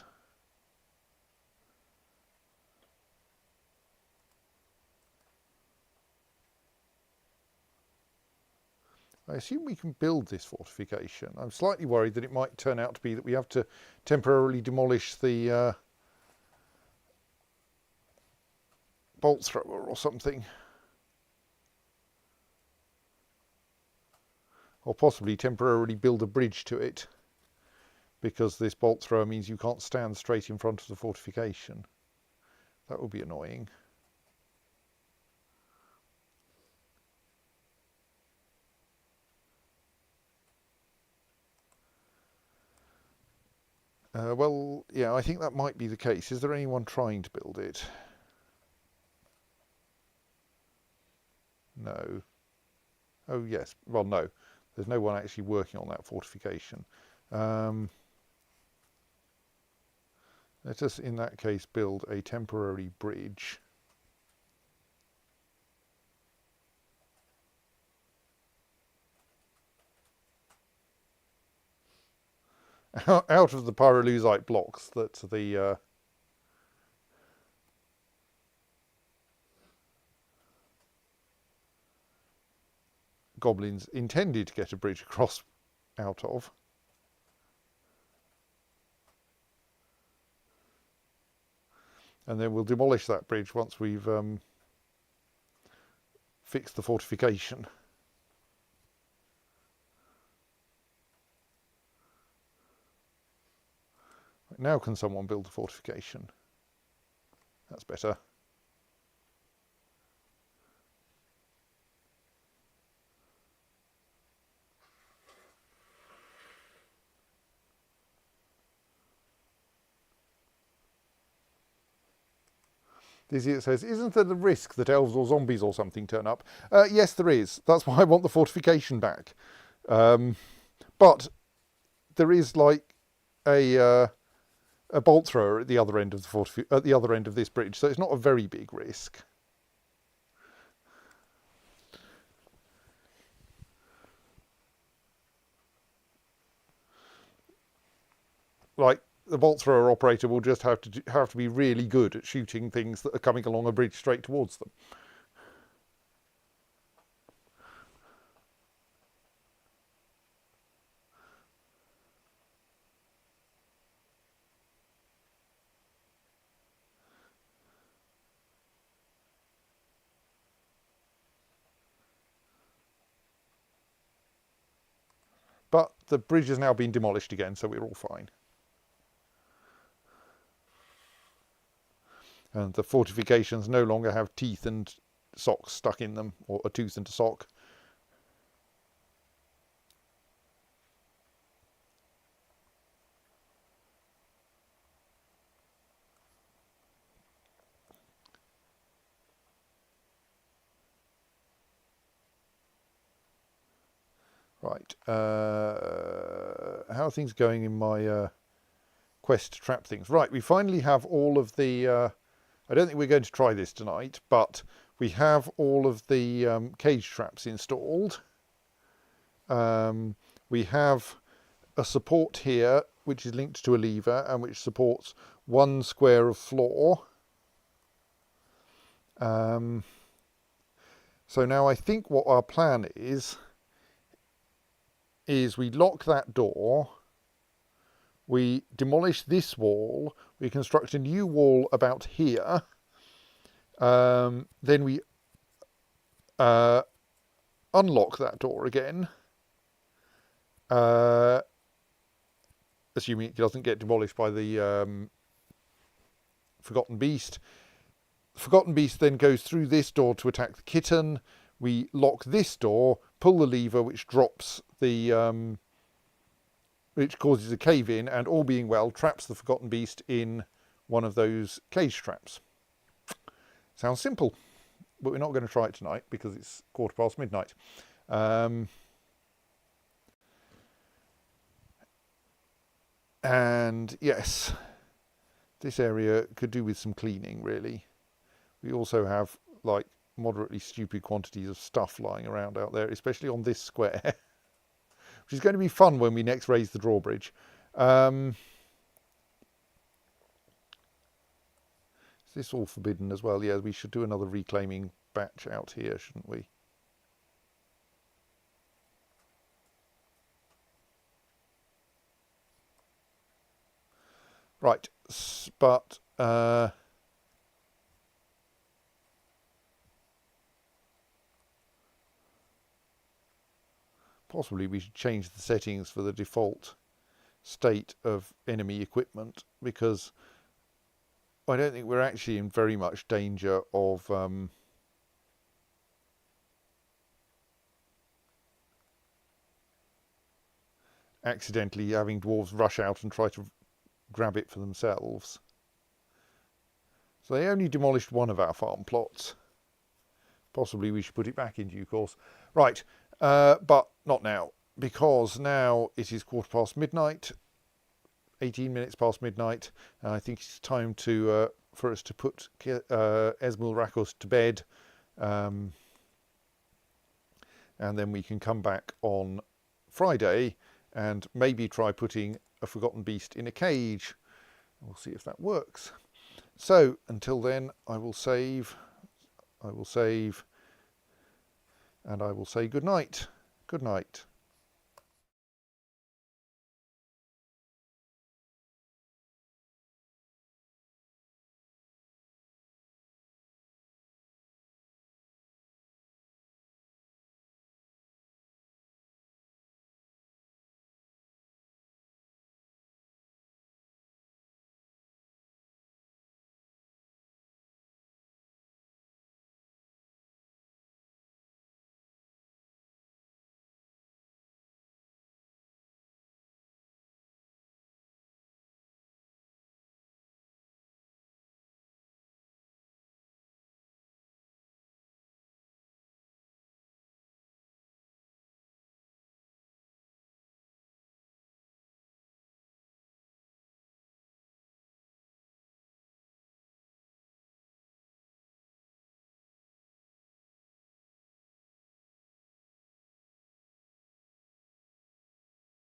I assume we can build this fortification. I'm slightly worried that it might turn out to be that we have to temporarily demolish the bolt thrower or something. Or possibly temporarily build a bridge to it, because this bolt thrower means you can't stand straight in front of the fortification. That would be annoying. Well, yeah, I think that might be the case. Is there anyone trying to build it? No. Oh, yes. Well, no. There's no one actually working on that fortification. Let us, in that case, build a temporary bridge. Out of the pyrolusite blocks that the goblins intended to get a bridge across out of. And then we'll demolish that bridge once we've fixed the fortification. Now can someone build a fortification? That's better. Dizzy says, isn't there the risk that elves or zombies or something turn up? Yes, there is. That's why I want the fortification back. But there is like a bolt thrower at the other end of the this bridge, so it's not a very big risk. like the bolt thrower operator will just have to be really good at shooting things that are coming along a bridge straight towards them. But the bridge has now been demolished again, so we're all fine. And the fortifications no longer have teeth and socks stuck in them, or a tooth and a sock. Right, how are things going in my quest to trap things? Right, we finally have all of the, I don't think we're going to try this tonight, but we have all of the cage traps installed. We have a support here, which is linked to a lever and which supports 1 square of floor. So now I think what our plan is we lock that door, we demolish this wall, we construct a new wall about here, then we unlock that door again, assuming it doesn't get demolished by the Forgotten Beast. The Forgotten Beast then goes through this door to attack the kitten. We lock this door, pull the lever, which drops the, which causes a cave-in, and all being well, traps the Forgotten Beast in one of those cage traps. Sounds simple, but we're not going to try it tonight because it's 1/4 midnight. And yes, this area could do with some cleaning, really. We also have, like, moderately stupid quantities of stuff lying around out there, especially on this square, which is going to be fun when we next raise the drawbridge. Is this all forbidden as well? Yeah, we should do another reclaiming batch out here, shouldn't we? Right, but possibly we should change the settings for the default state of enemy equipment, because I don't think we're actually in very much danger of accidentally having dwarves rush out and try to grab it for themselves. So they only demolished one of our farm plots. Possibly we should put it back in due course. Right, but not now, because now it is 1/4 midnight, 18 minutes past midnight, and I think it's time to for us to put Esmulrakust to bed, and then we can come back on Friday and maybe try putting a Forgotten Beast in a cage. We'll see if that works. So until then, I will save, and I will say good night. Good night.